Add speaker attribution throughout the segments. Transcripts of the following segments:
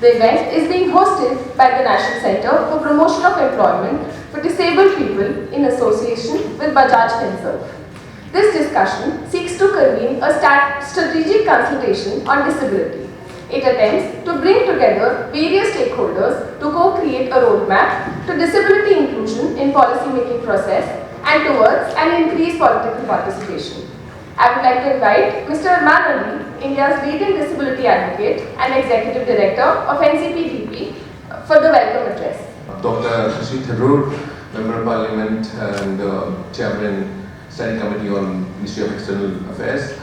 Speaker 1: The event is being hosted by the National Centre for Promotion of Employment for Disabled People in association with Bajaj Finserv. This discussion seeks to convene a strategic consultation on disability. It attempts to bring together various stakeholders to co-create a roadmap to disability inclusion in policy-making process and towards an increased political participation. I would like to invite Mr. Manali, India's leading disability advocate and Executive Director of NCPEDP, for the welcome address.
Speaker 2: Dr. Shashi Tharoor, Member of Parliament and Chairman, Standing Committee on Ministry of External Affairs,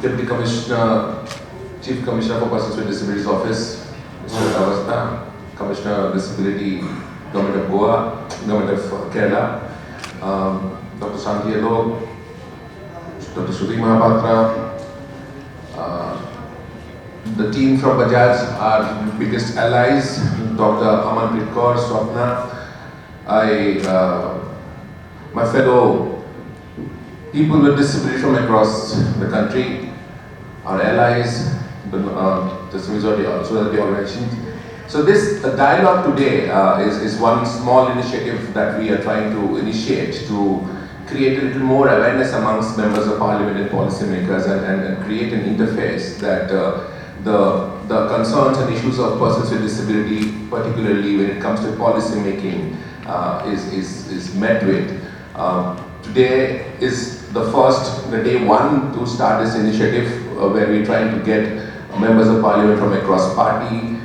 Speaker 2: Deputy Commissioner, Chief Commissioner for Persons with Disabilities Office, Mr. Ambastha, Commissioner of Disability, Government of Goa, Government of Kerala, Dr. Sarangi, Dr. Shri the team from Bajaj, our biggest allies, Dr. Amanpreet Kaur, Swapna, my fellow people with disability from across the country, our allies, the majority also the organizations. So this dialogue today is one small initiative that we are trying to initiate to create a little more awareness amongst members of parliament and policymakers and create an interface that the concerns and issues of persons with disability, particularly when it comes to policy making, is met with. Today is the day one to start this initiative where we're trying to get members of parliament from across party,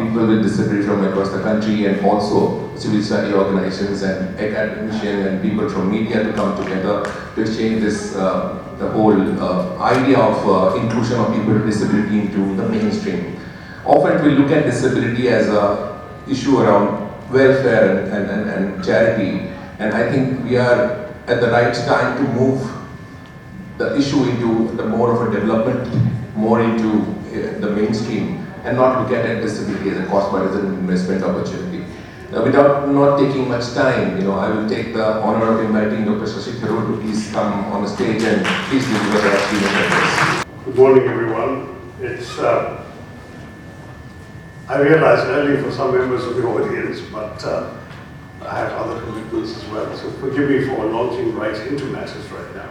Speaker 2: people with disability from across the country, and also civil society organizations and academicians and people from media to come together to exchange this the whole idea of inclusion of people with disability into the mainstream. Often we look at disability as a issue around welfare and charity, and I think we are at the right time to move the issue into the more of a development, more into the mainstream, and not look at disability as a cost but as an investment opportunity. Without not taking much time, I will take the honor of inviting Dr. Shashi Tharoor to please come on the stage and please deliver the keynote address.
Speaker 3: Good morning, everyone. It's I realize early for some members of the audience, but I have other commitments as well. So forgive me for launching right into matters right now.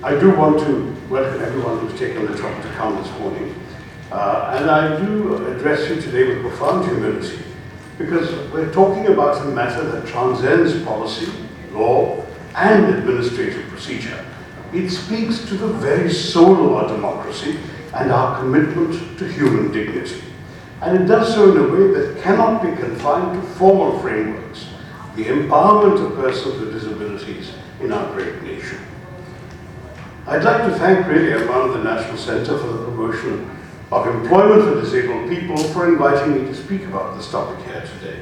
Speaker 3: I do want to welcome everyone who's taken the trouble to come this morning. And I do address you today with profound humility, because we're talking about a matter that transcends policy, law, and administrative procedure. It speaks to the very soul of our democracy and our commitment to human dignity. And it does so in a way that cannot be confined to formal frameworks, the empowerment of persons with disabilities in our great nation. I'd like to thank really the National Centre for the Promotion of Employment for Disabled People for inviting me to speak about this topic here today.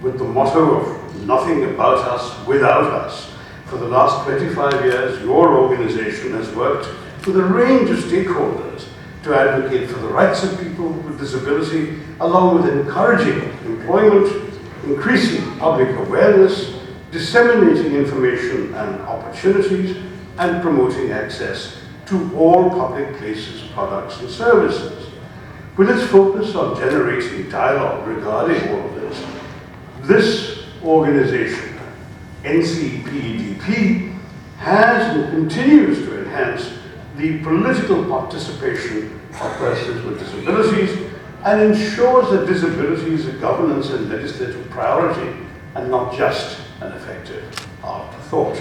Speaker 3: With the motto of nothing about us without us, for the last 25 years, your organization has worked with a range of stakeholders to advocate for the rights of people with disability, along with encouraging employment, increasing public awareness, disseminating information and opportunities, and promoting access to all public places, products and services. With its focus on generating dialogue regarding all of this organization, NCPEDP, has and continues to enhance the political participation of persons with disabilities and ensures that disability is a governance and legislative priority and not just an effective afterthought.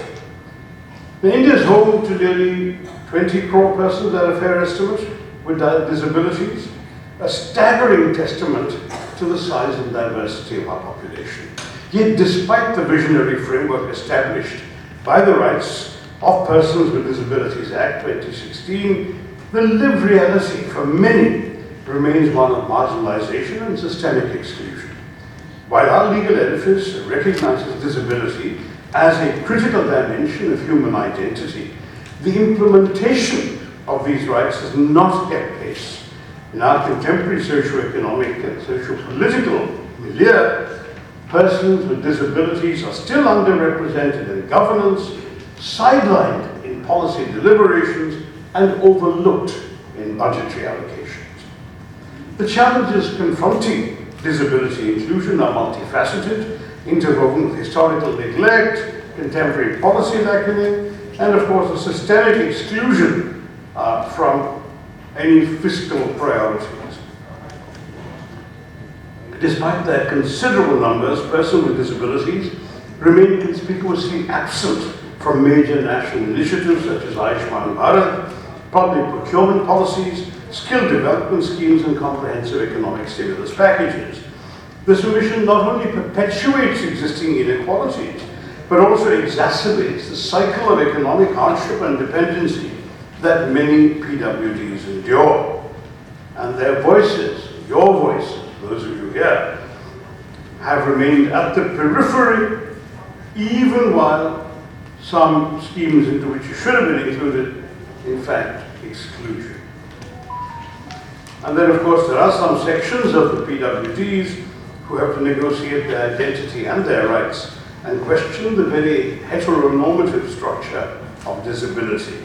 Speaker 3: Now, India is home to nearly 20 crore persons at a fair estimate with disabilities, a staggering testament to the size and diversity of our population. Yet despite the visionary framework established by the Rights of Persons with Disabilities Act 2016, the lived reality for many remains one of marginalization and systemic exclusion. While our legal edifice recognizes disability as a critical dimension of human identity, the implementation of these rights has not kept pace. In our contemporary socio-economic and socio-political milieu, persons with disabilities are still underrepresented in governance, sidelined in policy deliberations, and overlooked in budgetary allocations. The challenges confronting disability inclusion are multifaceted, interwoven with historical neglect, contemporary policy lacking, and of course the systemic exclusion from any fiscal priorities. Despite their considerable numbers, persons with disabilities remain conspicuously absent from major national initiatives such as Ayushman Bharat, public procurement policies, skill development schemes, and comprehensive economic stimulus packages. This omission not only perpetuates existing inequalities, but also exacerbates the cycle of economic hardship and dependency that many PWDs endure. And their voices, your voices, those of you here, have remained at the periphery, even while some schemes into which you should have been included, in fact, exclude you. And then, of course, there are some sections of the PWDs who have to negotiate their identity and their rights and question the very heteronormative structure of disability.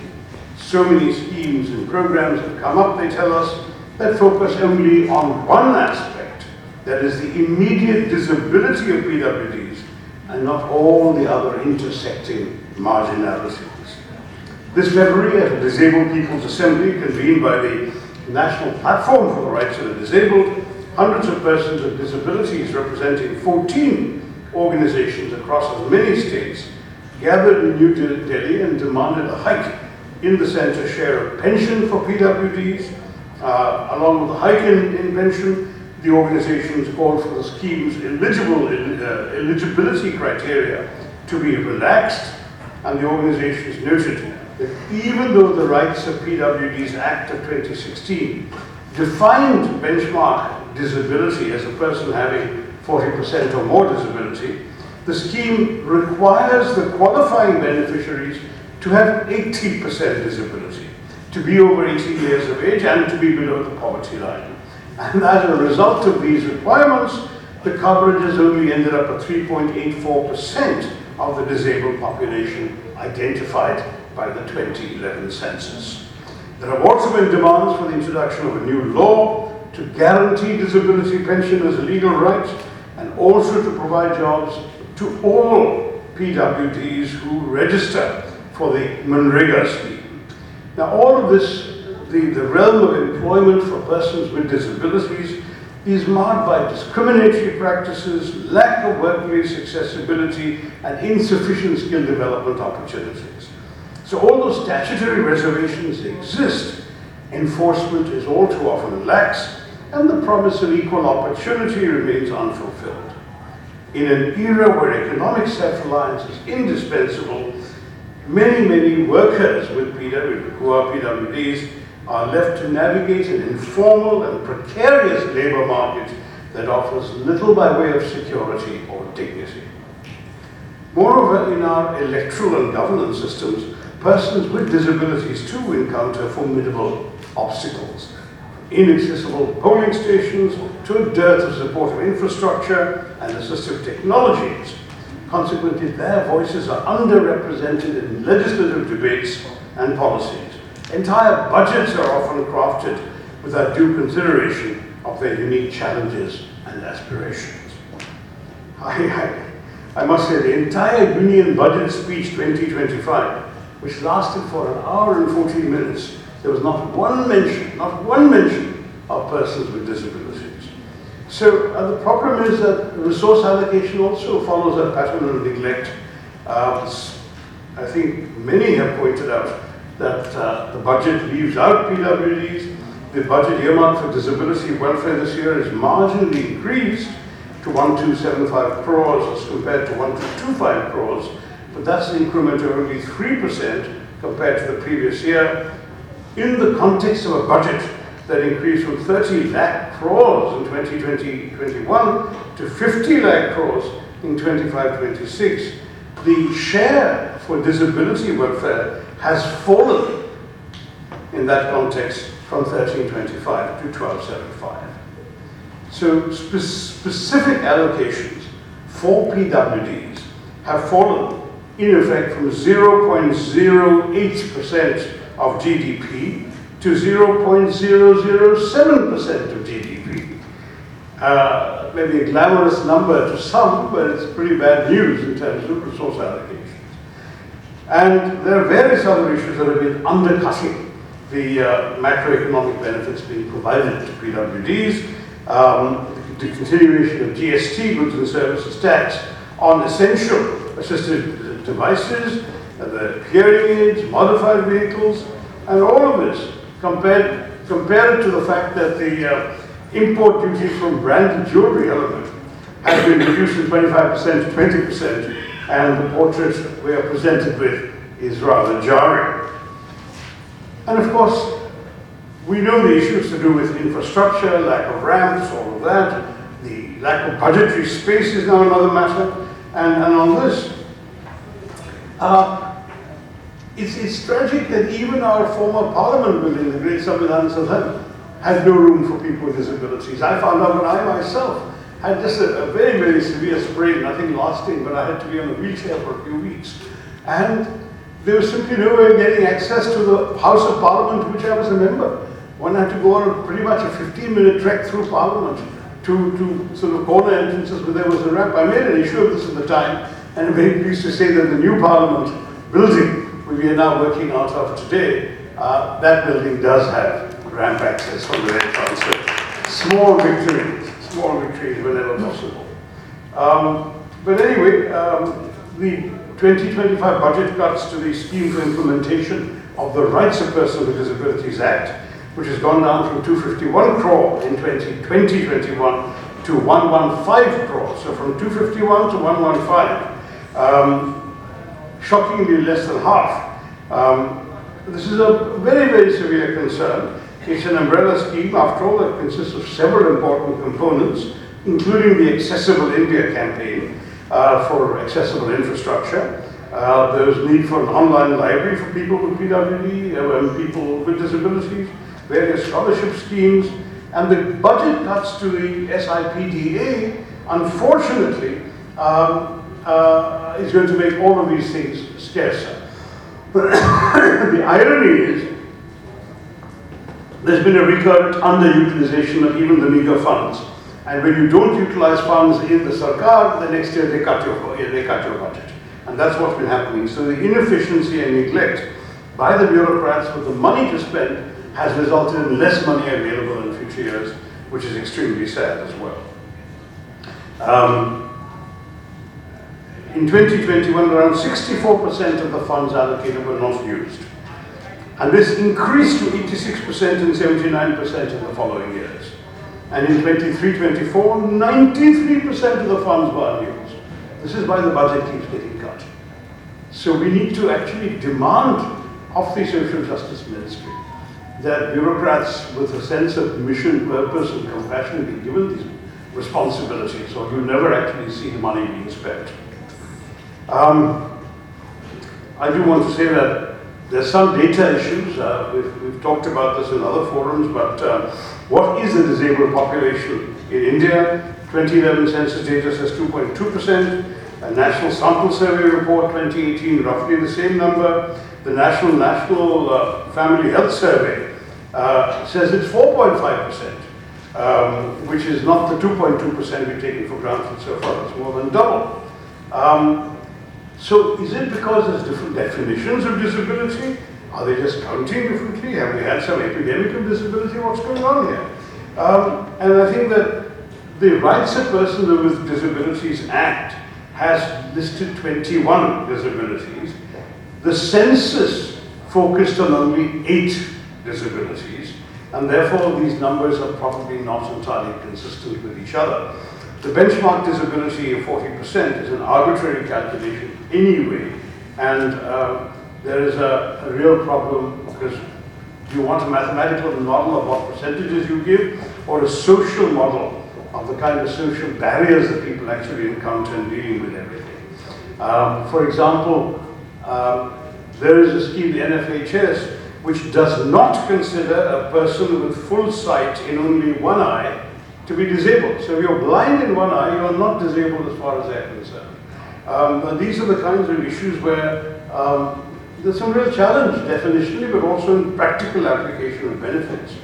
Speaker 3: So many schemes and programs have come up, they tell us, that focus only on one aspect, that is the immediate disability of PWDs, and not all the other intersecting marginalities. This February, at the Disabled People's Assembly convened by the National Platform for the Rights of the Disabled, hundreds of persons with disabilities representing 14 organizations across as many states gathered in New Delhi and demanded a hike in the centre share of pension for PWDs. Along with the hike in pension, the organizations called for the scheme's eligibility criteria to be relaxed, and the organizations noted that even though the Rights of PWDs Act of 2016 defined benchmark disability as a person having 40% or more disability, the scheme requires the qualifying beneficiaries to have 80% disability, to be over 18 years of age, and to be below the poverty line. And as a result of these requirements, the coverage has only ended up at 3.84% of the disabled population identified by the 2011 census. There have also been demands for the introduction of a new law to guarantee disability pension as a legal right, and also to provide jobs to all PWDs who register for the Manrega scheme. Now, all of this, the realm of employment for persons with disabilities, is marred by discriminatory practices, lack of workplace accessibility, and insufficient skill development opportunities. So although statutory reservations exist, enforcement is all too often lax, and the promise of equal opportunity remains unfulfilled. In an era where economic self-reliance is indispensable, many workers with who are PWDs are left to navigate an informal and precarious labor market that offers little by way of security or dignity. Moreover, in our electoral and governance systems, persons with disabilities too encounter formidable obstacles. Inaccessible polling stations to a dearth of supportive infrastructure and assistive technologies. Consequently, their voices are underrepresented in legislative debates and policies. Entire budgets are often crafted without due consideration of their unique challenges and aspirations. I must say, the entire Union Budget Speech 2025, which lasted for an hour and 14 minutes, there was not one mention of persons with disabilities. So the problem is that resource allocation also follows a pattern of neglect. I think many have pointed out that the budget leaves out PWDs. The budget earmarked for disability welfare this year is marginally increased to 1,275 crores as compared to 1,225 crores, but that's an increment of only 3% compared to the previous year, in the context of a budget that increased from 30 lakh crores in 2020-21 to 50 lakh crores in 25-26. The share for disability welfare has fallen in that context from 1325 to 1275. So specific allocations for PWDs have fallen in effect from 0.08% of GDP to 0.007% of GDP. Maybe a glamorous number to some, but it's pretty bad news in terms of resource allocations. And there are various other issues that have been undercutting the macroeconomic benefits being provided to PWDs, the continuation of GST, goods and services tax, on essential assisted devices, the hearing aids, modified vehicles, and all of this compared to the fact that the import duty from branded jewelry element has been reduced from 25% to 20%, and the portrait we are presented with is rather jarring. And of course, we know the issues to do with infrastructure, lack of ramps, all of that. The lack of budgetary space is now another matter. And on this, it's tragic that even our former parliament building, the Great Samvidhan Sadhan, has no room for people with disabilities. I found out when I myself had just a very, very severe sprain, nothing lasting, but I had to be on a wheelchair for a few weeks. And there was simply no way of getting access to the House of Parliament to which I was a member. One had to go on pretty much a 15-minute trek through Parliament to sort of corner entrances where there was a ramp. I made an issue of this at the time, and I'm very pleased to say that the new Parliament building, which we are now working out of today, that building does have ramp access from the Red Council. Small victories whenever possible. But anyway, the 2025 budget cuts to the scheme for implementation of the Rights of Persons with Disabilities Act, which has gone down from 251 crore in 2021 to 115 crore. So from 251 to 115, shockingly less than half. This is a very, very severe concern. It's an umbrella scheme, after all, that consists of several important components, including the Accessible India campaign for accessible infrastructure. There's need for an online library for people with PWD and people with disabilities, various scholarship schemes, and the budget cuts to the SIPDA, unfortunately, is going to make all of these things scarcer. But the irony is, there's been a recurrent underutilization of even the meager funds. And when you don't utilize funds in the Sarkar, the next year they cut your budget. And that's what's been happening. So the inefficiency and neglect by the bureaucrats with the money to spend has resulted in less money available in future years, which is extremely sad as well. In 2021, around 64% of the funds allocated were not used. And this increased to 86% and 79% in the following years. And in 23-24, 93% of the funds were unused. This is why the budget keeps getting cut. So we need to actually demand of the Social Justice Ministry that bureaucrats with a sense of mission, purpose, and compassion be given these responsibilities, or you'll never actually see the money being spent. I do want to say that there's some data issues. We've talked about this in other forums, but what is the disabled population in India? 2011 census data says 2.2%. A National Sample Survey report 2018, roughly the same number. The National Family Health Survey says it's 4.5%, which is not the 2.2% we've taken for granted so far. It's more than double. So is it because there's different definitions of disability? Are they just counting differently? Have we had some epidemic of disability? What's going on here? And I think that the Rights of Persons with Disabilities Act has listed 21 disabilities. The census focused on only 8 disabilities, and therefore these numbers are probably not entirely consistent with each other. The benchmark disability of 40% is an arbitrary calculation anyway, and there is a real problem because you want a mathematical model of what percentages you give, or a social model of the kind of social barriers that people actually encounter in dealing with everything. For example, there is a scheme, the NFHS, which does not consider a person with full sight in only one eye to be disabled. So if you're blind in one eye, you're not disabled as far as they're concerned. These are the kinds of issues where there's some real challenge definitionally, but also in practical application of benefits,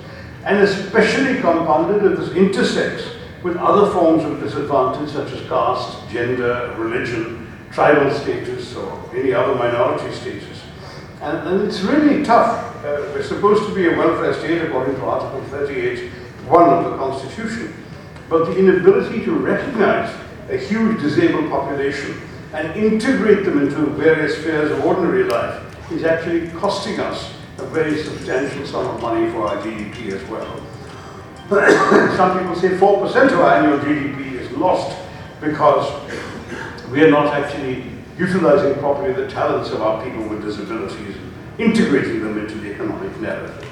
Speaker 3: and especially compounded if this intersects with other forms of disadvantage such as caste, gender, religion, tribal status, or any other minority status. And it's really tough. We're supposed to be a welfare state according to Article 38(1) of the Constitution, but the inability to recognize a huge disabled population and integrate them into various spheres of ordinary life is actually costing us a very substantial sum of money for our GDP as well. Some people say 4% of our annual GDP is lost because we are not actually utilizing properly the talents of our people with disabilities, integrating them into the economic narrative.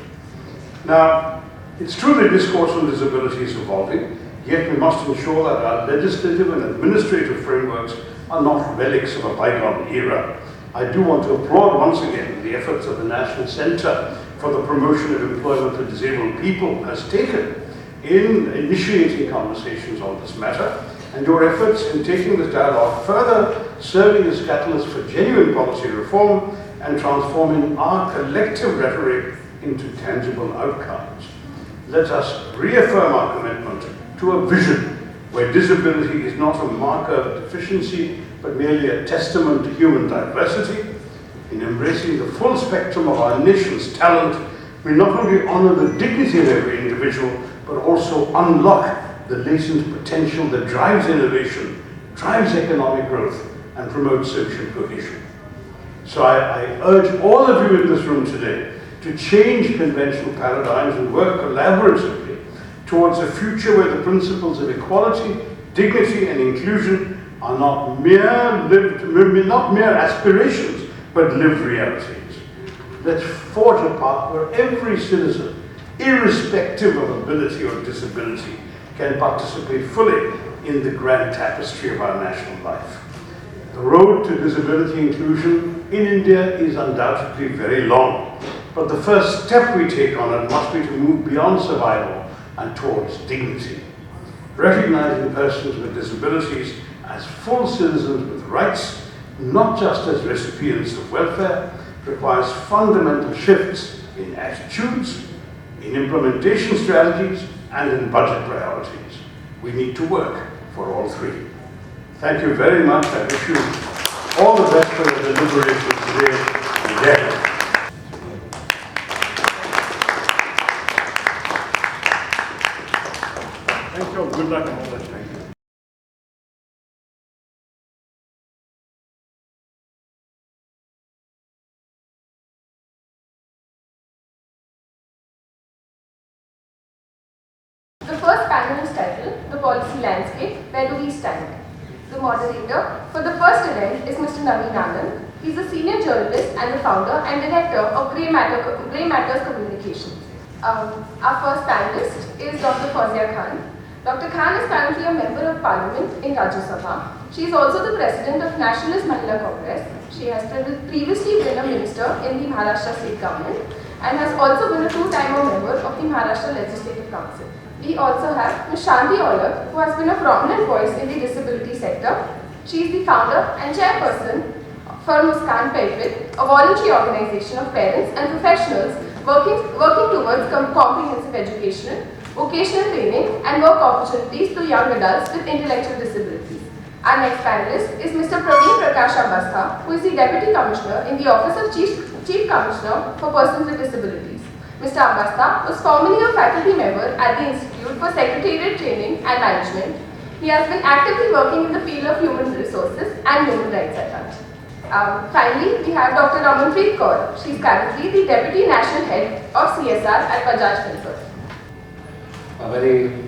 Speaker 3: Now, it's true that discourse on disability is evolving, yet we must ensure that our legislative and administrative frameworks are not relics of a bygone era. I do want to applaud once again the efforts of the National Centre for the Promotion of Employment for Disabled People has taken in initiating conversations on this matter, and your efforts in taking this dialogue further, serving as catalyst for genuine policy reform and transforming our collective rhetoric into tangible outcomes. Let us reaffirm our commitment to a vision where disability is not a marker of deficiency, but merely a testament to human diversity. In embracing the full spectrum of our nation's talent, we not only honor the dignity of every individual, but also unlock the latent potential that drives innovation, drives economic growth, and promotes social cohesion. So I urge all of you in this room today to change conventional paradigms and work collaboratively towards a future where the principles of equality, dignity, and inclusion are not mere aspirations, but lived realities. Let's forge a path where every citizen, irrespective of ability or disability, can participate fully in the grand tapestry of our national life. The road to disability inclusion in India is undoubtedly very long, but the first step we take on it must be to move beyond survival and towards dignity. Recognizing persons with disabilities as full citizens with rights, not just as recipients of welfare, requires fundamental shifts in attitudes, in implementation strategies, and in budget priorities. We need to work for all three. Thank you very much. I wish you all the best for the deliberations today and then. Thank you. Good luck and all that. Thank you.
Speaker 1: The first panel is titled The Policy Landscape, Where Do We Stand? The moderator for the first event is Mr. Naveen Anand. He is a senior journalist and the founder and director of Grey Matters Communications. Our first panelist is Dr. Fauzia Khan. Dr. Khan is currently a member of Parliament in Rajya Sabha. She is also the president of Nationalist Mahila Congress. She has previously been a minister in the Maharashtra state government and has also been a two-timer member of the Maharashtra Legislative Council. We also have Ms. Shanti Aulak, who has been a prominent voice in the disability sector. She is the founder and chairperson for Muskan Pelpit, a voluntary organization of parents and professionals working towards comprehensive education, vocational training, and work opportunities to young adults with intellectual disabilities. Our next panelist is Mr. Praveen Prakash Ambastha, who is the Deputy Commissioner in the Office of Chief Commissioner for Persons with Disabilities. Mr. Ambastha was formerly a faculty member at the Institute for Secretariat Training and Management. He has been actively working in the field of human resources and human rights at large. Finally, we have Dr. Ramanpreet Kaur. She is currently the Deputy National Head of CSR at Bajaj Finserv.
Speaker 4: A very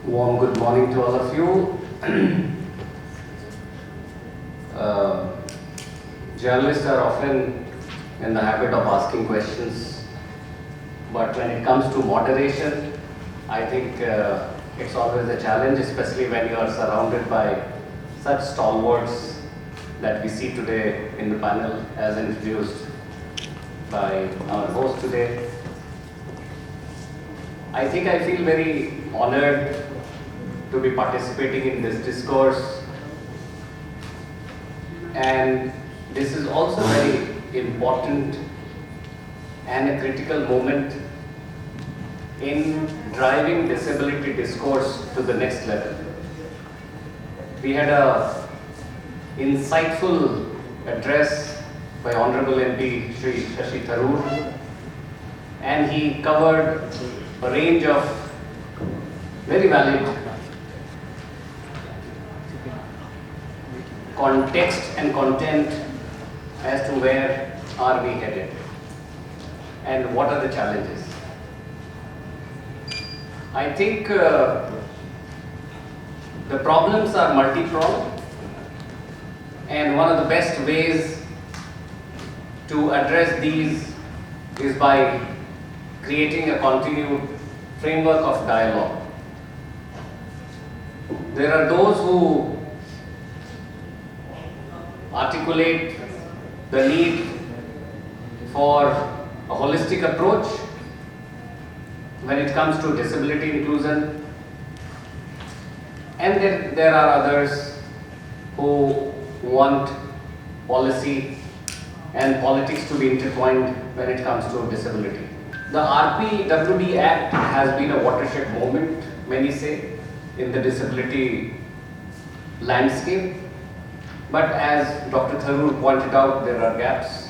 Speaker 4: warm good morning to all of you. Journalists are often in the habit of asking questions, but when it comes to moderation, I think it's always a challenge, especially when you are surrounded by such stalwarts that we see today in the panel as introduced by our host today. I think I feel very honored to be participating in this discourse, and this is also very important and a critical moment in driving disability discourse to the next level. We had a insightful address by Honorable MP Shri Shashi Tharoor, and he covered a range of very valid context and content as to where are we headed and what are the challenges. I think the problems are multi-pronged, and one of the best ways to address these is by creating a continued framework of dialogue. There are those who articulate the need for a holistic approach when it comes to disability inclusion, and then there are others who want policy and politics to be intertwined when it comes to disability. The RPWD Act has been a watershed moment, many say, in the disability landscape, but as Dr. Tharoor pointed out, there are gaps.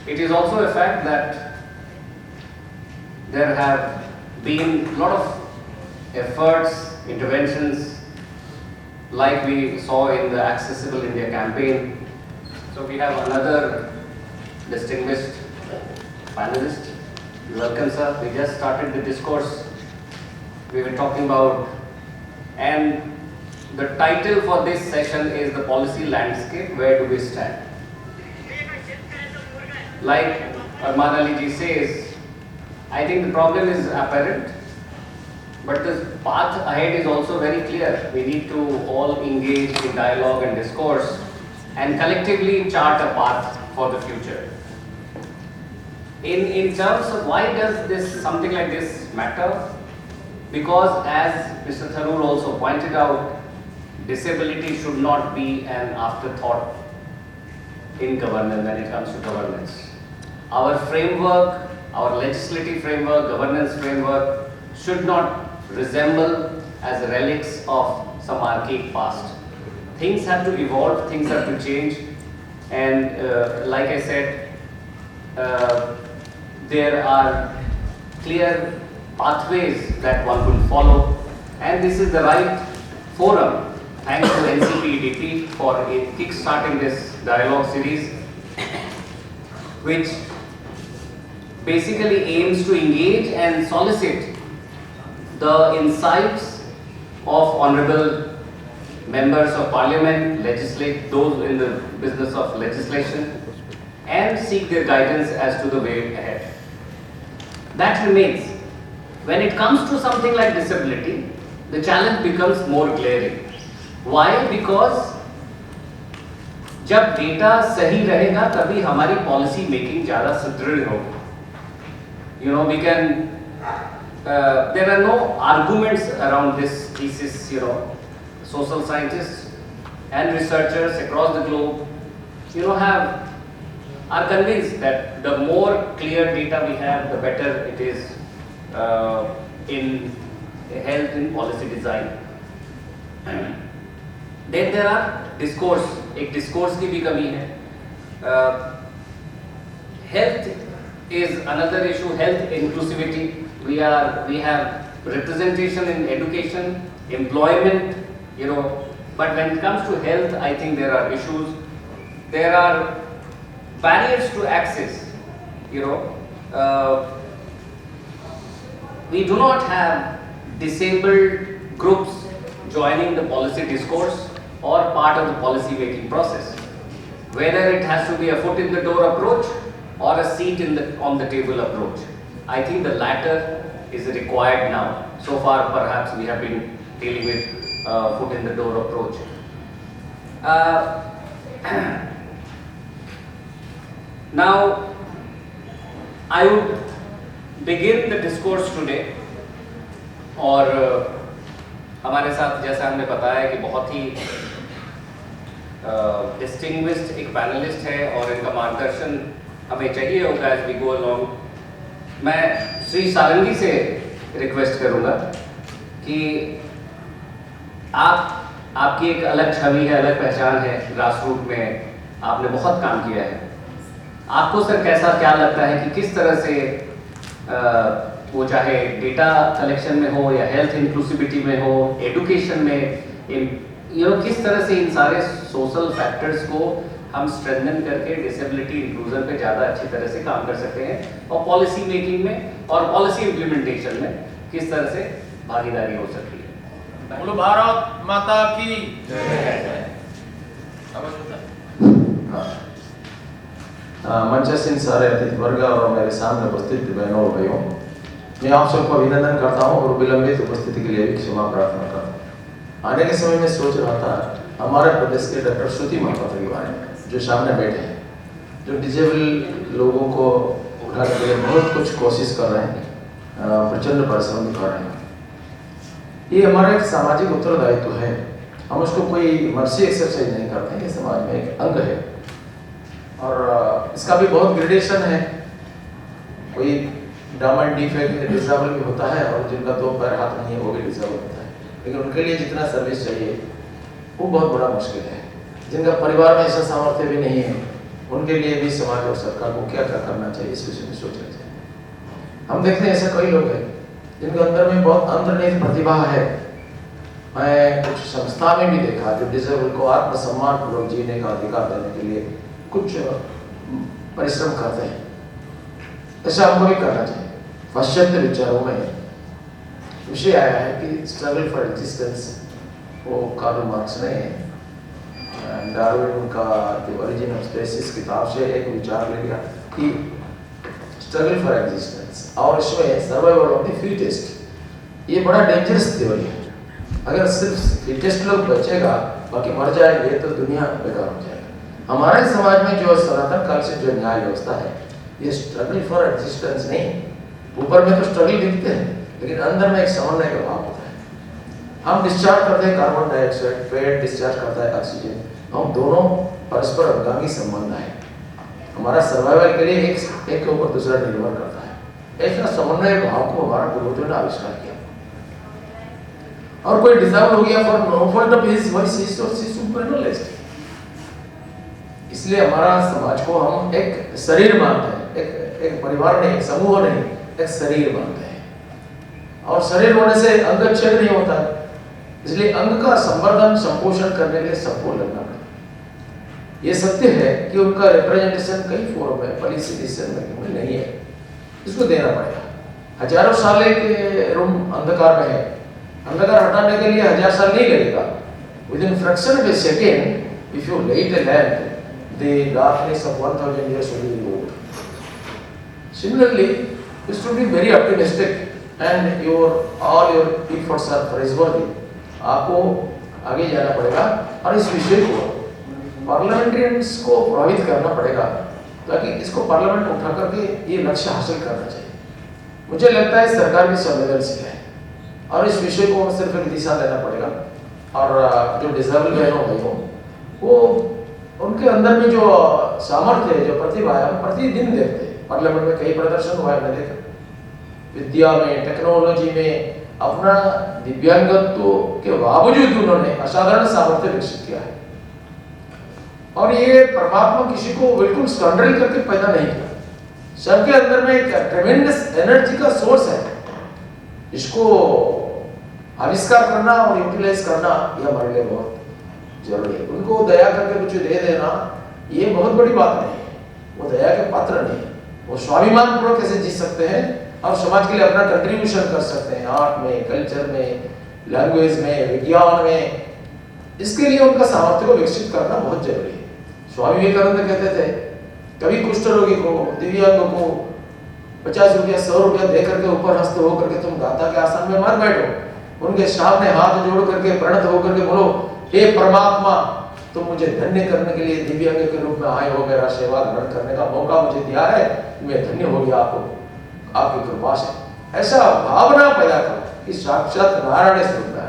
Speaker 4: It is also a fact that there have been a lot of efforts, interventions, like we saw in the Accessible India campaign. So we have another distinguished panelist. Welcome, sir. We just started the discourse we were talking about, and the title for this session is The Policy Landscape, Where Do We Stand? Like Arman Ali ji says, I think the problem is apparent, but the path ahead is also very clear. We need to all engage in dialogue and discourse and collectively chart a path for the future. In terms of why does something like this matter? Because as Mr. Tharoor also pointed out, disability should not be an afterthought in governance when it comes to governance. Our framework, our legislative framework, governance framework should not resemble as relics of some archaic past. Things have to evolve, things have to change, and like I said, there are clear pathways that one could follow, and this is the right forum. Thanks to NCPEDP for kick-starting this dialogue series, which basically aims to engage and solicit the insights of honorable members of parliament, those in the business of legislation, and seek their guidance as to the way ahead. That remains. When it comes to something like disability, the challenge becomes more glaring. Why? Because जब data सही रहेगा तभी हमारी policy making ज़्यादा सुदृढ़ होगी. You know, we can, there are no arguments around this thesis, you know. Social scientists and researchers across the globe, you know, are convinced that the more clear data we have, the better it is in health in policy design. Then there are discourse. एक discourse की भी कमी है. Health is another issue. Health inclusivity. We have representation in education, employment, you know. But when it comes to health, I think there are issues. There are barriers to access. You know, we do not have disabled groups joining the policy discourse or part of the policy making process. Whether it has to be a foot in the door approach or a seat on the table approach. I think the latter is required now. So far, perhaps we have been dealing with foot in the door approach. Now, I would begin the discourse today, और हमारे साथ जैसा हमने बताया कि बहुत ही distinguished एक panelist है और इनका मार्गदर्शन हमें चाहिए होगा एज वी गो अलॉन्ग। मैं श्री सारंगी से रिक्वेस्ट करूँगा कि आपकी एक अलग छवि है, अलग पहचान है, ग्रास रूट में आपने बहुत काम किया है। आपको सर क्या लगता है कि किस तरह से वो चाहे डेटा कलेक्शन में हो या हेल्थ इंक्लूसिविटी में हो, एजुकेशन में, किस तरह से इन सारे सोशल फैक्टर्स को हम स्ट्रेंथन करके डिसेबिलिटी इंक्लूजन पे ज़्यादा अच्छी तरह से काम कर सकते हैं, और पॉलिसी मेकिंग में और पॉलिसी इम्प्लीमेंटेशन में किस तरह से भागीदारी हो सकती है।
Speaker 5: बोलो भारत माता की
Speaker 6: मंचस्थ सारे अतिथि वर्ग और मेरे सामने उपस्थित बहनों और भाइयों, मैं आप सबको अभिनंदन करता हूँ और विलंबित उपस्थिति के लिए भी क्षमा प्रार्थना करता हूँ। आने के समय में सोच रहा था हमारे प्रदेश के डॉक्टर श्रुति महापात्र के बारे में, जो सामने बैठे हैं, जो डिजेबल लोगों को उठाने के लिए बहुत कुछ कोशिश कर रहे हैं, प्रचंड परिश्रम कर रहे हैं। ये हमारा एक सामाजिक उत्तरदायित्व है, हम उसको कोई मर्सी एक्सरसाइज नहीं करते हैं, ये समाज में एक अंग है और इसका भी बहुत ग्रेडेशन है। कोई डम एंड डिफेक्ट डिसेबल भी होता है और जिनका दो पैर हाथ नहीं है वो भी डिसेबल होता है, लेकिन उनके लिए जितना सर्विस चाहिए वो बहुत बड़ा मुश्किल है। जिनका परिवार में ऐसा सामर्थ्य भी नहीं है उनके लिए भी समाज और सरकार को क्या क्या करना चाहिए इस विषय में सोचना चाहिए। हम देखते हैं ऐसे कई लोग हैं जिनके अंदर में बहुत अंतर्निहित प्रतिभा है। मैं कुछ संस्था में भी देखा जो डिसेबल को आत्मसम्मान पूर्वक जीने का अधिकार देने के लिए कुछ परिश्रम करते हैं, ऐसा हमको भी करना चाहिए। पाश्चात्य विचारों में विषय आया है कि स्ट्रगल फॉर एग्जिस्टेंस, वो कार्ल मार्क्स ने डार्विन का द ओरिजिन ऑफ स्पीसीज किताब से एक विचार ले लिया कि स्ट्रगल फॉर एग्जिस्टेंस, और इसमें सर्वाइवल ऑफ द फिटेस्ट, ये बड़ा डेंजरस थ्योरी है। अगर सिर्फ फिटेस्ट लोग बचेगा बाकी मर जाएंगे तो दुनिया बेकार हो जाएगा। हमारे समाज में जो सनातन काल से जो न्याय व्यवस्था है, ये स्ट्रगल फॉर एग्जिस्टेंस नहीं, ऊपर में तो स्ट्रगल दिखते हैं लेकिन अंदर में एक समन्वय का भाव होता है। हम डिस्चार्ज करते हैं कार्बन डाइऑक्साइड, पेड़ डिस्चार्ज करता है ऑक्सीजन, हम दोनों परस्पर अंगांगी संबंध है। हमारा सर्वाइवल के लिए एक के ऊपर दूसरा निर्भर करता है। ऐसा समन्वय भाव को हमारा पूर्वजों ने आविष्कार किया। और कोई डिसेबल हो गया for no fault of his voice is और सी सुपरनलाइज्ड, इसलिए हमारा समाज को हम एक शरीर मानते हैं, एक परिवार नहीं, एक समूह नहीं, एक शरीर मानते हैं। और शरीर होने से अंग छेद नहीं होता है, इसलिए अंग का संवर्धन संपोषण करने के लिए सबको लगना पड़ता है। ये सत्य है कि उनका रिप्रेजेंटेशन कई फोरम में, पॉलिसी डिसीजन मेकिंग में नहीं है, इसको देना पड़ेगा। हजारों साल के रूम अंधकार में है, अंधकार हटाने के लिए 1000 साल नहीं लगेगा। Within fraction of A second if you light a lamp, the darkness of 1000 years will be removed. Similarly, you should be very optimistic and all your efforts are praiseworthy. आपको आगे जाना पड़ेगा और इस विषय को पार्लियामेंटेरियंस को प्रभावित करना पड़ेगा ताकि इसको पार्लियामेंट उठा करके ये लक्ष्य हासिल करना चाहिए। मुझे लगता है सरकार भी संवेदनशील है और इस विषय को सिर्फ एक दिशा देना पड़ेगा। और जो डिसेबल बहनों भाई हो, वो उनके अंदर में जो सामर्थ्य है, जो प्रतिभा है, हम प्रतिदिन देखते हैं। पार्लियामेंट में कई प्रदर्शन हुआ है, मैंने देखा। विद्या में, टेक्नोलॉजी में अपना दिव्यांगत्व के बावजूद उन्होंने असाधारण सामर्थ्य विकसित किया है। और ये परमात्मा किसी को बिल्कुल स्टैंडर्ड करके पैदा नहीं किया, सबके अंदर में एक ट्रेमेंडस एनर्जी का सोर्स है। इसको आविष्कार करना और यूटिलाइज करना ये हमारे लिए बहुत जरूरी है। उनको दया करके कुछ दे देना ये बहुत बड़ी बात नहीं है, वो दया के पात्र नहीं, वो स्वाभिमान पूर्वक कैसे जी सकते हैं और समाज के लिए अपना कंट्रीब्यूशन कर सकते हैं, आर्ट में, कल्चर में, लैंग्वेज में, विज्ञान में। इसके लिए उनका सामर्थ्य को विकसित करना बहुत जरूरी है। स्वामी विवेकानंद कहते थे कभी कुष्ठ रोगी को, दिव्यांग को 50 रुपया 100 रुपया दे करके ऊपर हस्त होकर के तुम गाथा के आसन में मत बैठो, उनके सामने हाथ जोड़ करके प्रणत होकर के बोलो, हे परमात्मा तुम मुझे धन्य करने के लिए दिव्यांग के रूप में आए हो, मेरा सेवा ग्रहण करने का मौका मुझे दिया है, मैं धन्य हो गया आपको, आपकी कृपा से। ऐसा भावना पैदा करो कि साक्षात नारायण स्वरूप है।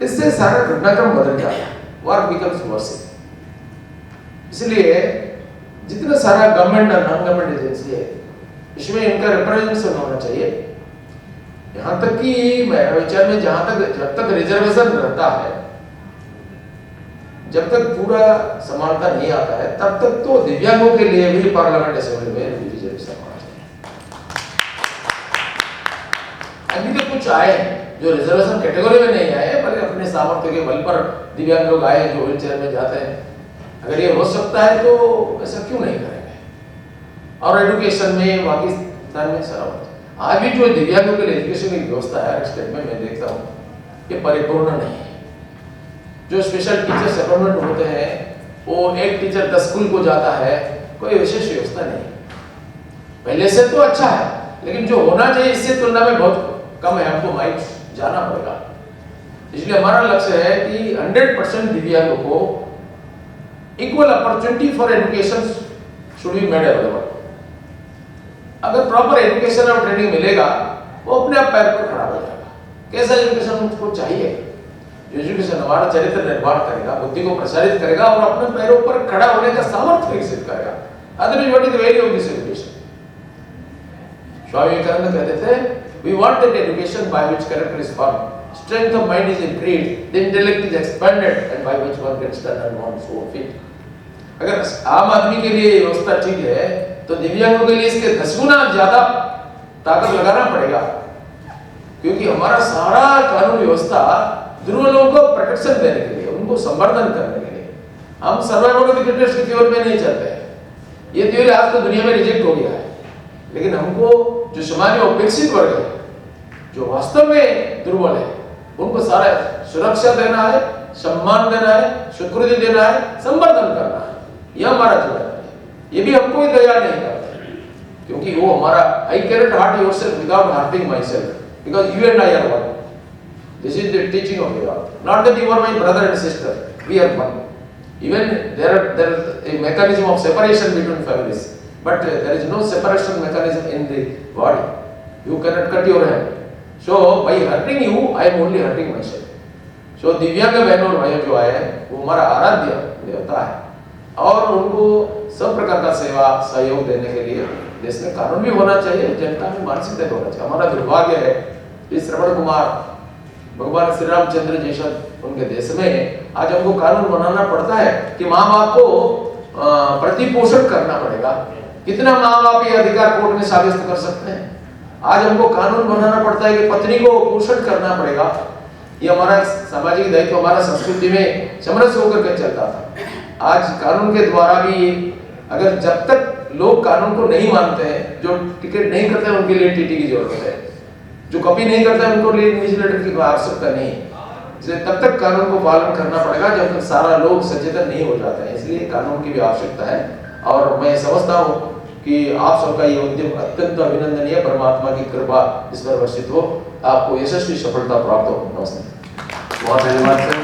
Speaker 6: इससे सारा घटनाक्रम बदल जाता है, वर्क बिकम्स वर्शिप। इसलिए जितना सारा गवर्नमेंट और नॉन गवर्नमेंट एजेंसी है इसमें इनका रिप्रेजेंटेशन होना चाहिए। यहाँ तक कि मेरे विचार में जब तक रिजर्वेशन रहता है, जब तक पूरा समानता नहीं आता है, तब तक तो दिव्यांगों के लिए भी पार्लियामेंट असेंबली में रिजर्वेशन होना चाहिए। अभी तो कुछ आए जो रिजर्वेशन कैटेगरी में नहीं आए, बल्कि अपने सामर्थ्य के बल पर दिव्यांग लोग आए जो व्हील चेयर में जाते हैं। अगर ये हो सकता है तो ऐसा क्यों नहीं करेंगे? और एजुकेशन में पाकिस्तान में सारा आज भी जो दिव्यांगों के लिए एजुकेशन की व्यवस्था है स्टेट में मैं देखता हूँ ये परिपूर्ण नहीं है। जो स्पेशल टीचर्स अपॉइंटमेंट होते हैं वो एक टीचर 10 स्कूल को जाता है, कोई विशेष व्यवस्था नहीं। पहले से तो अच्छा है, लेकिन जो होना चाहिए इससे तुलना में बहुत कम है। हमको माइक जाना पड़ेगा। इसलिए हमारा लक्ष्य है कि 100% दिव्यांगों को equal opportunity for education should be made available. अगर प्रॉपर एजुकेशन और ट्रेनिंग मिलेगा वो अपने आप पैर पर खड़ा हो जाएगा। कैसा एजुकेशन उनको चाहिए? जो एजुकेशन हमारा चरित्र निर्माण करेगा, बुद्धि को प्रसारित करेगा और अपने पैरों पर खड़ा होने का सामर्थ्य विकसित करेगा। Otherwise what is the value of this education? Swami Vivekananda कहते थे, we want that education by which character is formed, strength of mind is increased, the intellect is expanded, and by which one gets done and one so fit. अगर आम आदमी के लिए व्यवस्था ठीक है तो दिव्यांगों के लिए इसके 10 गुना ज्यादा ताकत लगाना पड़ेगा, क्योंकि हमारा सारा कानून व्यवस्था दुर्बलों को प्रोटेक्शन देने के लिए, उनको संवर्धन करने के लिए। हम सर्वाइवल ऑफ द फिटेस्ट की थ्योरी में नहीं चलते हैं। ये थ्योरी आज तो दुनिया में रिजेक्ट हो गया है, लेकिन हमको जो समाज में अपेक्षित वर्ग है, जो वास्तव में दुर्बल है, उनको सारा सुरक्षा देना है, सम्मान देना है, स्वीकृति देना है, संवर्धन करना है। यह हमारा जीवन है। ये भी हमको ही दया नहीं करते, क्योंकि वो हमारा I cannot hurt yourself without hurting myself, because you and I are one. This is the teaching of God, not that you are my brother and sister, we are one. Even there is a mechanism of separation between families, but there is no separation mechanism in the body. You cannot cut your hand. So by hurting you, I am only hurting myself. So दिव्यांग बहनों और भाइयों जो आए हैं वो हमारा आराध्य देवता है, और उनको सब प्रकार का सेवा सहयोग देने के लिए देश में कानून भी होना चाहिए, जनता में मानसिकता होना चाहिए। हमारा दुर्भाग्य है कि श्रवण कुमार, भगवान श्री रामचंद्र जैसा उनके देश में आज हमको कानून बनाना पड़ता है कि माँ बाप को प्रतिपोषण करना पड़ेगा। कितना माँ बाप ये अधिकार कोर्ट में साबित कर सकते हैं? आज हमको कानून बनाना पड़ता है कि पत्नी को पोषण करना पड़ेगा। ये हमारा सामाजिक दायित्व हमारा संस्कृति में समरस होकर के चलता था। आज कानून के द्वारा भी, अगर जब तक लोग कानून को नहीं मानते हैं, जो टिकट नहीं करते हैं उनके लिए टीटी की जरूरत है, जो कॉपी नहीं करते हैं उनको लिए न्यूज़लेटर की आवश्यकता नहीं। इसलिए तब तक कानून को पालन करना पड़ेगा जब तक सारा लोग सचेतन नहीं हो जाते हैं। इसलिए कानून की भी आवश्यकता है, और मैं समझता हूँ कि आप सबका ये उद्यम अत्यंत अभिनंदनीय, परमात्मा की कृपा इस पर वर्षित हो, आपको यशस्वी सफलता प्राप्त हो। नमस्ते।
Speaker 4: बहुत धन्यवाद sir.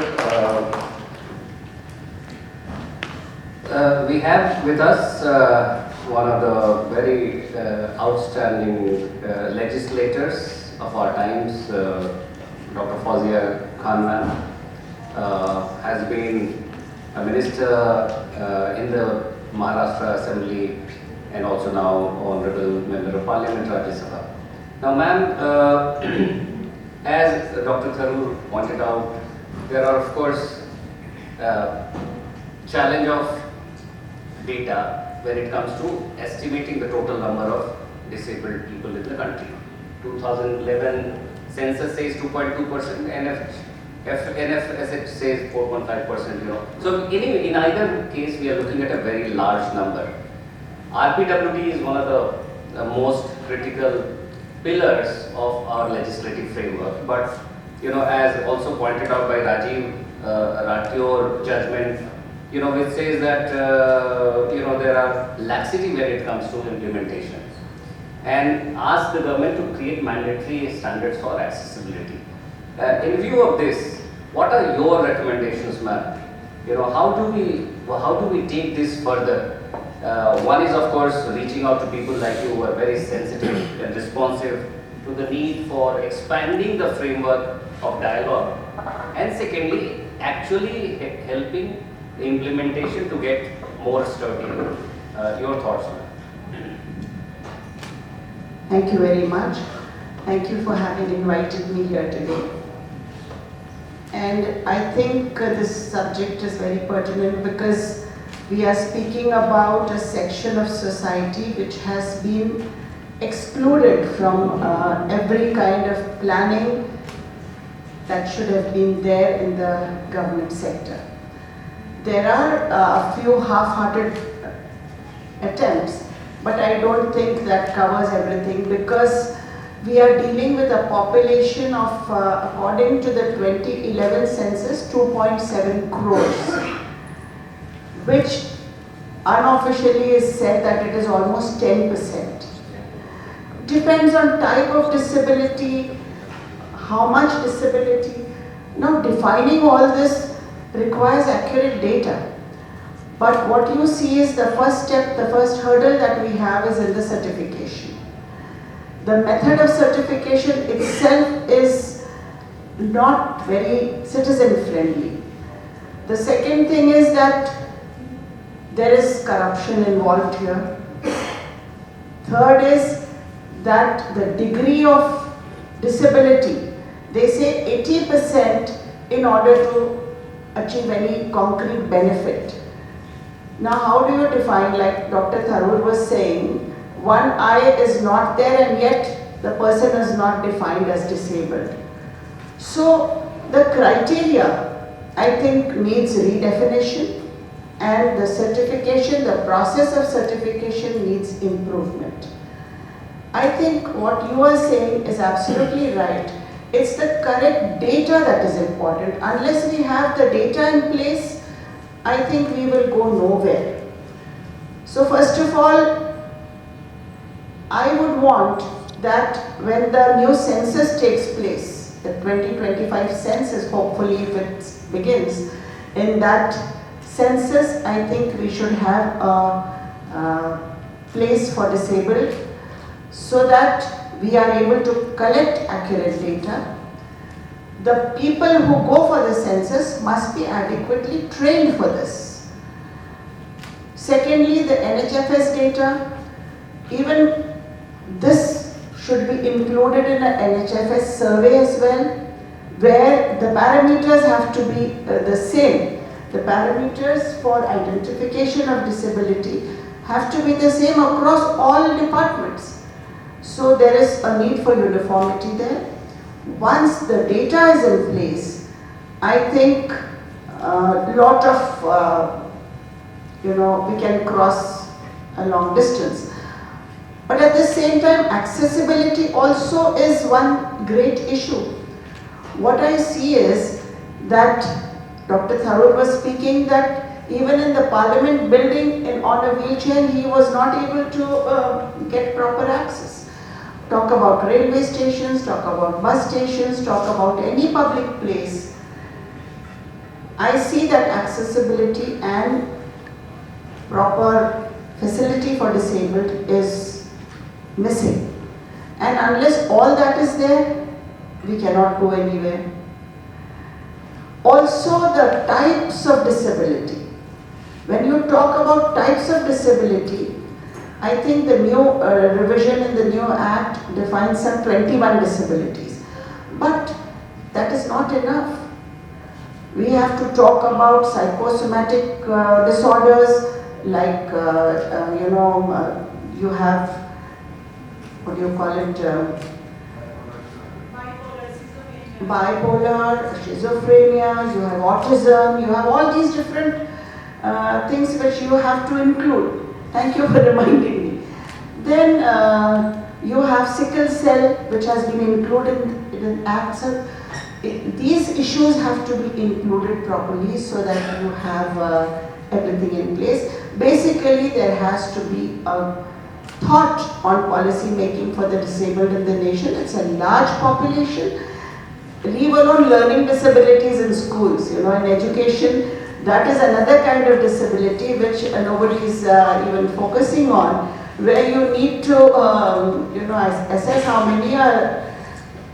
Speaker 4: We have with us one of the very outstanding legislators of our times, Dr. Fauzia Khan ma'am, has been a minister in the Maharashtra Assembly and also now Honorable Member of Parliament, Rajya Sabha. Now ma'am, as Dr. Tharoor pointed out, there are of course challenge of data when it comes to estimating the total number of disabled people in the country. 2011 census says 2.2%, NFSH says 4.5%, So in either case we are looking at a very large number. RPWD is one of the most critical pillars of our legislative framework, but as also pointed out by Rajiv, Ratio's judgment, which says that there are laxity when it comes to implementation, and ask the government to create mandatory standards for accessibility. In view of this, what are your recommendations, ma'am? How do we take this further? One is of course reaching out to people like you who are very sensitive and responsive to the need for expanding the framework of dialogue, and secondly, actually helping the implementation to get more sturdy. Your thoughts on that?
Speaker 7: Thank you very much. Thank you for having invited me here today. And I think this subject is very pertinent because we are speaking about a section of society which has been excluded from every kind of planning that should have been there in the government sector. There are a few half-hearted attempts, but I don't think that covers everything because we are dealing with a population of, according to the 2011 census, 2.7 crores, which unofficially is said that it is almost 10%. Depends on type of disability, how much disability. Now, defining all this requires accurate data. But what you see is the first step, the first hurdle that we have is in the certification. The method of certification itself is not very citizen friendly. The second thing is that there is corruption involved here. Third is that the degree of disability, they say 80% in order to achieve any concrete benefit. Now, how do you define, like Dr. Tharoor was saying, one eye is not there and yet the person is not defined as disabled. So, the criteria, I think, needs redefinition, and the certification, the process of certification needs improvement. I think what you are saying is absolutely right. It's the correct data that is important. Unless we have the data in place, I think we will go nowhere. So first of all, I would want that when the new census takes place, the 2025 census, hopefully if it begins, in that census, I think we should have a place for disabled so that we are able to collect accurate data. The people who go for the census must be adequately trained for this. Secondly, the NHFS data, even this should be included in an NHFS survey as well, where the parameters have to be the same. The parameters for identification of disability have to be the same across all departments. So there is a need for uniformity there. Once the data is in place, I think a lot of, we can cross a long distance. But at the same time, accessibility also is one great issue. What I see is that Dr. Tharoor was speaking that even in the Parliament building on a wheelchair, he was not able to get proper access. Talk about railway stations, talk about bus stations, talk about any public place. I see that accessibility and proper facility for disabled is missing. And unless all that is there, we cannot go anywhere. Also, the types of disability. When you talk about types of disability, I think the new revision in the new Act defines some 21 disabilities. But that is not enough. We have to talk about psychosomatic disorders like, you have, what do you call it? Bipolar, schizophrenia, you have autism, you have all these different things which you have to include. Thank you for reminding me. Then you have sickle cell, which has been included in Act. So these issues have to be included properly so that you have everything in place. Basically, there has to be a thought on policy making for the disabled in the nation. It's a large population. Leave alone learning disabilities in schools, in education. That is another kind of disability which nobody is even focusing on, where you need to, assess how many are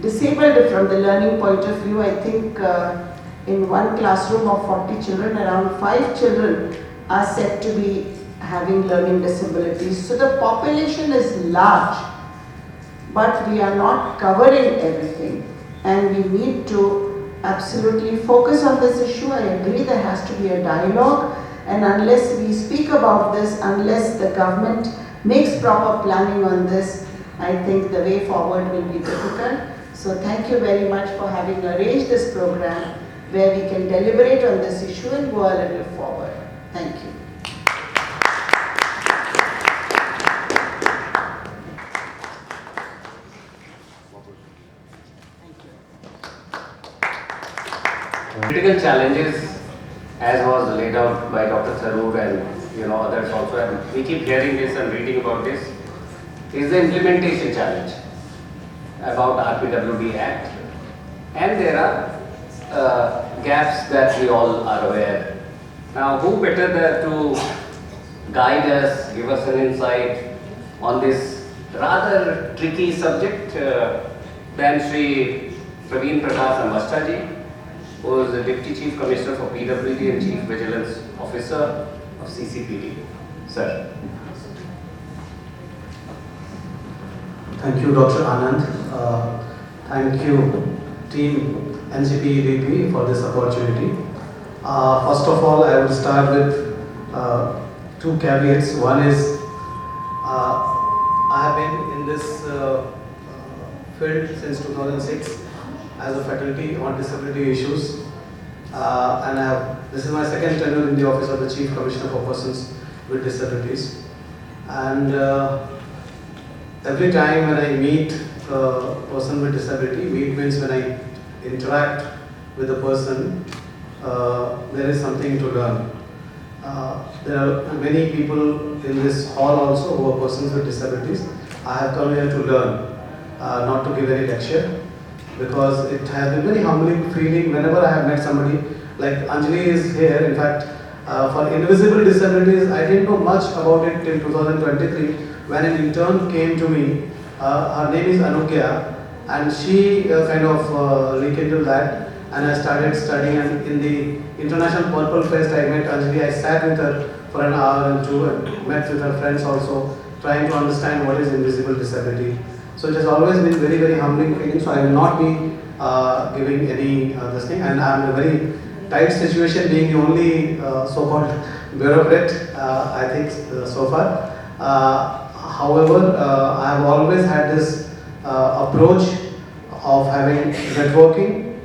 Speaker 7: disabled from the learning point of view. I think in one classroom of 40 children, around 5 children are said to be having learning disabilities. So the population is large, but we are not covering everything, and we need to absolutely focus on this issue. I agree there has to be a dialogue, and unless we speak about this, unless the government makes proper planning on this, I think the way forward will be difficult. So thank you very much for having arranged this program where we can deliberate on this issue and go a little forward. Thank you.
Speaker 4: Critical challenges, as was laid out by Dr. Tharoor and others also, and we keep hearing this and reading about this, is the implementation challenge about RPWD Act, and there are gaps that we all are aware. Now, who better there to guide us, give us an insight on this rather tricky subject than Shri Praveen Prakash Ambastha ji, who is the Deputy Chief Commissioner for PWD and Chief Vigilance Officer of CCPD. Sir.
Speaker 8: Thank you, Dr. Anand. Thank you, team NCPEDP, for this opportunity. First of all, I will start with two caveats. One is, I have been in this field since 2006 as a faculty on disability issues, and this is my second tenure in the office of the Chief Commissioner for Persons with Disabilities. And every time when I meet a person with disability, meet means when I interact with a person, there is something to learn. There are many people in this hall also who are persons with disabilities. I have come here to learn, not to give any lecture, because it has been very humbling feeling whenever I have met somebody, like Anjali is here. In fact, for invisible disabilities, I didn't know much about it till 2023 when an intern came to me. Her name is Anugya, and she kind of rekindled that, and I started studying. And in the International Purple Fest, I met Anjali. I sat with her for an hour and two, and met with her friends also, trying to understand what is invisible disability. So it has always been very, very humbling feeling. So I will not be giving any this thing, and I am in a very tight situation, being the only so-called bureaucrat, I think so far. However, I have always had this approach of having networking,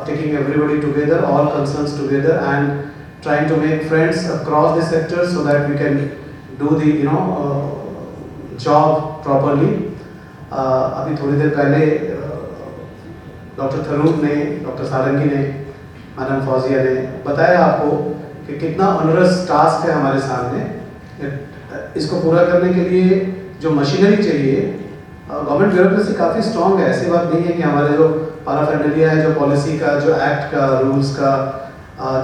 Speaker 8: taking everybody together, all concerns together, and trying to make friends across the sector so that we can do the job properly. अभी थोड़ी देर पहले doctor Tharoor ने, doctor सारंगी ने, madam Fauzia ने बताया आपको कि कितना ऑनरस टास्क है हमारे सामने। इसको पूरा करने के लिए जो मशीनरी चाहिए, गवर्नमेंट ब्यूरोक्रेसी काफ़ी स्ट्रॉन्ग है। ऐसी बात नहीं है कि हमारे जो पैराफर्नालिया है, जो पॉलिसी का, जो एक्ट का, रूल्स का,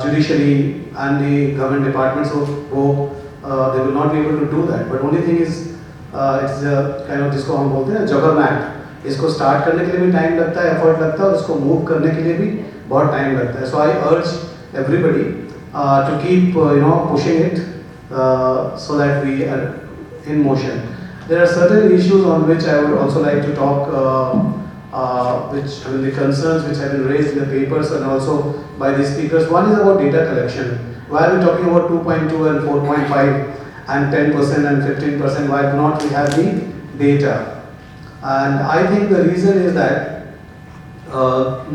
Speaker 8: judiciary and the government departments, वो they will not be able to do that. But only thing is it's kind of, जिसको हम बोलते हैं जगरनॉट। इसको स्टार्ट करने के लिए भी टाइम लगता है, एफर्ट लगता है, और इसको मूव करने के लिए भी बहुत टाइम लगता है। So I urge everybody to keep pushing it so that we are in motion. There are certain issues on which I would also like to talk, the concerns which have been raised in the papers and also by the speakers. One is about data collection. Why are we talking about 2.2 and 4.5 and 10% and 15%? Why do not we have the data? And I think the reason is that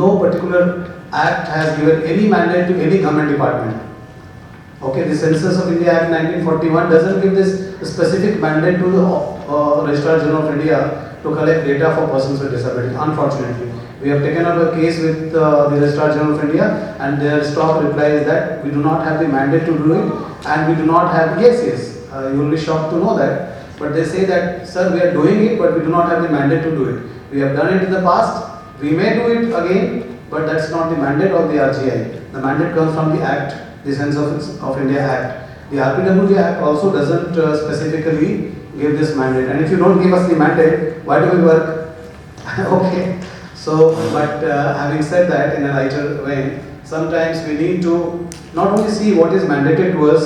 Speaker 8: no particular act has given any mandate to any government department. Okay, the Census of India Act 1941 doesn't give this specific mandate to the Registrar General of India to collect data for persons with disability. Unfortunately, we have taken up a case with the Registrar General of India, and their strong reply is that we do not have the mandate to do it, and we do not have. Yes, you will be shocked to know that, but they say that, sir, we are doing it, but we do not have the mandate to do it. We have done it in the past. We may do it again, but that's not the mandate of the RGI. The mandate comes from the Act. The Census of India Act. The RPWD Act also doesn't specifically give this mandate. And if you don't give us the mandate, why do we work? Okay. So, but having said that, in a lighter vein, sometimes we need to not only see what is mandated to us,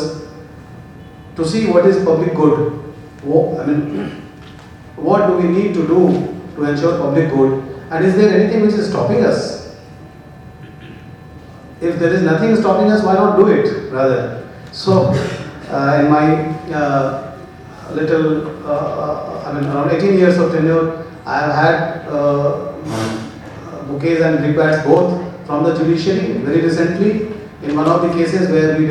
Speaker 8: to see what is public good. I mean, what do we need to do to ensure public good, and is there anything which is stopping us? If there is nothing stopping us, why not do it rather? So, in my around 18 years of tenure, I have had bouquets and brickbats both from the judiciary. Very recently, in one of the cases where we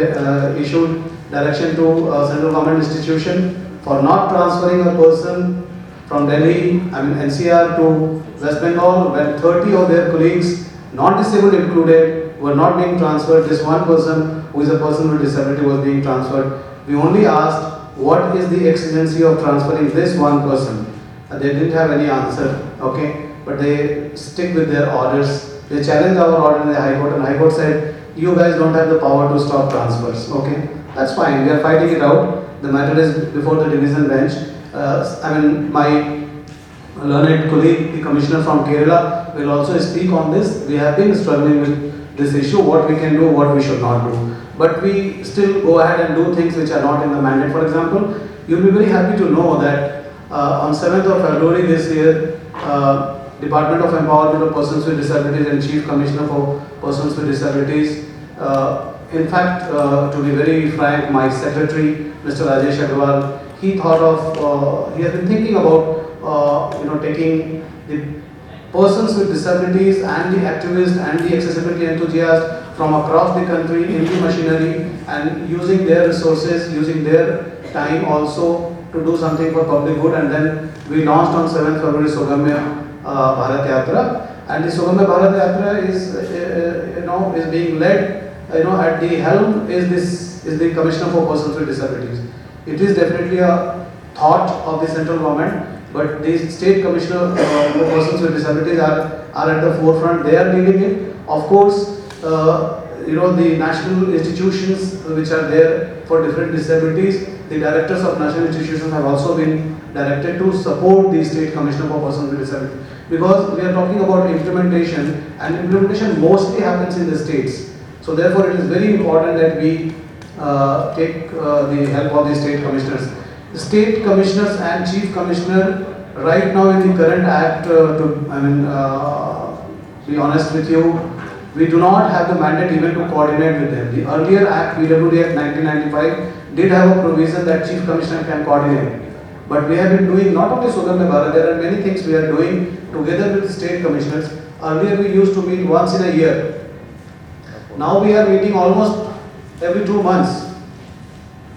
Speaker 8: issued direction to a central government institution for not transferring a person from Delhi, NCR to West Bengal, when 30 of their colleagues, non-disabled included, were not being transferred. This one person, who is a person with disability, was being transferred. We only asked, what is the exigency of transferring this one person? They didn't have any answer, okay? But they stick with their orders. They challenged our order in the High Court, and High Court said, you guys don't have the power to stop transfers, okay? That's fine, we are fighting it out. The matter is before the division bench. My learned colleague, the commissioner from Kerala, will also speak on this. We have been struggling with this issue, what we can do, what we should not do. But we still go ahead and do things which are not in the mandate. For example, you'll be very happy to know that on 7th of February this year, Department of Empowerment of Persons with Disabilities and Chief Commissioner for Persons with Disabilities, in fact, to be very frank, my secretary, Mr. Rajesh Agrawal, he has been thinking about taking the persons with disabilities and the activists and the accessibility enthusiasts from across the country into machinery and using their resources, using their time also to do something for public good. And then we launched on 7th February Sugamya Bharat Yatra, and the Sugamya Bharat Yatra is being led, at the helm is the Commissioner for Persons with Disabilities. It is definitely a thought of the central government, but the state commissioner for persons with disabilities are at the forefront. They are leading it. Of course, the national institutions which are there for different disabilities, the directors of national institutions have also been directed to support the state commissioner for persons with disabilities, because we are talking about implementation, and implementation mostly happens in the states. So therefore, it is very important that we take the help of the state commissioners. The state commissioners and chief commissioner, right now in the current act, be honest with you, we do not have the mandate even to coordinate with them. The earlier act, PWD Act 1995, did have a provision that chief commissioner can coordinate. But we have been doing not only Sugamya Bharat, there are many things we are doing together with state commissioners. Earlier we used to meet once in a year. Now we are meeting almost every 2 months.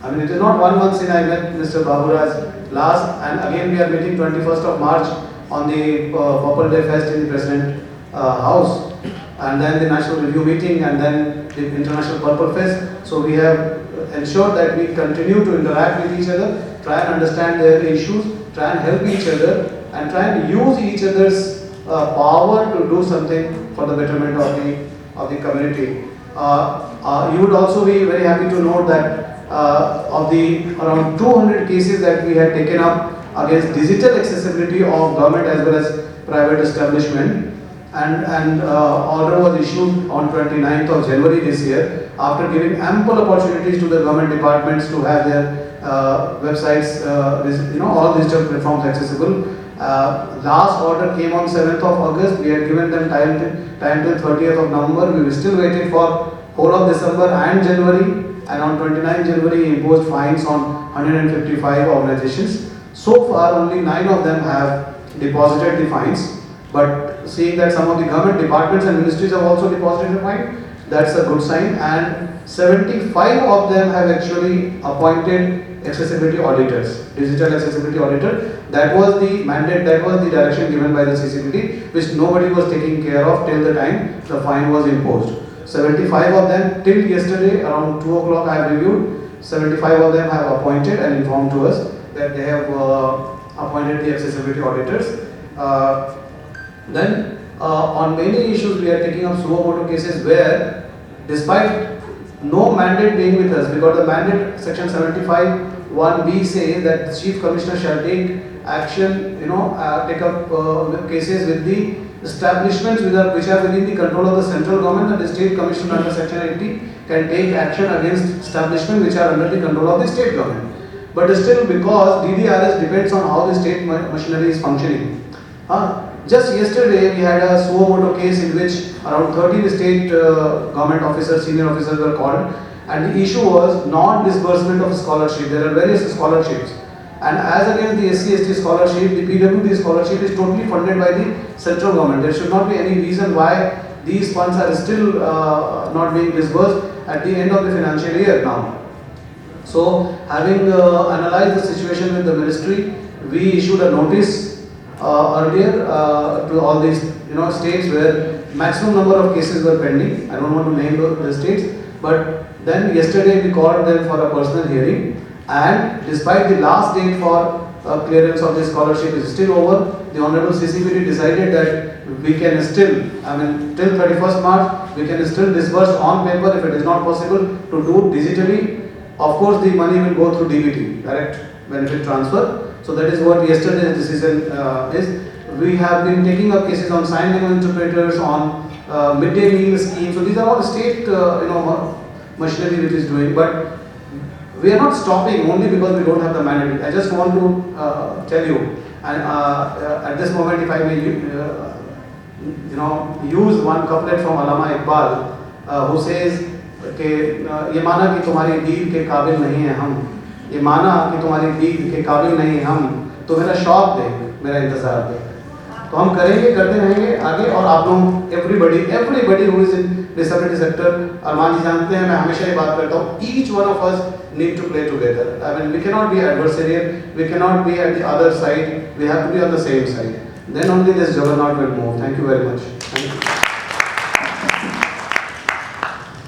Speaker 8: It is not 1 month since I met Mr. Baburaj last, and again we are meeting 21st of March on the Purple Day Fest in the President House, and then the National Review meeting, and then the International Purple Fest. So we have ensured that we continue to interact with each other, try and understand their issues, try and help each other, and try and use each other's power to do something for the betterment of the community. You would also be very happy to note that of the around 200 cases that we had taken up against digital accessibility of government as well as private establishment, and order was issued on 29th of January this year, after giving ample opportunities to the government departments to have their websites, all digital platforms accessible. Last order came on 7th of August. We had given them time till 30th of November. We were still waiting for whole of December and January, and on 29th January he imposed fines on 155 organizations. So far only 9 of them have deposited the fines, but seeing that some of the government departments and ministries have also deposited the fine, that's a good sign, and 75 of them have actually appointed accessibility auditors, digital accessibility auditor. That was the mandate, that was the direction given by the CCPD, which nobody was taking care of till the time the fine was imposed. 75 of them till yesterday around 2 o'clock I have reviewed, 75 of them have appointed and informed to us that they have appointed the accessibility auditors. Then on many issues we are taking up suo motu cases where, despite no mandate being with us, because the mandate section 75 1B says that the chief commissioner shall take action, take up cases with the establishments which are within the control of the central government, and the state commission under section 80 can take action against establishments which are under the control of the state government. But still, because DDRS depends on how the state machinery is functioning. Just yesterday we had a suo motu case in which around 13 state government officers, senior officers were called, and the issue was non-disbursement of scholarship. There are various scholarships, and as against the SC/ST scholarship, the PWD scholarship is totally funded by the central government. There should not be any reason why these funds are still not being disbursed at the end of the financial year now. So, having analyzed the situation with the ministry, we issued a notice earlier to all these states where maximum number of cases were pending. I don't want to name the states, but then yesterday we called them for a personal hearing, and despite the last date for clearance of the scholarship is still over, the Honorable CCPD decided that we can still, till 31st March, we can still disburse on paper if it is not possible to do digitally. Of course, the money will go through DBT, direct benefit transfer. So that is what yesterday's decision is. We have been taking up cases on sign language interpreters, on midday meal scheme. So these are all state, machinery which is doing. But we are not stopping only because we don't have the mandate. I just want to tell you, and at this moment, if I may, use one couplet from Allama Iqbal, who says कि ये माना कि तुम्हारी दीद के काबिल नहीं है हम, ये माना कि तुम्हारी दीद के काबिल नहीं हम, तो मेरा शौक दे, मेरा इंतज़ार दे. तो हम करेंगे, करते रहेंगे आगे. और आप लोग everybody who is in disability sector, अरमान जी जानते हैं, मैं हमेशा ये बात करता हूँ, each one of us need to play together. I mean, we cannot be adversarial, we cannot be at the other side, we have to be on the same side. Then only this juggernaut will move. Thank you very much. Thank you.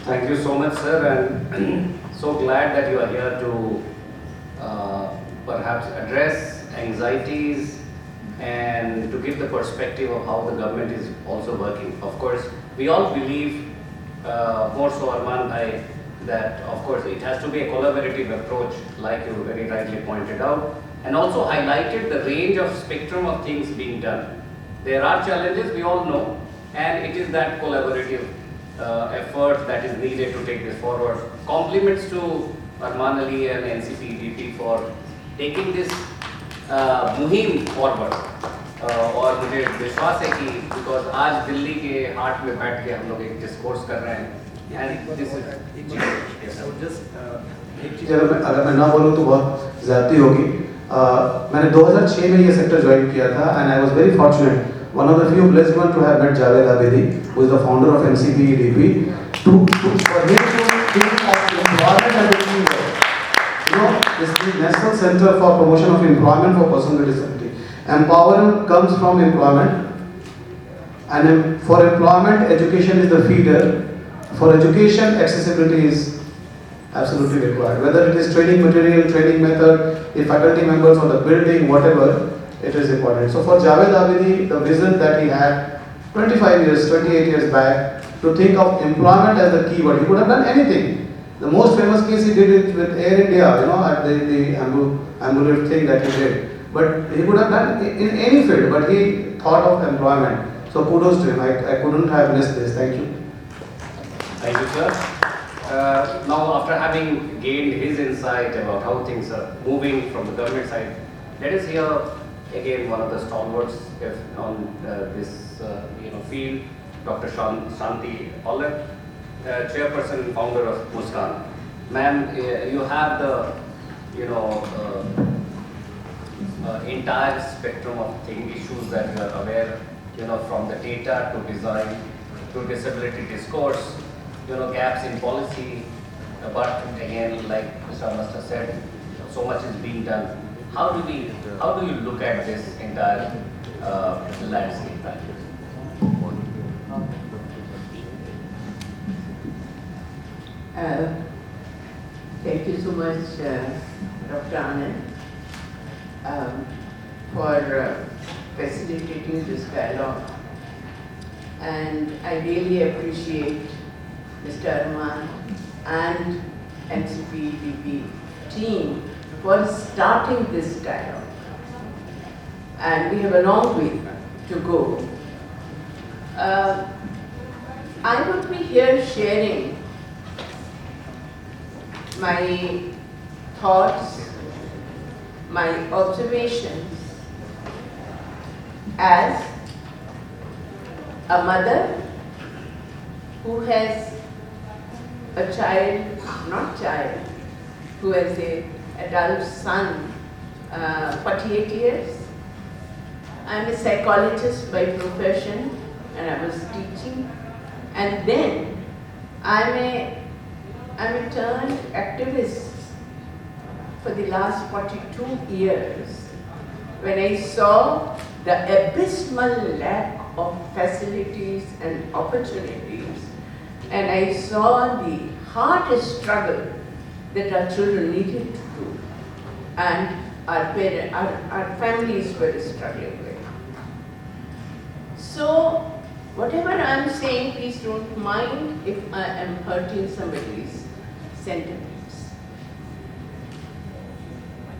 Speaker 4: Thank you so much, sir, and so glad that you are here to perhaps address anxieties and to give the perspective of how the government is also working. Of course, we all believe, more so Arman bhai, that of course it has to be a collaborative approach, like you very rightly pointed out, and also highlighted the range of spectrum of things being done. There are challenges, we all know, and it is that collaborative effort that is needed to take this forward. Compliments to Arman Ali and NCPEDP for taking this मुहिम forward. और मुझे विश्वास है कि because आज दिल्ली के heart में बैठ के हम लोग एक डिस्कोर्स कर रहे हैं.
Speaker 8: एक चीज़ अगर मैं ना बोलूँ तो बहुत ज़्यादती होगी. मैंने 2006 में ये सेक्टर ज्वाइन किया था, and I was very fortunate, one of the few blessed one to have met Javed Abedi, who is the founder of NCPEDP, for him to think of employment as a key word. This is the National Center for Promotion of Employment for Persons with Disability. Empowerment comes from employment, and for employment, education is the feeder. For education, accessibility is absolutely required. Whether it is training material, training method, the faculty members or the building, whatever, it is important. So for Javed Abedi, the vision that he had 28 years back, to think of employment as the key word, he could have done anything. The most famous case he did it with Air India, at the ambulance thing that he did. But he could have done in any field, but he thought of employment. So kudos to him. I couldn't have missed this. Thank you.
Speaker 4: Thank you, sir. Now, after having gained his insight about how things are moving from the government side, let us hear again one of the stalwarts on this field, Dr. Shanti Tharoor, chairperson and founder of Muskan. Ma'am, you have the entire spectrum of issues that you are aware, from the data to design to disability discourse, gaps in policy. But again, like Mr. Ambastha said, so much is being done. How do you look at this entire landscape?
Speaker 9: Thank you so much, Dr. Anand, for facilitating this dialogue. And I really appreciate Mr. Arman and NCPEDP team for starting this dialogue. And we have a long way to go I would be here sharing my thoughts, my observations as a mother who has a child, not child, who has an adult son, 48 years. I'm a psychologist by profession and I was teaching. And then I'm a turned activist for the last 42 years when I saw the abysmal lack of facilities and opportunities, and I saw the hard struggle that our children needed to do and our families were struggling with. So whatever I'm saying, please don't mind if I am hurting somebody's sentiments.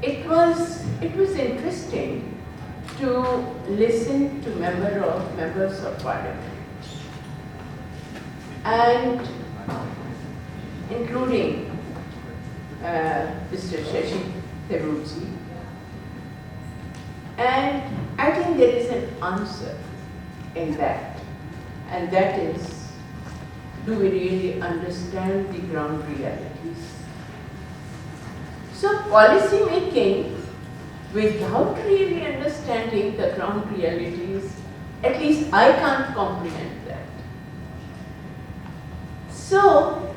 Speaker 9: It was interesting to listen to members of parliament, and including Mr. Shashi Tharoor. And I think there is an answer in that, and that is, do we really understand the ground realities? So policy making without really understanding the ground realities, at least I can't comprehend that. So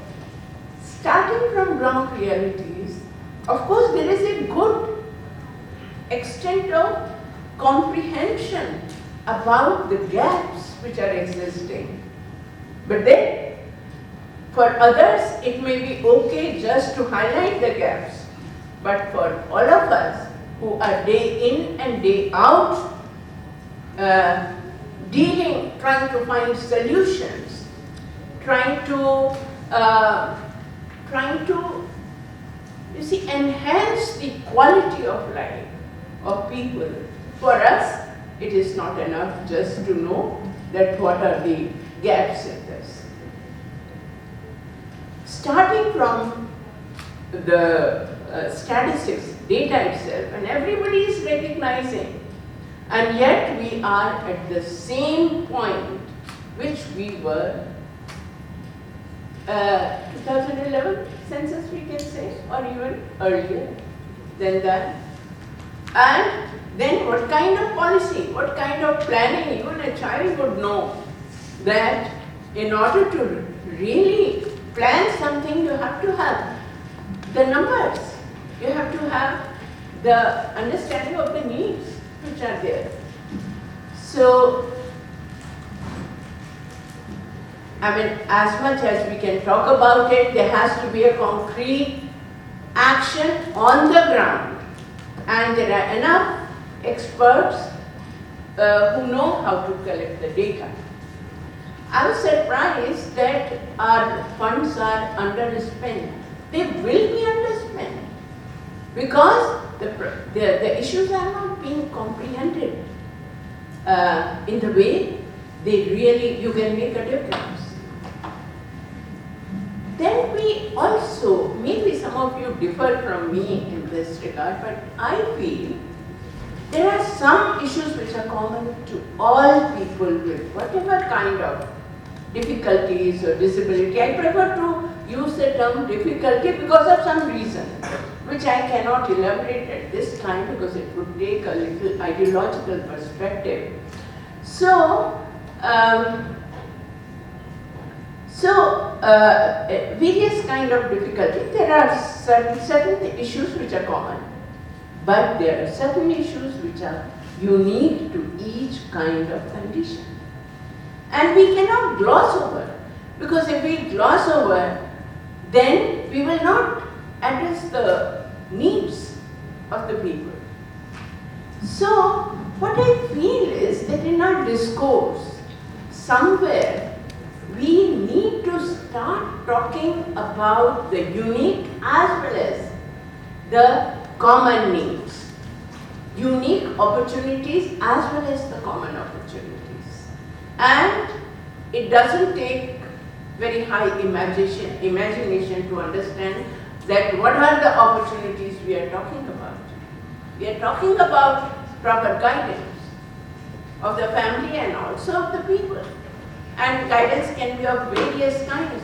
Speaker 9: starting from ground realities, of course there is a good extent of comprehension about the gaps which are existing. But then, for others, it may be okay just to highlight the gaps. But for all of us who are day in and day out trying to find solutions, trying to enhance the quality of life of people. For us, it is not enough just to know that what are the gaps in this. Starting from the statistics, data itself, and everybody is recognizing, and yet we are at the same point which we were 2011 census, we can say, or even earlier than that. And then what kind of policy, what kind of planning, even a child would know that in order to really plan something, you have to have the numbers, you have to have the understanding of the needs which are there. So, I mean, as much as we can talk about it, there has to be a concrete action on the ground. And there are enough experts who know how to collect the data. I was surprised that our funds are underspent. They will be underspent because the issues are not being comprehended in the way they really, you can make a difference. Then we also, maybe some of you differ from me in this regard, but I feel there are some issues which are common to all people with whatever kind of difficulties or disability. I prefer to use the term difficulty because of some reason, which I cannot elaborate at this time because it would take a little ideological perspective. So, various kind of difficulties. There are certain issues which are common, but there are certain issues which are unique to each kind of condition. And we cannot gloss over, because if we gloss over, then we will not address the needs of the people. So, what I feel is that in our discourse, somewhere, we need to start talking about the unique as well as the common needs. Unique opportunities as well as the common opportunities. And it doesn't take very high imagination to understand that what are the opportunities we are talking about. We are talking about proper guidance of the family and also of the people. And guidance can be of various kinds.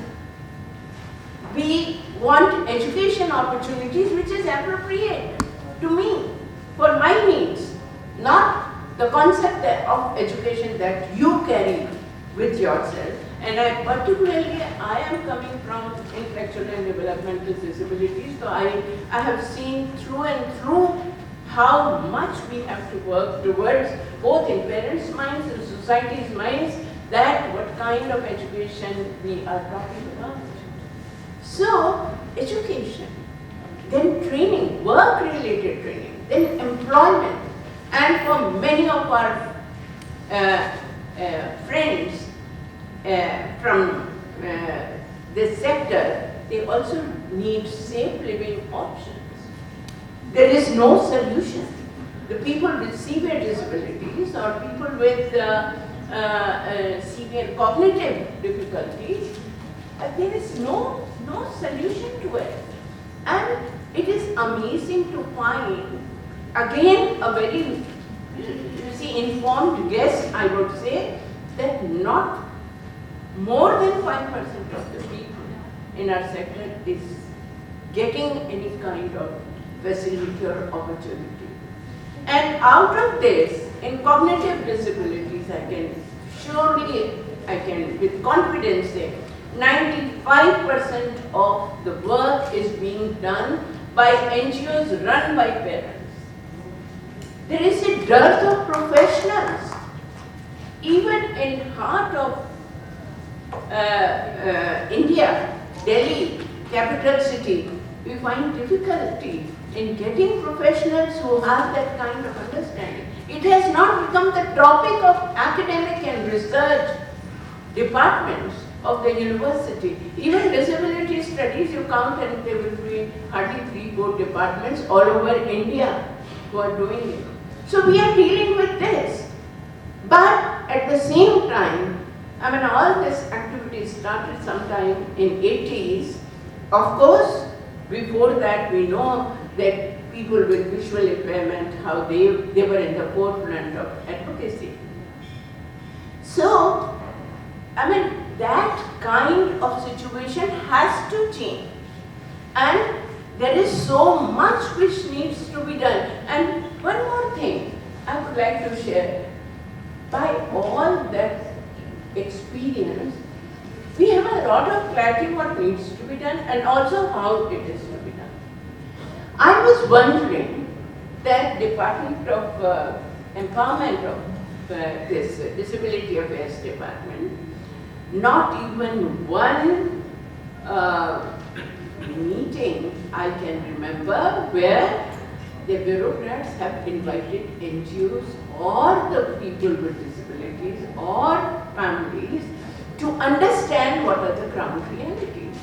Speaker 9: We want education opportunities which is appropriate to me, for my needs, not the concept of education that you carry with yourself. And I am coming from intellectual and developmental disabilities, so I have seen through and through how much we have to work towards, both in parents' minds and society's minds, that what kind of education we are talking about. So, education, then training, work-related training, then employment, and for many of our friends from this sector, they also need safe living options. There is no solution. The people with severe disabilities or people with severe cognitive difficulties, there is no solution to it. And it is amazing to find, again, a very, informed guess, I would say, that not more than 5% of the people in our sector is getting any kind of facility or opportunity. And out of this, in cognitive disabilities, I can with confidence say, 95% of the work is being done by NGOs run by parents. There is a dearth of professionals. Even in heart of India, Delhi, capital city, we find difficulty in getting professionals who have that kind of understanding. It has not become the topic of academic and research departments of the university. Even disability studies, you count and there will be hardly 3-4 departments all over India who are doing it. So we are dealing with this. But at the same time, all this activity started sometime in 80s. Of course, before that we know that people with visual impairment, how they were in the forefront of advocacy. So, that kind of situation has to change. And there is so much which needs to be done. And one more thing I would like to share. By all that experience, we have a lot of clarity what needs to be done and also how it is to be done. I was wondering that Department of Empowerment of this Disability Affairs Department, not even one meeting I can remember where the bureaucrats have invited NGOs or the people with disabilities or families to understand what are the ground realities,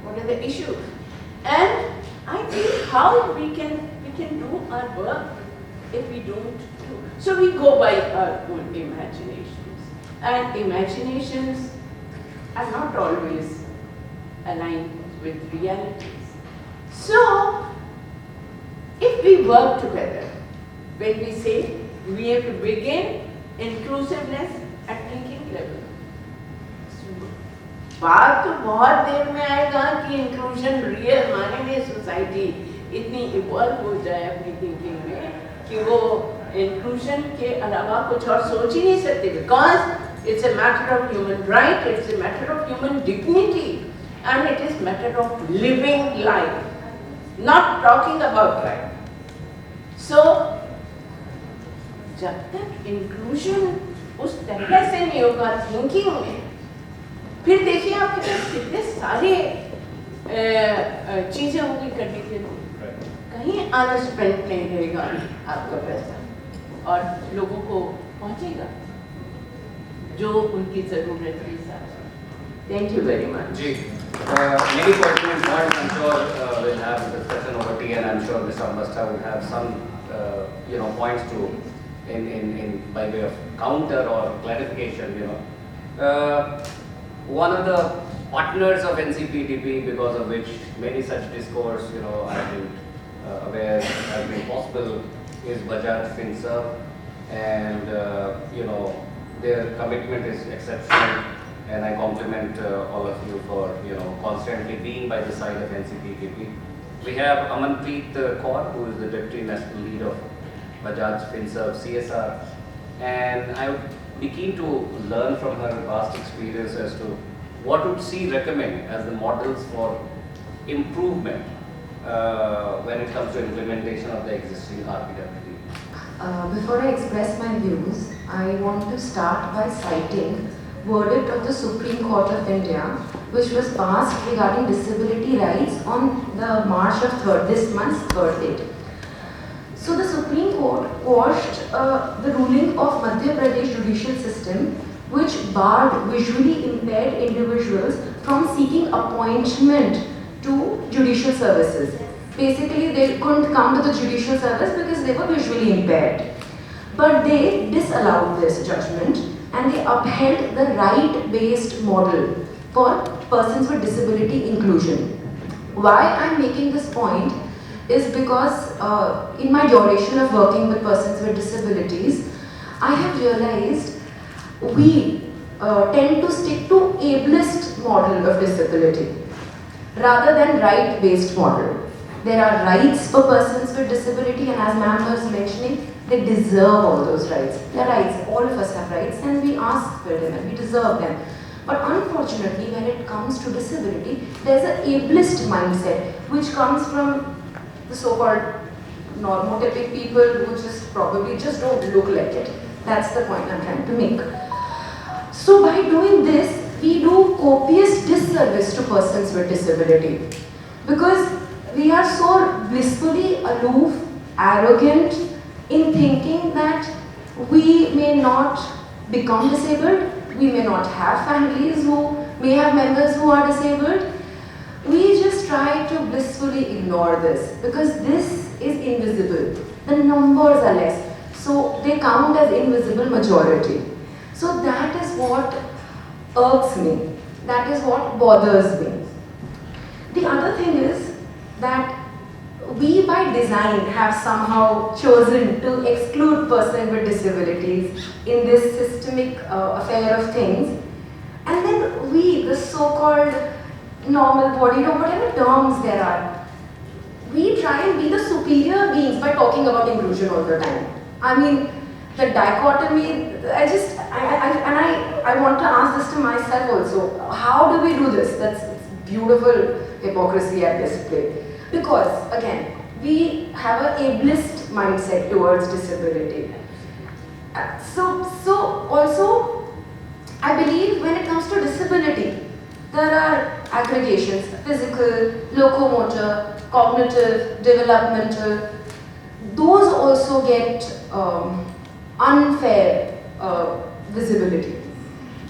Speaker 9: what are the issues. And I think how we can do our work if we don't do. So we go by our own imaginations. And imaginations are not always aligned with realities. So, if we work together, when we say we have to begin inclusiveness at thinking level. बात तो बहुत देर में आएगा कि inclusion real माने में society इतनी evolve हो जाए अपनी थिंकिंग में कि वो इंक्लूजन के अलावा कुछ और सोच ही नहीं सकते, because it's a matter of human right, it's a matter of human dignity and it is matter of living life, not talking about life. So, जब तक inclusion उस तरह से नहीं होगा thinking में, फिर देखिए आपके पास कितने सारे चीजें होंगी करने के लिए, कहीं अनस्पेंट नहीं रहेगा आपका पैसा और लोगों को पहुंचेगा जो उनकी जरूरत के हिसाब से. Thank you very much.
Speaker 4: Ji, many questions. I'm sure we'll have discussion over tea, and I'm sure Mr. Ambastha will have some points to in by way of counter or clarification. One of the partners of NCPEDP, because of which many such discourse, I've been aware has been possible, is Bajaj FinServ, and their commitment is exceptional, and I compliment all of you for constantly being by the side of NCPEDP. We have Amanpreet Kaur, who is the Deputy National Lead of Bajaj FinServ CSR, and I would be keen to learn from her past experience as to what would she recommend as the models for improvement when it comes to implementation of the existing RPWD.
Speaker 10: Before I express my views, I want to start by citing verdict of the Supreme Court of India, which was passed regarding disability rights on the March of this month's 3rd date. So the Supreme Court quashed the ruling of Madhya Pradesh judicial system, which barred visually impaired individuals from seeking appointment to judicial services. Basically, they couldn't come to the judicial service because they were visually impaired. But they disallowed this judgment and they upheld the right-based model for persons with disability inclusion. Why I'm making this point is because in my duration of working with persons with disabilities, I have realized we tend to stick to ableist model of disability rather than right-based model. There are rights for persons with disability, and as ma'am was mentioning, they deserve all those rights. They are rights, all of us have rights, and we ask for them and we deserve them. But unfortunately, when it comes to disability, there's an ableist mindset which comes from the so-called normotypic people who probably just don't look like it. That's the point I'm trying to make. So by doing this, we do copious disservice to persons with disability, because we are so blissfully aloof, arrogant in thinking that we may not become disabled, we may not have families who may have members who are disabled. We just try to blissfully ignore this because this is invisible. The numbers are less, so they count as invisible majority. So that is what irks me. That is what bothers me. The other thing is that we by design have somehow chosen to exclude persons with disabilities in this systemic affair of things, and then we, the so-called normal body, whatever terms there are, we try and be the superior beings by talking about inclusion all the time. I mean, the dichotomy, I want to ask this to myself also. How do we do this? That's beautiful hypocrisy at display. Because, again, we have an ableist mindset towards disability. So also, I believe when it comes to disability, there are aggregations: physical, locomotor, cognitive, developmental. Those also get unfair visibility.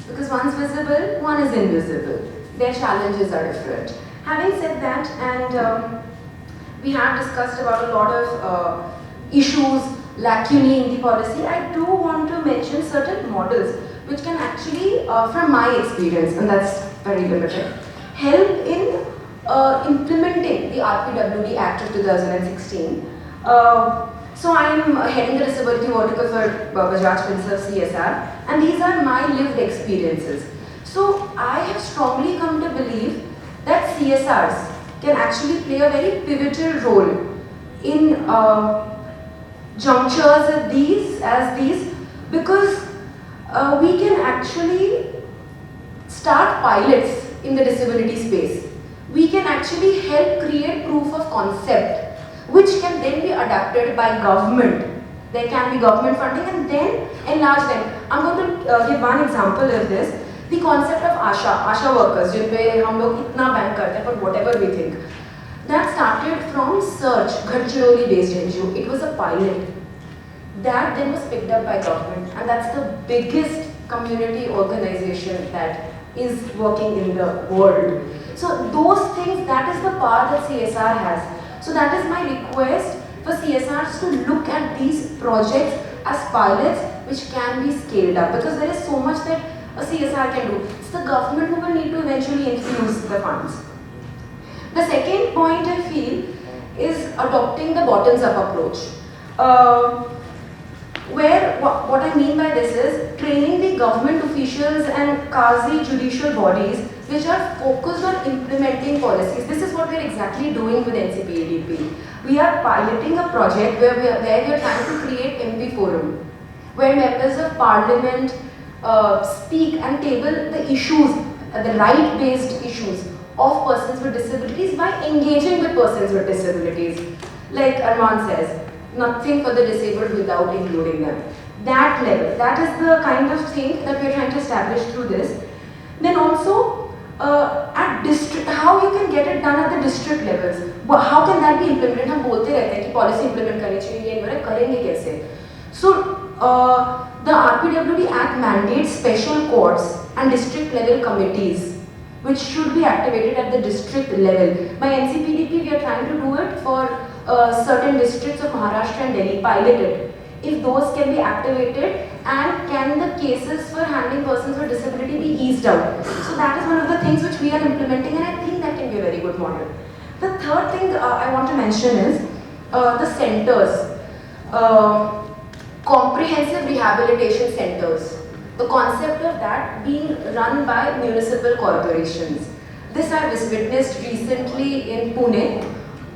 Speaker 10: Because one's visible, one is invisible. Their challenges are different. Having said that, and we have discussed about a lot of issues, lacunae in the policy, I do want to mention certain models which can actually, from my experience, and that's very limited, help in implementing the RPWD Act of 2016. So I am heading the disability vertical for Bajaj FinServ CSR, and these are my lived experiences. So I have strongly come to believe that CSRs can actually play a very pivotal role in junctures as these, because we can actually start pilots in the disability space. We can actually help create proof of concept, which can then be adapted by government. There can be government funding and then enlarge them. I'm going to give one example of this. The concept of ASHA workers, जिन पे हम लोग इतना bank करते हैं for whatever we think. That started from search, Gadchiroli based NGO. It was a pilot. That then was picked up by government, and that's the biggest community organization that is working in the world. So those things, that is the power that CSR has. So that is my request for CSRs to look at these projects as pilots which can be scaled up, because there is so much that a CSR can do. It's the government who will need to eventually infuse the funds. The second point I feel is adopting the bottoms-up approach. What I mean by this is training the government officials and quasi judicial bodies which are focused on implementing policies. This is what we are exactly doing with NCPEDP. We are piloting a project where we are trying to create MP Forum, where members of parliament speak and table the issues, the right-based issues of persons with disabilities by engaging with persons with disabilities. Like Arman says, nothing for the disabled without including them. That level, that is the kind of thing that we are trying to establish through this. Then also, at district, how you can get it done at the district levels. How can that be implemented? हम बोलते रहते हैं कि policy implement करनी चाहिए, ये करेंगे कैसे? So, the RPWD Act mandates special courts and district level committees which should be activated at the district level. By NCPEDP, we are trying to do it for certain districts of Maharashtra and Delhi, piloted. If those can be activated, and can the cases for handling persons with disability be eased out? So that is one of the things which we are implementing, and I think that can be a very good model. The third thing I want to mention is the centers, comprehensive rehabilitation centers. The concept of that being run by municipal corporations. This I was witnessed recently in Pune.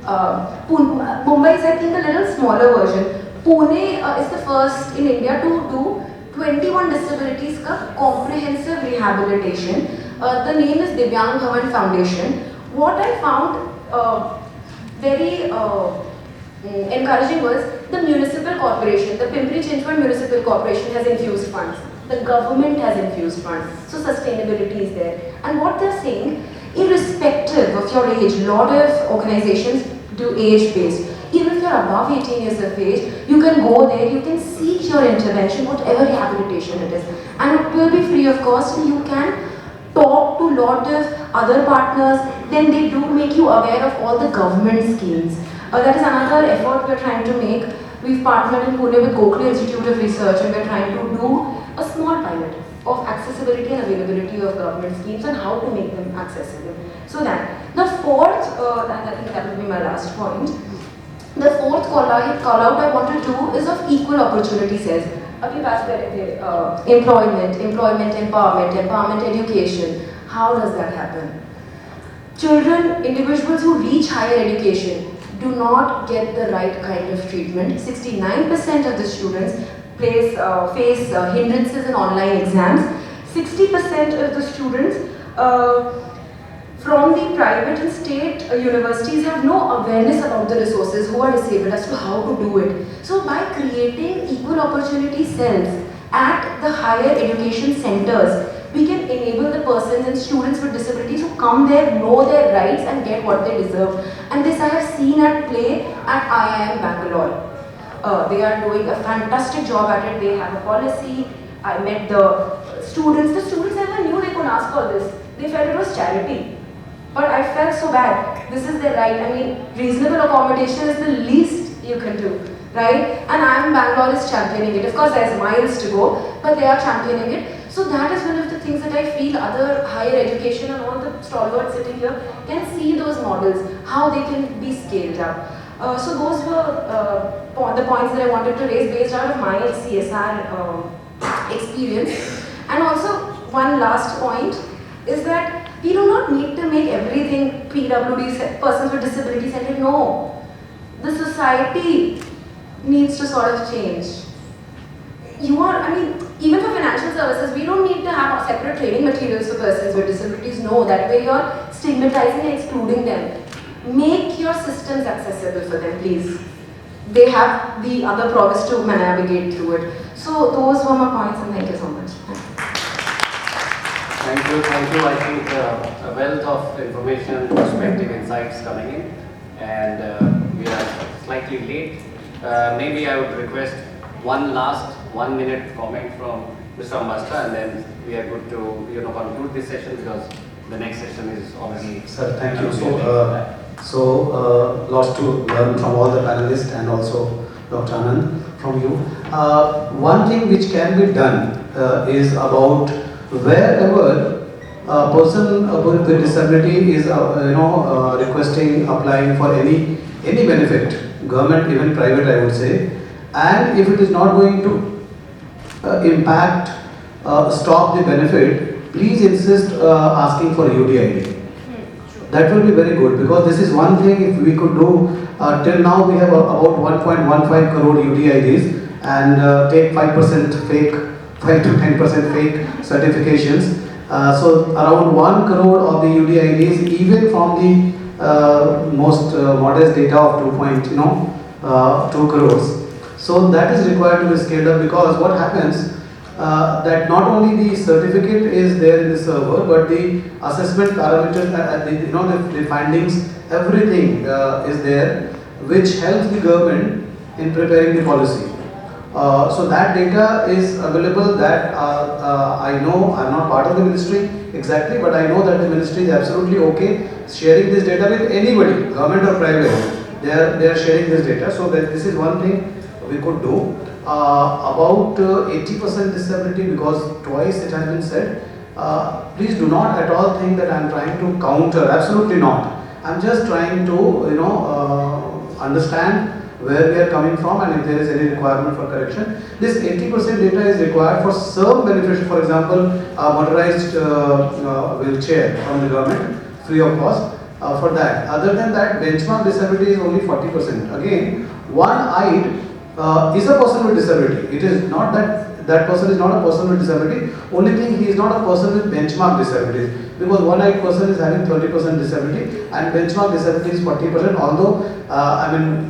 Speaker 10: Mumbai is, I think, a little smaller version. Pune is the first in India to do 21 disabilities ka comprehensive rehabilitation. The name is Divyang Bhavan Foundation. What I found very encouraging was the municipal corporation, the Pimpri-Chinchwad Municipal Corporation has infused funds. The government has infused funds. So sustainability is there. And what they're saying, irrespective of your age, a lot of organizations do age-based. Even if you're above 18 years of age, you can go there, you can seek your intervention, whatever rehabilitation it is. And it will be free of cost, and you can talk to a lot of other partners. Then they do make you aware of all the government schemes. That is another effort we're trying to make. We've partnered in Pune with Gokhale Institute of Research, and we're trying to do a small pilot of accessibility and availability of government schemes and how to make them accessible. So that. The fourth, and I think that will be my last point, the fourth call out I want to do is of equal opportunity cells. Abhi baat kar rahe the employment, empowerment, education. How does that happen? Children, individuals who reach higher education do not get the right kind of treatment. 69% of the students face hindrances in online exams. 60% of the students from the private and state universities have no awareness about the resources who are disabled as to how to do it. So by creating equal opportunity cells at the higher education centers, we can enable the persons and students with disabilities who come there, know their rights and get what they deserve. And this I have seen at play at IIM Bangalore. They are doing a fantastic job at it. They have a policy. I met the students. The students never knew they could ask for this. They felt it was charity. But I felt so bad. This is their right. I mean, reasonable accommodation is the least you can do, right? And IIM Bangalore is championing it. Of course, there's miles to go, but they are championing it. So that is one of the things that I feel other higher education and all the stalwarts sitting here can see those models, how they can be scaled up. So those were the points that I wanted to raise based out of my CSR experience. And also one last point is that we do not need to make everything PWD, persons with disabilities centered. No, the society needs to sort of change. Even for financial services, we don't need to have separate training materials for persons with disabilities. No, that way you're stigmatizing and excluding them. Make your systems accessible for them, please. They have the other promise to navigate through it. So those were my points, and thank you so much.
Speaker 4: Thank you. I think a wealth of information, perspective, insights coming in, and we are slightly late. Maybe I would request one last 1 minute comment from Mr. Ambastha, and then we are good to conclude this session because the next session is already.
Speaker 8: Sir, thank you. So lots to learn from all the panelists and also Dr. Anand from you. One thing which can be done is about wherever a person with disability is requesting, applying for any benefit, government, even private, I would say, and if it is not going to impact, stop the benefit, please insist asking for UDID. That will be very good, because this is one thing if we could do. Till now we have about 1.15 crore UDIDs and take 5% fake, 5 to 10% fake certifications. So around 1 crore of the UDIDs, even from the most modest data of 2 crores. So that is required to be scaled up, because what happens that not only the certificate is there in the server, but the assessment parameters, the findings, everything is there, which helps the government in preparing the policy. So that data is available. That I know, I'm not part of the ministry exactly, but I know that the ministry is absolutely okay sharing this data with anybody, government or private. They are sharing this data. So that this is one thing we could do. About 80% disability, because twice it has been said, please do not at all think that I am trying to counter. Absolutely not. I am just trying to understand where we are coming from and if there is any requirement for correction. This 80% data is required for some benefits, for example, motorized wheelchair from the government, free of cost for that. Other than that, benchmark disability is only 40%. Again, one-eyed is a person with disability. It is not that person is not a person with disability. Only thing, he is not a person with benchmark disabilities, because one-eyed person is having 30% disability and benchmark disability is 40%. Although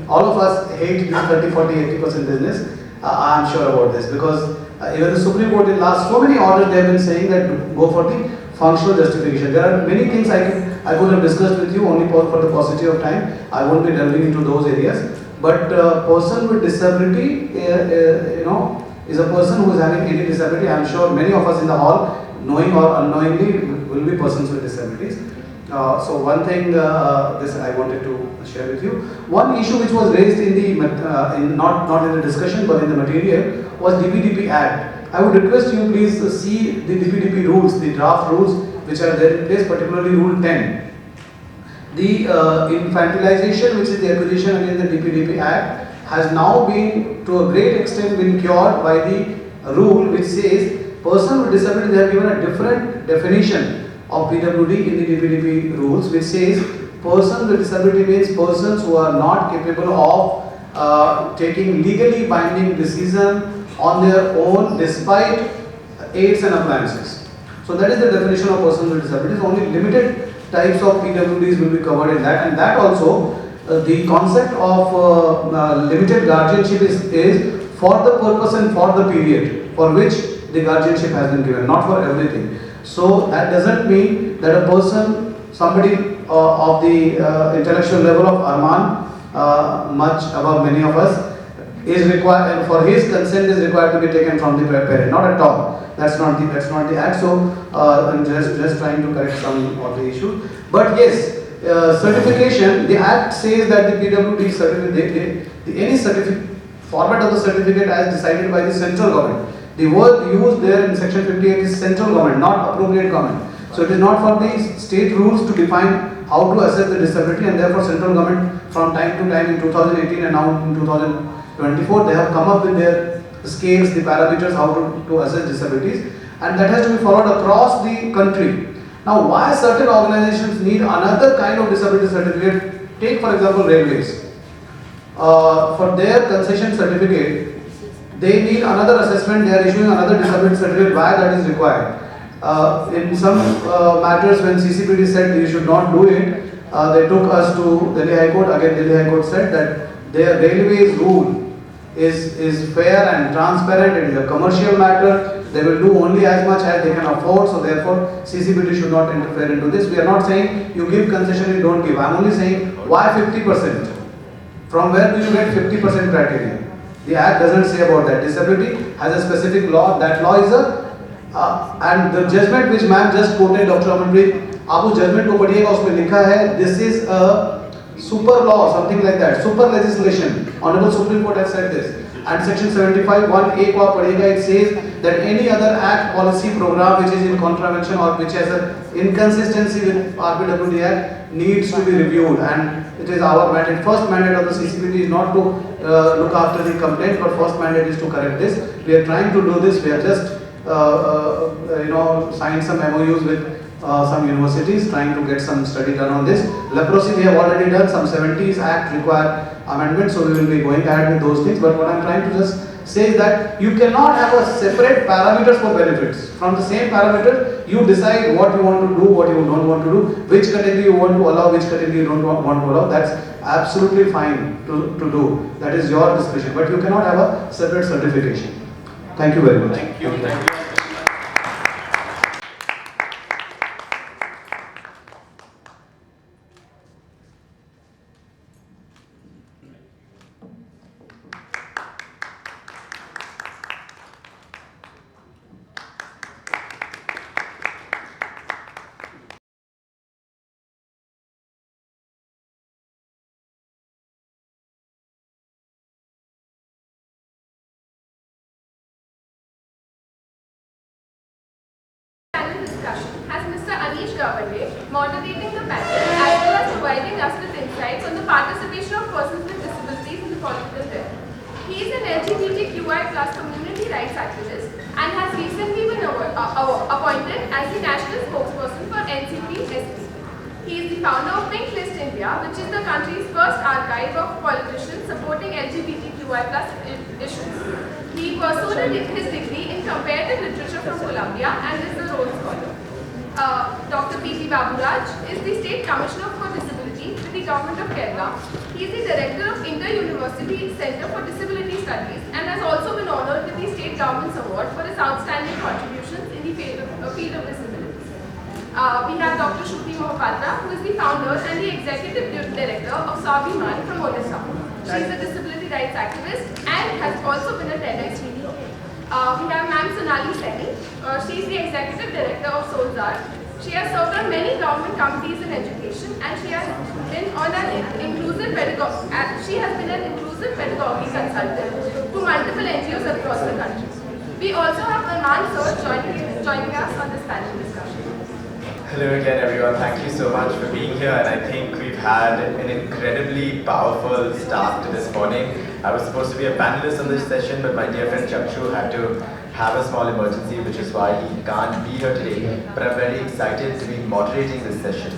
Speaker 8: all of us hate this 30, 40, 80% business. I am sure about this, because even the Supreme Court in last so many orders they have been saying that go for the functional justification. There are many things I could have discussed with you, only for the paucity of time. I won't be delving into those areas. But person with disability, is a person who is having any disability. I am sure many of us in the hall, knowing or unknowingly, will be persons with disabilities. So one thing this I wanted to share with you. One issue which was raised in the not in the discussion but in the material was DPDP Act. I would request you please see the DPDP rules, the draft rules which are there in place, particularly Rule 10. The infantilization, which is the accusation against the DPDP Act, has now been to a great extent been cured by the rule which says person with disability. They have given a different definition of PWD in the DPDP rules, which says person with disability means persons who are not capable of taking legally binding decision on their own despite aids and appliances. So that is the definition of person with disabilities. Only limited types of PWDs will be covered in that, and that also the concept of limited guardianship is for the purpose and for the period for which the guardianship has been given, not for everything. So that doesn't mean that a person, somebody of the intellectual level of Arman, much above many of us, is required, for his consent is required to be taken from the parent. Not at all. That's not the act. So I'm just trying to correct some of the issues. But yes, certification. The act says that the PWD certificate, any format of the certificate as decided by the central government. The word used there in section 58 is central government, not appropriate government. So it is not for the state rules to define how to assess the disability, and therefore central government from time to time in 2018 and now in 2024 they have come up with their scales, the parameters how to assess disabilities, and that has to be followed across the country. Now, why certain organizations need another kind of disability certificate? Take for example railways. For their concession certificate, they need another assessment. They are issuing another disability certificate. Why that is required? In some matters, when CCPD said you should not do it, they took us to Delhi High Court. Again, Delhi High Court said that their railways rule is fair and transparent. It is a commercial matter. They will do only as much as they can afford. So therefore, CCPD should not interfere into this. We are not saying you give concession, you don't give. I am only saying why 50%? From where do you get 50% criteria? The Act doesn't say about that. Disability has a specific law. That law is and the judgment which ma'am just quoted, Dr. Amanpreet, आप उस judgment को पढ़िएगा, उसमें लिखा है this is a super law, something like that, super legislation. Honorable Supreme Court has said this. And section 75, 1A ko aap padhega, it says that any other act, policy, program which is in contravention or which has an inconsistency with RPWD Act needs to be reviewed, and it is our mandate. First mandate of the CCPD is not to look after the complaint, but first mandate is to correct this. We are trying to do this. We have just signed some MOUs with some universities, trying to get some study done on this. Leprosy we have already done. Some 70s Act require amendments, so we will be going ahead with those things. But what I am trying to just say is that you cannot have a separate parameters for benefits. From the same parameters, you decide what you want to do, what you don't want to do, which category you want to allow, which category you don't want to allow. That's absolutely fine to do. That is your discretion. But you cannot have a separate certification. Thank you very much.
Speaker 5: Thank you.
Speaker 1: Moderating the panel as well as providing us with insights on the participation of persons with disabilities in the political realm. He is an LGBTQI+ community rights activist and has recently been appointed as the national spokesperson for NCPEDP. He is the founder of Pink List India, which is the country's first archive of politicians supporting LGBTQI+ issues. He pursued his degree in comparative literature from Columbia and is a Rhodes Scholar. Dr. P.T. Baburaj is the State Commissioner for Disability with the Government of Kerala. He is the Director of Inter-University Center for Disability Studies and has also been honoured with the State Government's Award for his outstanding contributions in the field of disabilities. We have Dr. Shri who is the founder and the Executive Director of Swabhiman from Odisha. She is a disability rights activist and has also been a TEDx speaker. We have Ma'am Sonali Seni. She is the Executive Director of Solzar. She has served on many government committees in education and she has been an inclusive pedagogy consultant to multiple NGOs across the country. We also have Arman Sir joining us on this panel discussion.
Speaker 11: Hello again everyone, thank you so much for being here, and I think we've had an incredibly powerful start to this morning. I was supposed to be a panelist on this session, but my dear friend Chakshu had to have a small emergency, which is why he can't be here today, but I'm very excited to be moderating this session.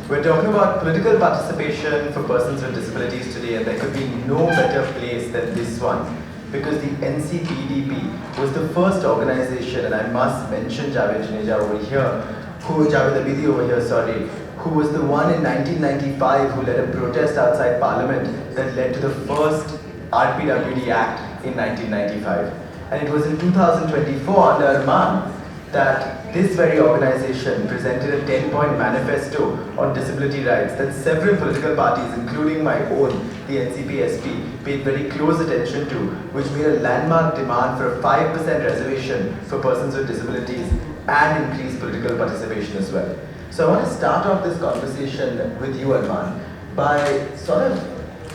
Speaker 11: We're talking about political participation for persons with disabilities today, and there could be no better place than this one, because the NCPEDP was the first organization, and I must mention Javed Juneja over here, who was the one in 1995 who led a protest outside Parliament that led to the first RPWD Act in 1995. And it was in 2024 under Arman that this very organization presented a 10-point manifesto on disability rights that several political parties, including my own, the NCPEDP, paid very close attention to, which made a landmark demand for a 5% reservation for persons with disabilities and increase political participation as well. So I want to start off this conversation with you, Arman, by sort of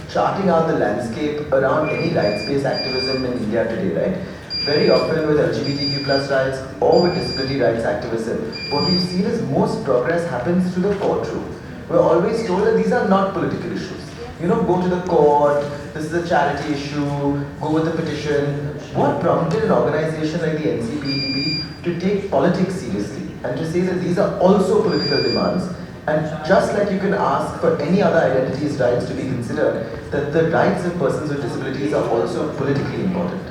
Speaker 11: charting out the landscape around any rights-based activism in India today, right? Very often with LGBTQ+ rights or with disability rights activism, what we've seen is most progress happens through the courtroom. We're always told that these are not political issues. You know, go to the court, this is a charity issue, go with the petition. What prompted an organization like the NCPEDP to take politics seriously and to say that these are also political demands, and just like you can ask for any other identity's rights to be considered, that the rights of persons with disabilities are also politically important?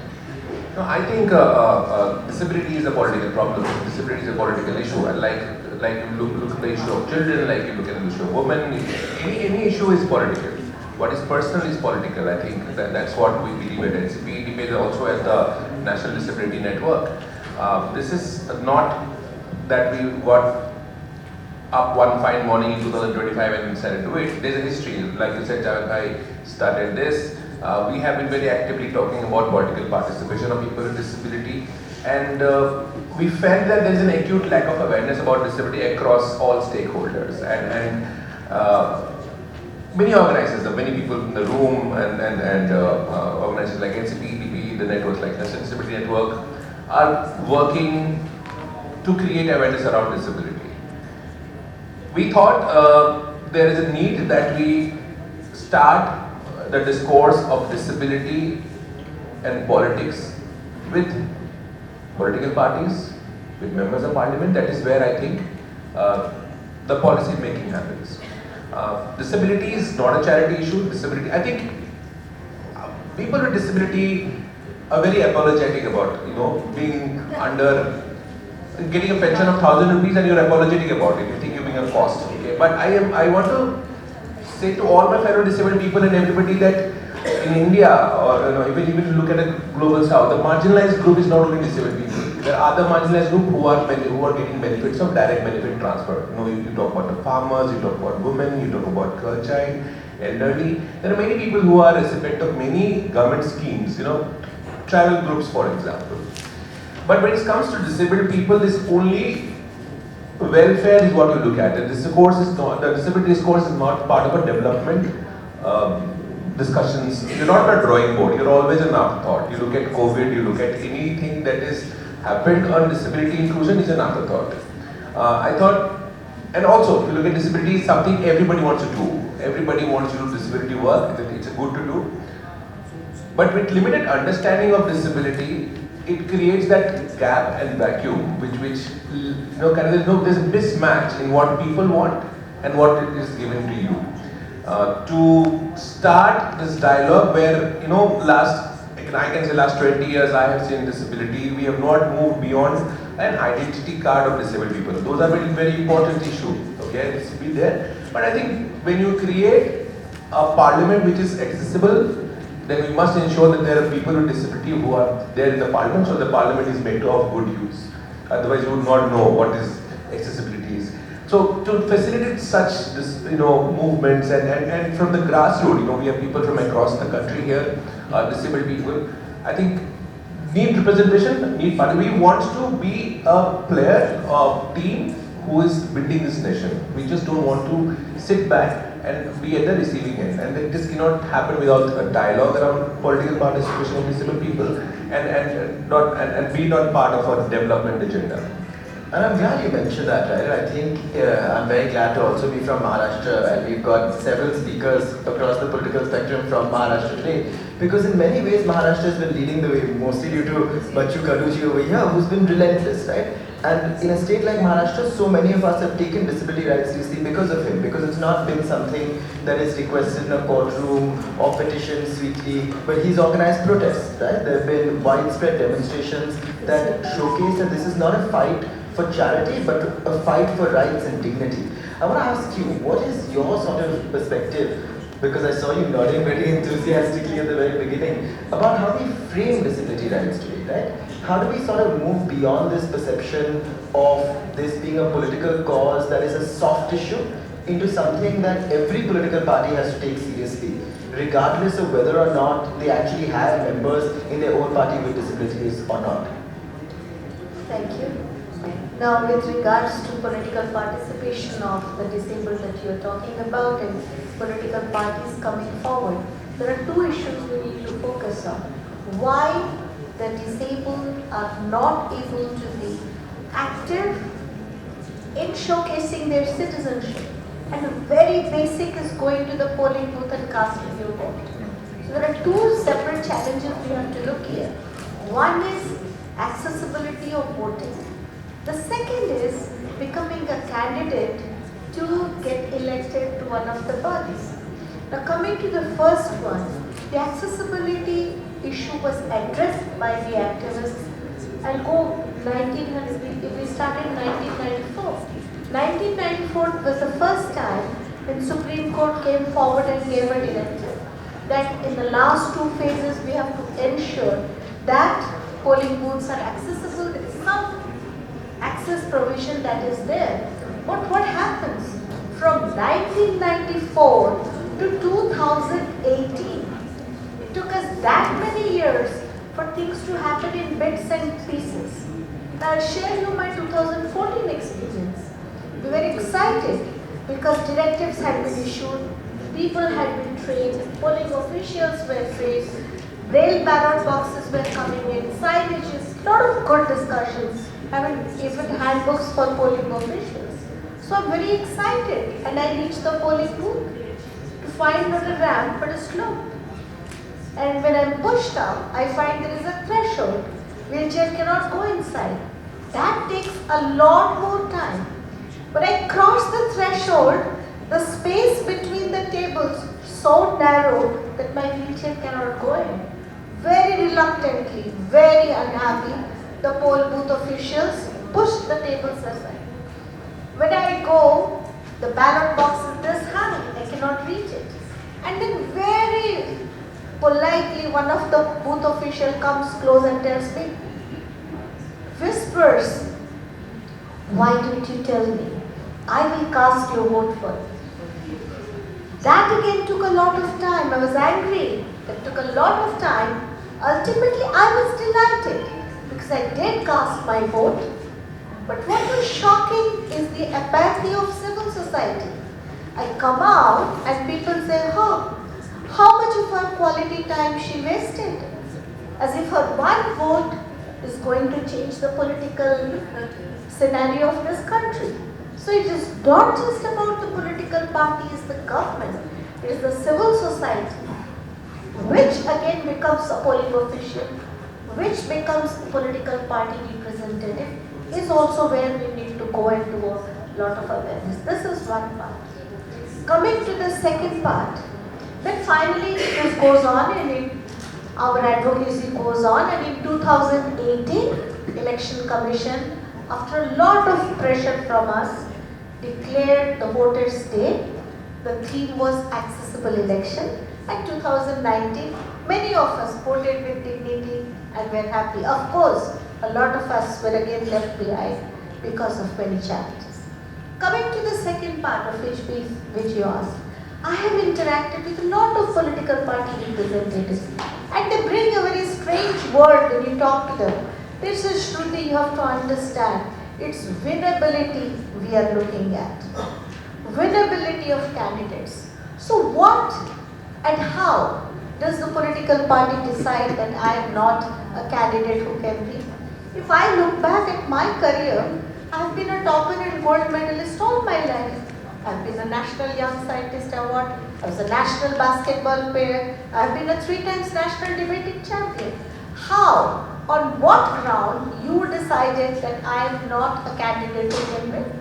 Speaker 2: No, I think disability is a political problem. Disability is a political issue, and like you look at the issue of children, like you look at the issue of women, any issue is political. What is personal is political. I think that's what we believe at NCPEDP, also at the National Disability Network. This is not that we got up one fine morning in 2025 and decided to do it. There's a history. Like you said, Javed Bhai started this. We have been very actively talking about political participation of people with disability, and we felt that there is an acute lack of awareness about disability across all stakeholders, and many organizers, the many people in the room and organizers like NCPEDP, the networks like National Disability Network are working to create awareness around disability. We thought there is a need that we start the discourse of disability and politics with political parties, with members of parliament. That is where I think the policy making happens. Disability is not a charity issue. Disability, I think people with disability are very apologetic about, being under, getting a pension of 1,000 rupees and you're apologetic about it. You think you're being a cost. Okay? But I want to say to all my fellow disabled people and everybody that in India, or even look at the global south, the marginalized group is not only disabled people. There are other marginalized groups who are getting benefits of direct benefit transfer. You talk about the farmers, you talk about women, you talk about girl child, elderly. There are many people who are recipient of many government schemes, travel groups for example. But when it comes to disabled people, this only welfare is what you look at. The disability discourse is not part of a development discussions. You're not a drawing board, you're always an afterthought. You look at COVID, you look at anything that is happened on disability inclusion is an afterthought. I thought, and also if you look at disability, it's something everybody wants to do. Everybody wants to do disability work, it's good to do. But with limited understanding of disability, it creates that gap and vacuum, there's a mismatch in what people want and what it is given to you. To start this dialogue where, I can say last 20 years I have seen disability, we have not moved beyond an identity card of disabled people. Those are very, very important issues, okay, it's be there. But I think when you create a parliament which is accessible, then we must ensure that there are people with disability who are there in the parliament, so the parliament is made of good use. Otherwise you would not know what is accessibility is. So to facilitate such movements and from the grassroots, we have people from across the country here, disabled people. I think need representation, need party. We want to be a player, a team who is building this nation. We just don't want to sit back and be at the receiving end. And this cannot happen without a dialogue around political participation of disabled people and be not part of our development agenda.
Speaker 11: And I'm glad you mentioned that, right? I think I'm very glad to also be from Maharashtra, and we've got several speakers across the political spectrum from Maharashtra today. Because in many ways, Maharashtra has been leading the way, mostly due to Bachu Kaduji over here, who's been relentless, right? And in a state like Maharashtra, so many of us have taken disability rights seriously because of him, because it's not been something that is requested in a courtroom or petitioned sweetly, but he's organized protests, right? There have been widespread demonstrations that showcase that this is not a fight for charity, but a fight for rights and dignity. I want to ask you, what is your sort of perspective, because I saw you nodding very enthusiastically at the very beginning, about how we frame disability rights today, right? How do we sort of move beyond this perception of this being a political cause that is a soft issue into something that every political party has to take seriously, regardless of whether or not they actually have members in their own party with disabilities or not?
Speaker 12: Thank you. Now, with regards to political participation of the disabled that you're talking about and political parties coming forward, there are two issues we need to focus on. Why the disabled are not able to be active in showcasing their citizenship. And the very basic is going to the polling booth and casting your vote. So there are two separate challenges we have to look here. One is accessibility of voting. The second is becoming a candidate to get elected to one of the parties. Now coming to the first one, the accessibility issue was addressed by the activists. I'll go 1900, we started in 1994. 1994 was the first time when Supreme Court came forward and gave a directive that in the last two phases we have to ensure that polling booths are accessible. There is some access provision that is there. But what happens? From 1994 to 2018, it took us that many years for things to happen in bits and pieces. Now I'll share you my 2014 experience. We were excited because directives had been issued. people had been trained, polling officials were trained, braille ballot boxes were coming in, signages, lot of good discussions, even handbooks for polling officials. So I'm very excited, and I reached the polling booth to find not a ramp but a slope. And when I'm pushed up, I find there is a threshold. Wheelchair cannot go inside. That takes a lot more time. But I cross the threshold, the space between the tables so narrow that my wheelchair cannot go in. Very reluctantly, very unhappy, the poll booth officials pushed the tables aside. When I go, the ballot box is this high, I cannot reach it. And then very politely one of the booth official comes close and tells me, whispers, why don't you tell me? I will cast your vote for you. That again took a lot of time. I was angry. It took a lot of time. Ultimately, I was delighted because I did cast my vote. But what was shocking is the apathy of civil society. I come out and people say, oh, how much of her quality time she wasted? As if her one vote is going to change the political scenario of this country. So it is not just about the political parties, the government, it is the civil society, which again becomes a polling official, which becomes a political party representative, is also where we need to go and do a lot of awareness. This is one part. Coming to the second part, then finally this goes on and our advocacy goes on, and in 2018, Election Commission, after a lot of pressure from us, declared the Voters' Day. The theme was accessible election. And 2019, many of us voted with dignity and were happy. Of course, a lot of us were again left behind because of many challenges. Coming to the second part of which you asked, I have interacted with a lot of political party representatives, and they bring a very strange word when you talk to them. This is Shruti, you have to understand. It's winnability we are looking at. Winnability of candidates. So what and how does the political party decide that I am not a candidate who can be? If I look back at my career, I've been a topper and gold medalist all my life. I've been a National Young Scientist Award. I was a national basketball player. I've been a 3 times national debating champion. How? On what ground you decided that I am not a candidate who can win?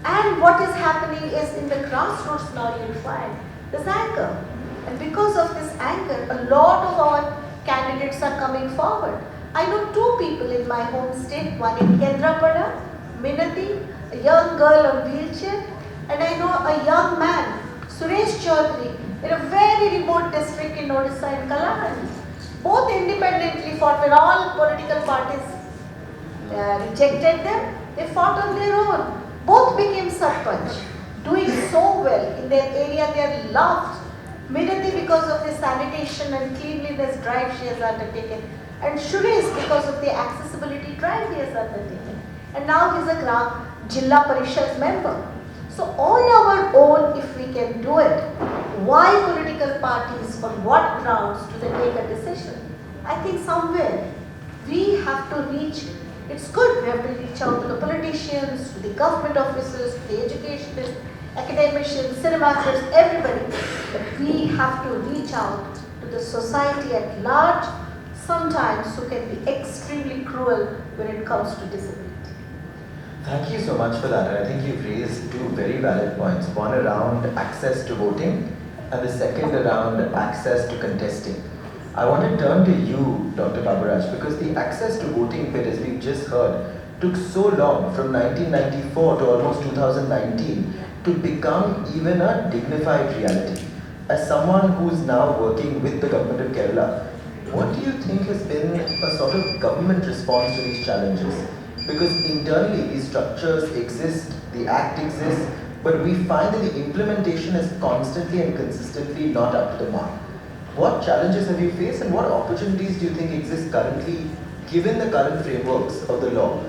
Speaker 12: And what is happening is in the grassroots now you find this anger. And because of this anger, a lot of our candidates are coming forward. I know 2 people in my home state, one in Kendrapada, Minati, a young girl on wheelchair, and I know a young man, Suresh Chaudhary, in a very remote district in Odisha in Kalahari. Both independently fought when all political parties rejected them. They fought on their own. Both became sarpanch, doing so well in their area. They are loved. Minati because of the sanitation and cleanliness drive she has undertaken, and Suresh because of the accessibility drive he has undertaken. And now he is a Jilla Parishad member. So on our own, if we can do it, why political parties, on what grounds do they take a decision? I think somewhere we have to reach, it's good we have to reach out to the politicians, to the government officers, to the educationists, academicians, cinematographers, everybody. But we have to reach out to the society at large, sometimes who can be extremely cruel when it comes to disability.
Speaker 11: Thank you so much for that. I think you've raised 2 very valid points. One around access to voting and the second around access to contesting. I want to turn to you, Dr. Baburaj, because the access to voting bit, as we've just heard, took so long, from 1994 to almost 2019, to become even a dignified reality. As someone who's now working with the government of Kerala, what do you think has been a sort of government response to these challenges? Because internally these structures exist, the Act exists, but we find that the implementation is constantly and consistently not up to the mark. What challenges have you faced and what opportunities do you think exist currently, given the current frameworks of the law,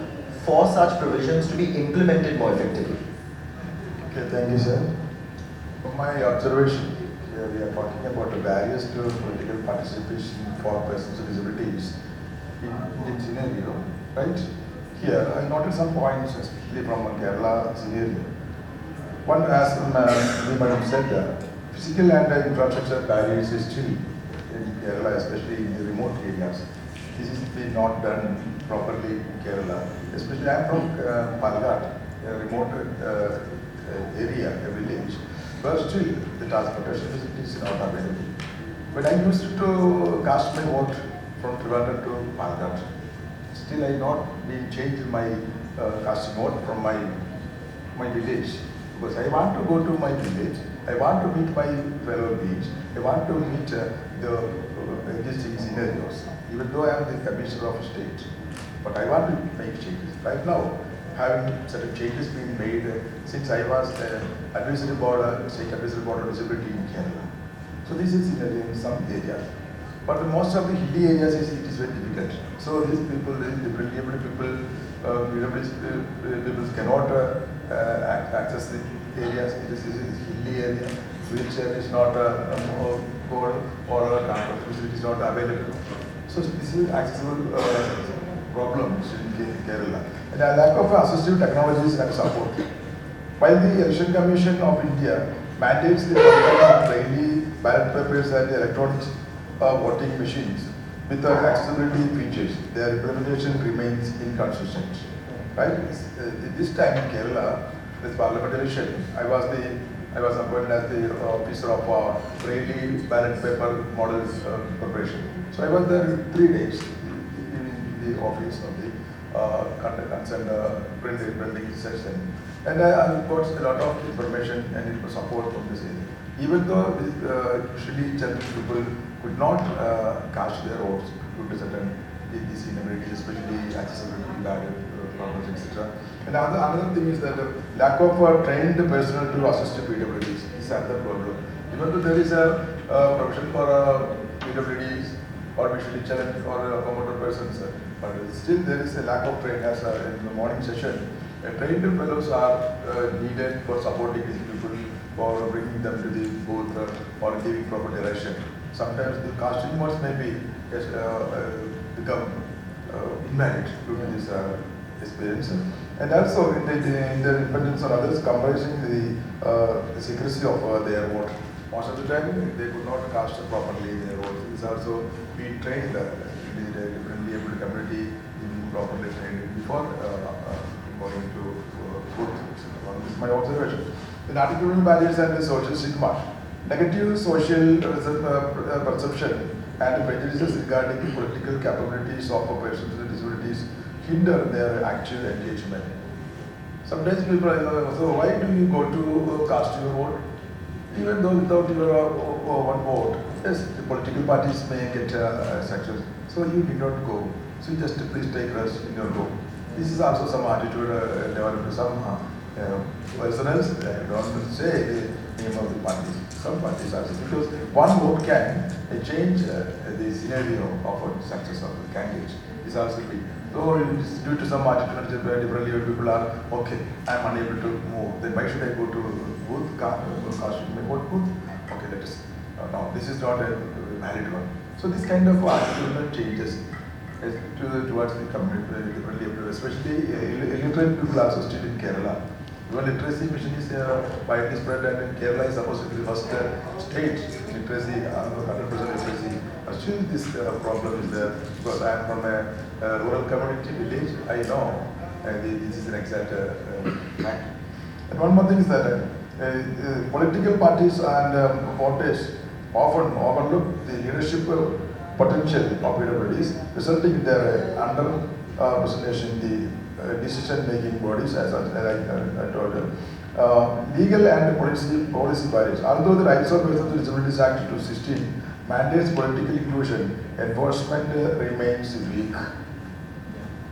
Speaker 11: for such provisions to be implemented more effectively?
Speaker 13: Okay, thank you, sir. From my observation, here we are talking about the barriers to political participation for persons with disabilities in Indian scenario, right? Here, I noted some points, especially from a Kerala scenario. One, as Madam said, physical and infrastructure barriers is still in Kerala, especially in the remote areas. This is not done properly in Kerala. Especially I am from Palghat, a remote area, a village, but still the transportation facilities are not available. When I used to cast my vote from Trivandrum to Palghat, still I not been changed my casting vote from my village. Because I want to go to my village, I want to meet my fellow beings, I want to meet the existing scenarios, even though I am the commissioner of state. But I want to make changes. Right now, having certain changes being made since I was advisory board, state advisory board of disability in Kerala. So this is in some areas. But most of the hilly areas it is very difficult. So these people, differently able people, people cannot access the areas. This is a hilly area. Wheelchair is not board or transport facility is not available. So this is accessible problems in Kerala. And a lack of assistive technologies and support. While the Election Commission of India mandates the production of daily ballot papers and electronic voting machines with accessibility features, their implementation remains inconsistent. Right? This time in Kerala, this parliament election, I was appointed as the officer of daily ballot paper models preparation. So I was there 3 days in the office of the concerned printing session, and I got a lot of information and support from this area. Even though usually general people could not cast their votes due to certain these inabilities, especially accessibility, ballot problems, etc. And another thing is that lack of trained personnel to assist PWDs is another problem. Even though there is a provision for PWDs or visually challenged or promoter persons, but still there is a lack of training. As in the morning session, trained fellows are needed for supporting these people, for bringing them to the booth or giving proper direction. Sometimes the casting votes may be become invalid due to this experience. And also in the independence on others comprising the secrecy of their vote. Most of the time they could not cast properly their vote. It is also being trained in the differently able community, being properly trained before going to booth. This is my observation. In articulable barriers and the social stigma, negative social perception and prejudices regarding the political capabilities of persons with disabilities hinder their actual engagement. Sometimes people are so why do you go to cast your vote? Even though without your one vote, yes, the political parties may get success. So you did not go. So you just please take rest in your room. This is also some attitude developed to some personals. I don't say the name of the parties. Some parties also, because one vote can change the scenario of a success of the candidate. Is also big. So due to some attitude, differently people are okay. I am unable to move. Then why should I go to booth? Casting my vote booth? Okay, let us. No, this is not a valid one. So this kind of attitudinal changes towards the community, differently, especially illiterate people are still in Kerala. Even literacy mission is widely spread, and in Kerala is supposed to be the first state literacy, 100% literacy. But still this problem is there, because I am from a rural community village. I know this is an exact fact. And one more thing is that political parties and voters often overlook the leadership potential of PWDs, resulting in their under-representation in the decision-making bodies, as I told you. Legal and policy barriers. Although the Rights of Persons with Disabilities Act 2016 mandates political inclusion, enforcement remains weak.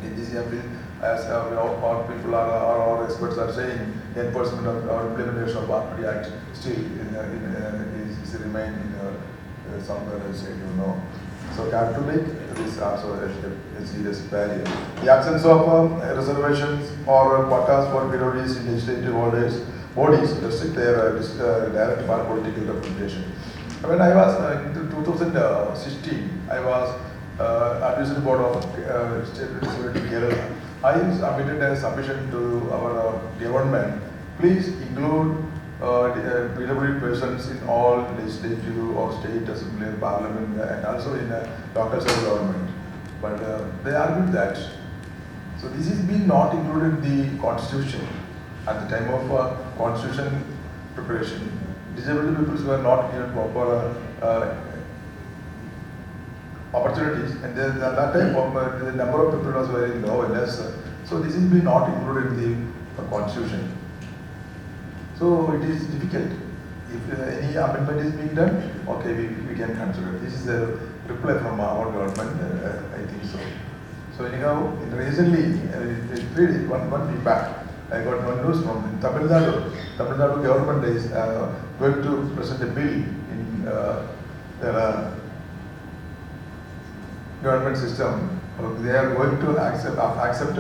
Speaker 13: In this area, as our people our experts are saying, the enforcement of or implementation of Party Act still is remain in somewhere else, you know. So Catholic is also a serious barrier. The absence of reservations or quotas for PWDs in legislative holders bodies restrict their direct political representation. When I was in 2016, I was advisory board of State Disability Kerala. I submitted a submission to our government. Please include PWD persons in all legislative or state assembly, parliament, and also in local government. But they argued that. So this is being not included in the constitution at the time of constitution preparation. Disabled people were not given proper opportunities, and at that time the number of people was very low and less. So this is being not included in the constitution. So it is difficult. If any amendment is being done, okay, we can consider. This is a reply from our government, I think so. So anyhow, recently, one week back, I got one news from Tamil Nadu. Tamil Nadu government is going to present a bill in their government system. They are going to accept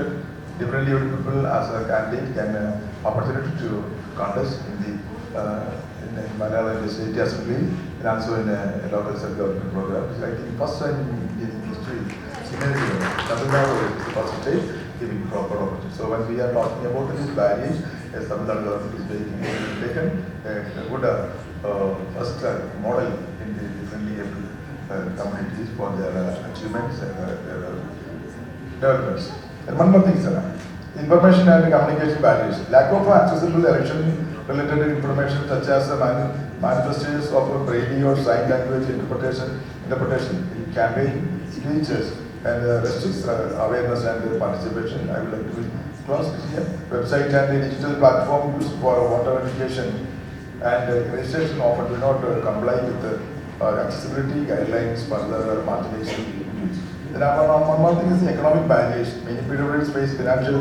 Speaker 13: differently able people as a candidate can opportunity to contest in the Malayalam State Assembly and also in a local self-government program. It's like the first time in history, Tamil Nadu is the first state giving proper opportunity. So when we are talking about these barriers, as Tamil Nadu government is taken a good first model in the differently able communities for their achievements and their developments. And one more thing, sir. Information and communication barriers. Lack of accessible election-related information such as manifestations of braille or sign language interpretation in campaign speeches and restricts awareness and participation. I would like to close here. Website and digital platform used for voter education and registration often do not comply with the accessibility guidelines for the marginalization. Then one more thing is the economic barriers. Many PWDs face financial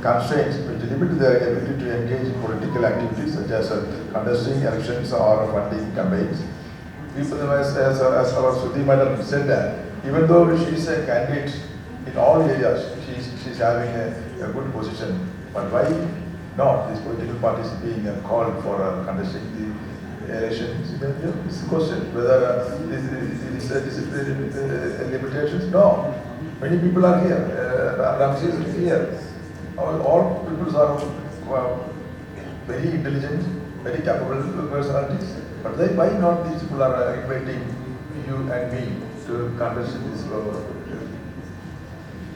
Speaker 13: constraints which limit their ability to engage in political activities such as contesting elections or funding campaigns. People, as our Shri madam said that, even though she is a candidate in all areas, she's having a good position. But why not these political parties being called for contesting the elections? It's a question whether this is limitations. No, many people are here. Ramsey is here. All people are very intelligent, very capable personalities. But why not these people are inviting you and me to contest in these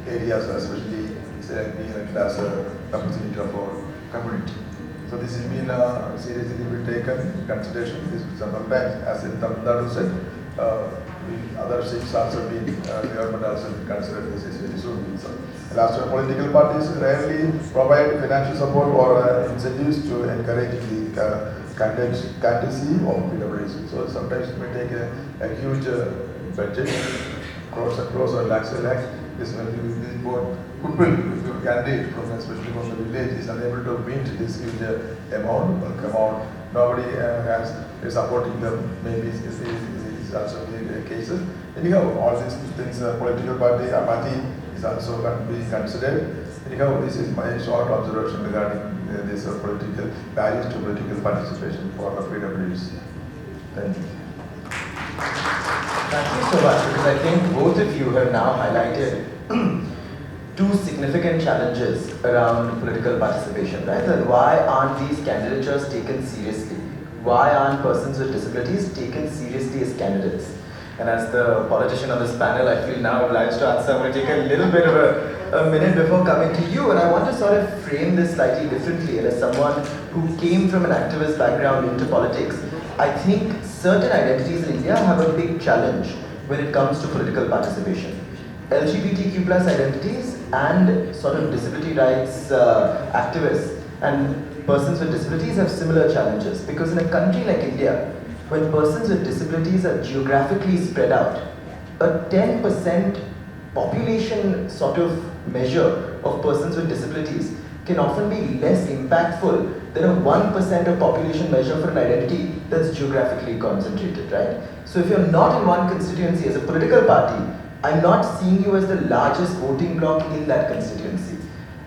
Speaker 13: areas, especially being as a representative of our community. So this has been seriously taken in consideration. This sometimes, as in Tamil Nadu said, other states also been, the government also considered this is very soon. So, last political parties rarely provide financial support or incentives to encourage the candidacy of PWDs. So sometimes it may take a huge budget, crores or lakhs. This will be more people candidate from especially from the village is unable to meet this huge amount. Nobody is supporting them. Maybe it's also the cases. Anyhow, all these things, political party apathy is also being considered. Anyhow, this is my short observation regarding this political barriers to political participation for the PWDs. Thank you.
Speaker 11: Thank you so much, because I think both of you have now highlighted two significant challenges around political participation, right? That why aren't these candidatures taken seriously? Why aren't persons with disabilities taken seriously as candidates? And as the politician on this panel, I feel now obliged to answer. I'm going to take a little bit of a minute before coming to you, and I want to sort of frame this slightly differently. And as someone who came from an activist background into politics, I think certain identities in India have a big challenge when it comes to political participation. LGBTQ+ identities and sort of disability rights activists and persons with disabilities have similar challenges, because in a country like India, when persons with disabilities are geographically spread out, a 10% population sort of measure of persons with disabilities can often be less impactful than a 1% of population measure for an identity that's geographically concentrated, right? So if you're not in one constituency as a political party, I'm not seeing you as the largest voting bloc in that constituency.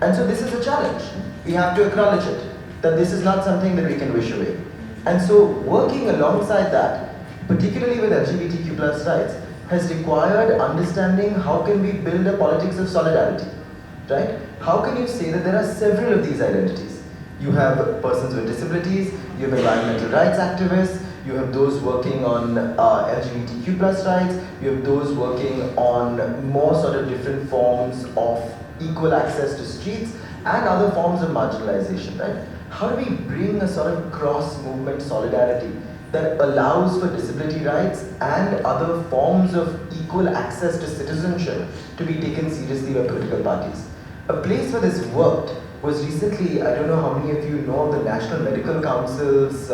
Speaker 11: And so this is a challenge. We have to acknowledge it.
Speaker 14: that this is not something that we can wish away. And so working alongside that, particularly with LGBTQ plus rights, has required understanding how can we build a politics of solidarity, right? How can you say that there are several of these identities? You have persons with disabilities, you have environmental rights activists, you have those working on LGBTQ plus rights, you have those working on more sort of different forms of equal access to streets and other forms of marginalization, right? How do we bring a sort of cross-movement solidarity that allows for disability rights and other forms of equal access to citizenship to be taken seriously by political parties? A place where this worked was recently, I don't know how many of you know of the National Medical Council's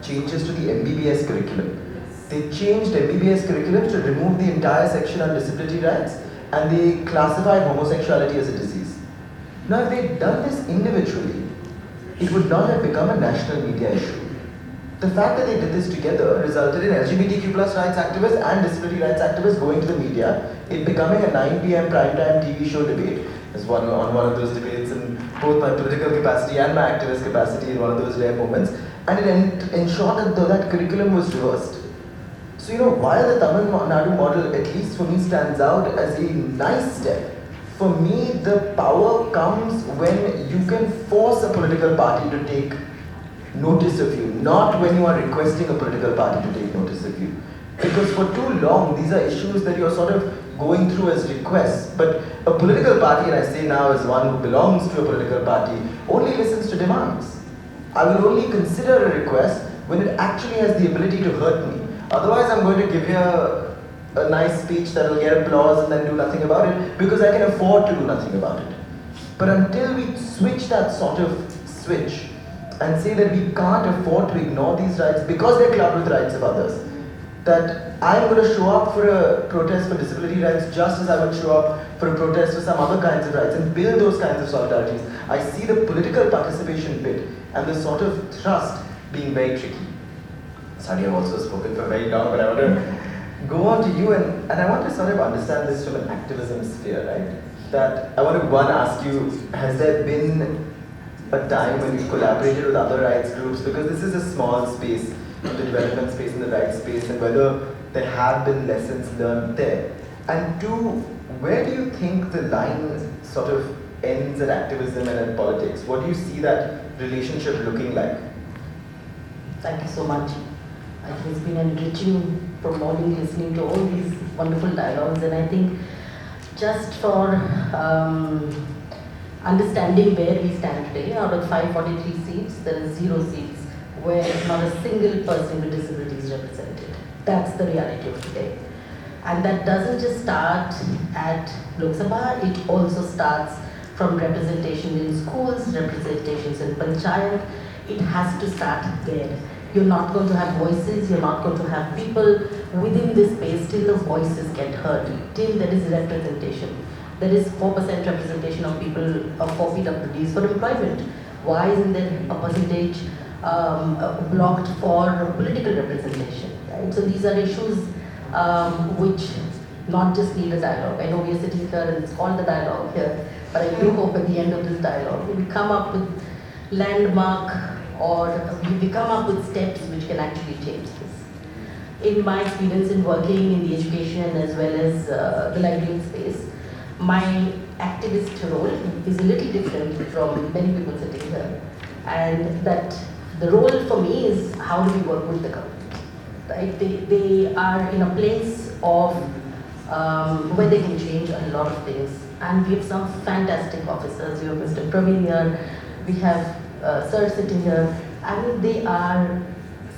Speaker 14: changes to the MBBS curriculum. They changed MBBS curriculum to remove the entire section on disability rights, and they classified homosexuality as a disease. Now if they'd done this individually, it would not have become a national media issue. The fact that they did this together resulted in LGBTQ plus rights activists and disability rights activists going to the media, it becoming a 9 p.m. primetime TV show debate. As on one of those debates in both my political capacity and my activist capacity in one of those rare moments, and it ensured that that curriculum was reversed. So while the Tamil Nadu model, at least for me, stands out as a nice step, for me the power comes when you can force a political party to take notice of you, not when you are requesting a political party to take notice of you. Because for too long, these are issues that you're sort of going through as requests, but a political party, and I say now as one who belongs to a political party, only listens to demands. I will only consider a request when it actually has the ability to hurt me. Otherwise, I'm going to give you a nice speech that will get applause and then do nothing about it, because I can afford to do nothing about it. But until we switch that sort of switch and say that we can't afford to ignore these rights because they're clubbed with rights of others, that I'm going to show up for a protest for disability rights just as I would show up for a protest for some other kinds of rights and build those kinds of solidarities. I see the political participation bit and the sort of thrust being very tricky. Sorry, I've also spoken for very long, but I want to go on to you and I want to sort of understand this from an activism sphere, right? That I want to ask you, has there been a time when you've collaborated with other rights groups? Because this is a small space, the development space and the rights space, and whether there have been lessons learned there. And two, where do you think the line sort of ends at activism and at politics? What do you see that relationship looking like?
Speaker 15: Thank you so much. I think it's been enriching from morning listening to all these wonderful dialogues, and I think just for understanding where we stand today, out of 543 seats, there is 0 seats where not a single person with disability is represented. That's the reality of today. And that doesn't just start at Lok Sabha, it also starts from representation in schools, representations in panchayat. It has to start there. You're not going to have voices, you're not going to have people within this space till the voices get heard, till there is representation. There is 4% representation of people for PWDs for employment. Why isn't there a percentage blocked for political representation? Right? So these are issues which not just need a dialogue. I know we are sitting here and it's called the dialogue here, but I do hope at the end of this dialogue we come up with landmark or we come up with steps which can actually change this. In my experience in working in the education as well as the livelihood space, my activist role is a little different from many people sitting here, and that the role for me is how do we work with the government, right? They are in a place of where they can change a lot of things, and we have some fantastic officers. We have Mr. Praveen here, we have Sir sitting here. I mean, they are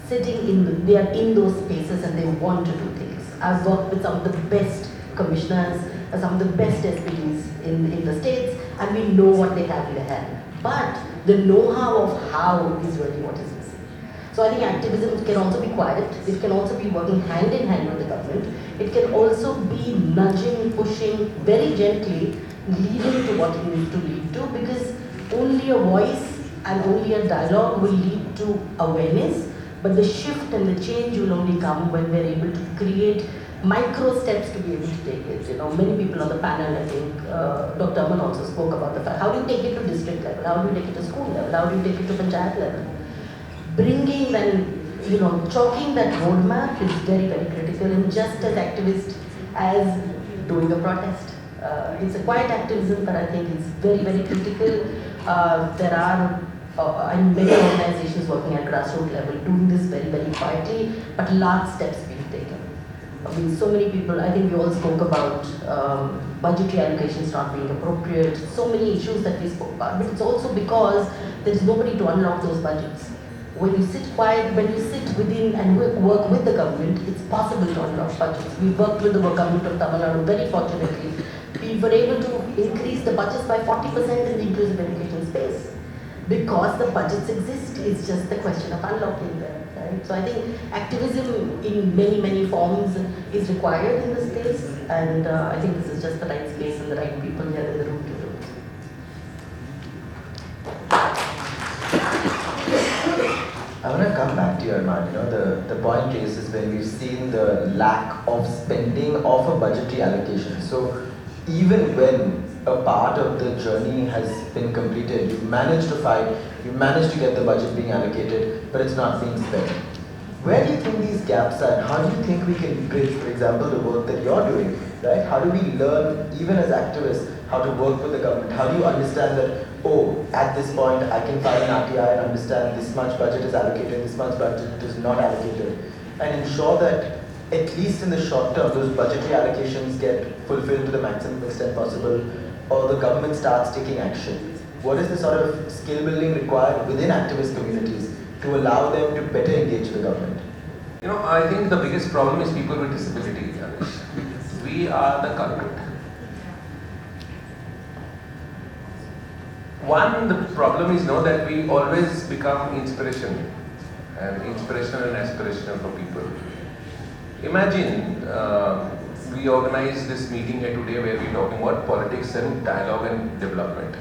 Speaker 15: in those spaces and they want to do things. I've worked with some of the best commissioners, some of the best SPDs in the states, and we know what they have in their hand. But the know-how of how is really what is missing. So I think activism can also be quiet. It can also be working hand in hand with the government. It can also be nudging, pushing very gently, leading to what it needs to lead to, because only a voice and only a dialogue will lead to awareness, but the shift and the change will only come when we're able to create micro steps to be able to take it. You know, many people on the panel, I think, Dr. Aman also spoke about the fact, how do you take it to district level? How do you take it to school level? How do you take it to panchayat level? Bringing and, you know, chalking that roadmap is very, very critical and just as activist as doing a protest. It's a quiet activism, but I think it's very, very critical. There are many organizations working at grassroots level doing this very, very quietly, but large steps being taken. I mean, so many people, I think we all spoke about budgetary allocations not being appropriate, so many issues that we spoke about, but it's also because there is nobody to unlock those budgets. When you sit quiet, when you sit within and work with the government, it's possible to unlock budgets. We worked with the government of Tamil Nadu very fortunately. We were able to increase the budgets by 40% in the inclusive education space because the budgets exist. It's just the question of unlocking them, right? So I think activism in many, many forms is required in this space, and I think this is just the right space and the right people here in the room to do it.
Speaker 14: I want to come back to your man. You know, the point is when we've seen the lack of spending of a budgetary allocation. So even when a part of the journey has been completed, you've managed to fight, you've managed to get the budget being allocated, but it's not being spent. Where do you think these gaps are? How do you think we can bridge, for example, the work that you're doing, right? How do we learn, even as activists, how to work with the government? How do you understand that, oh, at this point, I can file an RTI and understand this much budget is allocated, this much budget is not allocated, and ensure that at least in the short term, those budgetary allocations get fulfilled to the maximum extent possible, or the government starts taking action? What is the sort of skill building required within activist communities to allow them to better engage the government?
Speaker 2: You know, I think the biggest problem is people with disability, Anish. We are the culprit. One, the problem is that we always become inspirational and aspirational for people. Imagine we organize this meeting here today where we're talking about politics and dialogue and development.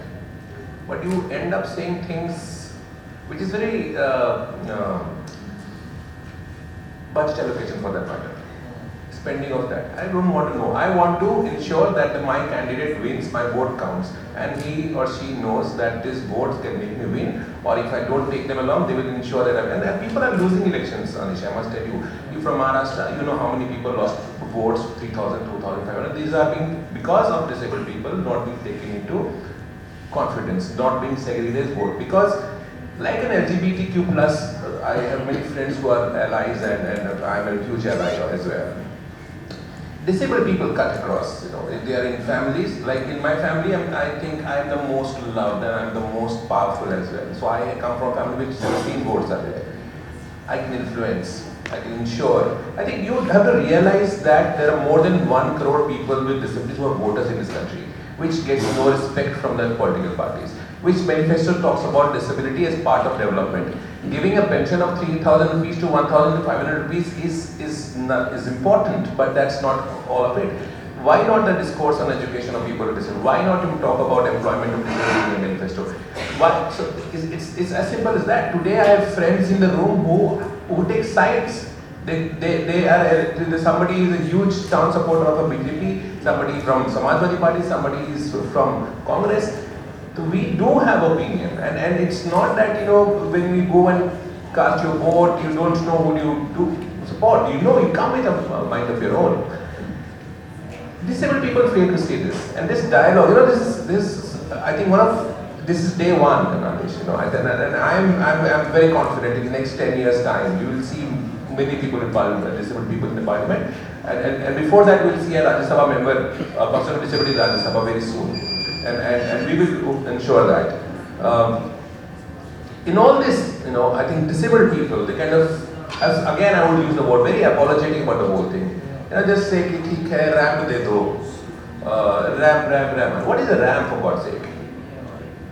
Speaker 2: But you end up saying things which is very budget allocation for that matter. Spending of that. I don't want to know. I want to ensure that my candidate wins, my vote counts, and he or she knows that this vote can make me win, or if I don't take them along, they will ensure that and people are losing elections, Anish, I must tell you. You from Maharashtra, you know how many people lost votes, 3,000, 2,500. These are being, because of disabled people, not being taken into confidence, not being segregated vote. Because like an LGBTQ plus, I have many friends who are allies and I'm a huge ally as well. Disabled people cut across, if they are in families, like in my family, I think I'm the most loved and I'm the most powerful as well. So I come from a family which 17 votes are there. I can influence, I can ensure. I think you have to realize that there are more than 1 crore people with disabilities who are voters in this country, which gets no respect from the political parties. Which manifesto talks about disability as part of development. Giving a pension of 3,000 rupees to 1,500 rupees is important, but that's not all of it. Why not the discourse on education of people with disability? Why not even talk about employment of disability in the manifesto? Why? So it's as simple as that. Today I have friends in the room who take sides. They are, somebody is a huge strong supporter of a BJP, somebody from Samajwadi Party, somebody is from Congress. So we do have opinion, and it's not that when we go and cast your vote, you don't know who you do support. You come with a mind of your own. Disabled people fail to see this, and this dialogue. This I think this is day one, Anish, and I'm very confident in the next 10 years time you will see many people in parliament, disabled people in the parliament, and before that we'll see a Rajya Sabha member, a person with disability in Rajya Sabha very soon. And we will ensure that. In all this, I think disabled people, they kind of, again I would use the word, very apologetic about the whole thing. Just say, "Theek hai, ramp de do." Ramp. What is a ramp, for God's sake?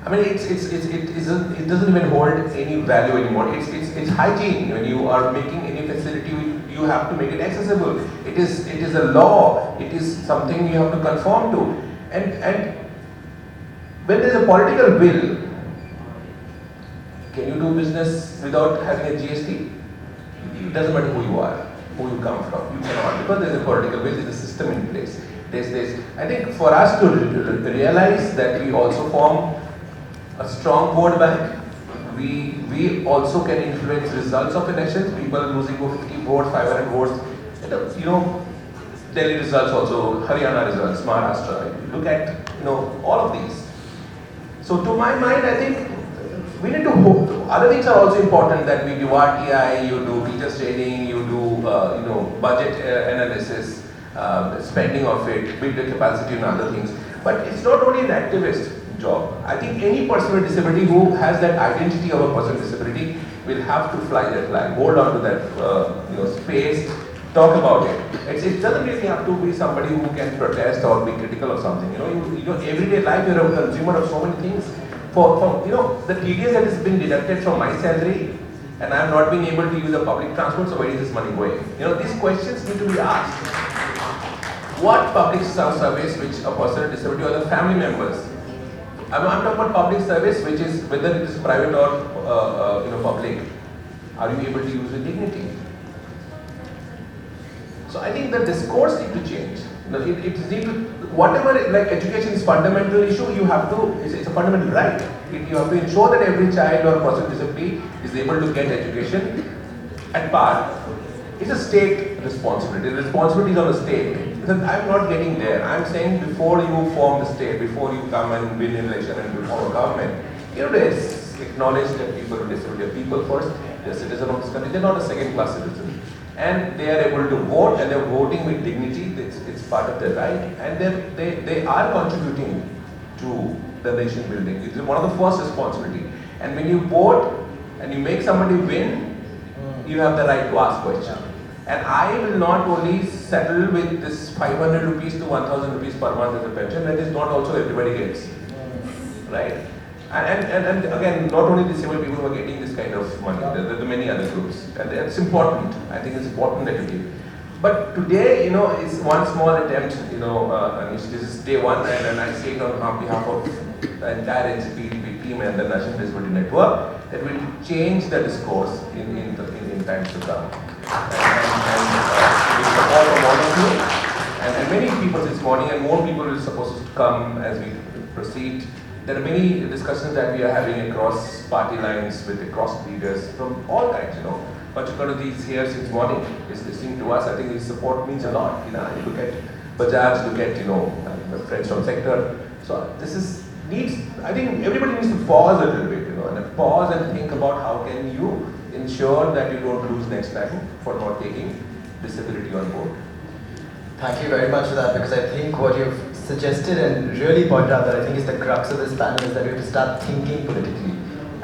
Speaker 2: I mean, it doesn't even hold any value anymore. It's hygiene. When you are making any facility, you have to make it accessible. It is a law. It is something you have to conform to. And when there is a political will, can you do business without having a GST? It doesn't matter who you are. who you come from. You cannot, because there is a political will, there is a system in place. I think for us to realize that we also form a strong vote bank, we also can influence results of elections. People losing 50 votes, 500 votes, Delhi results also, Haryana results, Maharashtra. Look at all of these. So to my mind, I think we need to hope. Other things are also important, that we do RTI, you do teachers training, you do budget analysis, spending of it, build the capacity and other things. But it's not only an activist job. I think any person with disability who has that identity of a person with disability will have to fly that flag, hold on to that space, talk about it. It doesn't really have to be somebody who can protest or be critical of something. Everyday life, you're a consumer of so many things. For the TDS that has been deducted from my salary, and I'm not being able to use the public transport, so where is this money going? These questions need to be asked. What public service which a person with disability or the family members? I'm talking about public service, which is whether it is private or public. Are you able to use with dignity? So I think the discourse needs to change. Whatever, education is fundamental issue, it's a fundamental right. You have to ensure that every child or person with disability is able to get education at par. It's a state responsibility. The responsibility is on the state. I'm not getting there. I'm saying before you form the state, before you come and win an election and you form a government, acknowledge that people with disability are people first. They're citizens of this country. They're not a second-class citizen. And they are able to vote, and they're voting with dignity. It's part of their right, and they are contributing to the nation building. It's one of the first responsibility. And when you vote and you make somebody win, you have the right to ask questions. And I will not only settle with this 500 rupees to 1000 rupees per month as a pension. That is not also everybody gets, right? And again, not only disabled people who are getting this kind of money, there are many other groups, and it's important. I think it's important that you give. But today, it's one small attempt, and this is day one, and I say it on behalf of the entire NCPEDP team and the National Disability Network, that will change the discourse in times to come. And we support from all of you, and many people this morning, and more people are supposed to come as we proceed. There are many discussions that we are having across party lines with across leaders from all kinds, Particularly these here since morning is listening to us. I think this support means a lot. Look at Bajaj, look at, friends from sector. So this I think everybody needs to pause a little bit, and pause and think about how can you ensure that you don't lose next time for not taking disability on board.
Speaker 14: Thank you very much for that, because I think what you've suggested and really pointed out that I think is the crux of this panel is that we have to start thinking politically.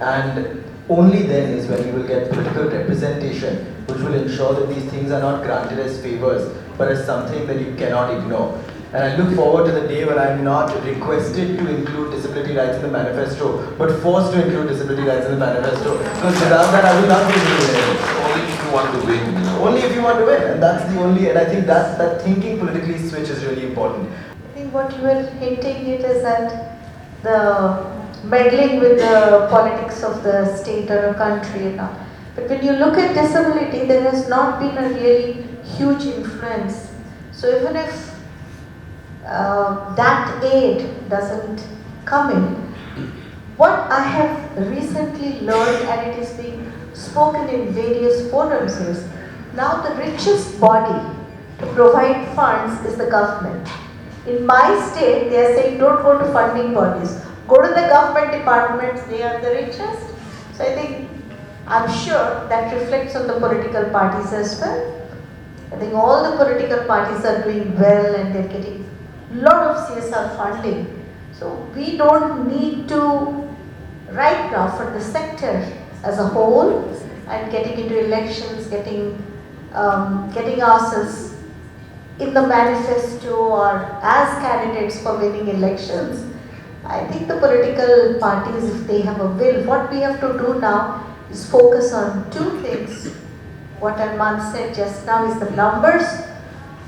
Speaker 14: And only then is when we will get political representation which will ensure that these things are not granted as favors but as something that you cannot ignore. And I look forward to the day when I'm not requested to include disability rights in the manifesto but forced to include disability rights in the manifesto, because without that I will not be able to win.
Speaker 2: Only if you want to win.
Speaker 14: Only if you want to win, and that's the only, and I think that thinking politically switch is really important.
Speaker 12: I think what you were hinting it is that the meddling with the politics of the state or a country and all. But when you look at disability, there has not been a really huge influence. So even if that aid doesn't come in, what I have recently learned, and it is being spoken in various forums, is now the richest body to provide funds is the government. In my state, they are saying don't go to funding bodies. Go to the government departments, they are the richest. So I'm sure that reflects on the political parties as well. I think all the political parties are doing well and they're getting a lot of CSR funding. So we don't need to, right now, for the sector as a whole, and getting into elections, getting ourselves in the manifesto or as candidates for winning elections. I think the political parties, if they have a will, what we have to do now is focus on two things. What Arman said just now is the numbers.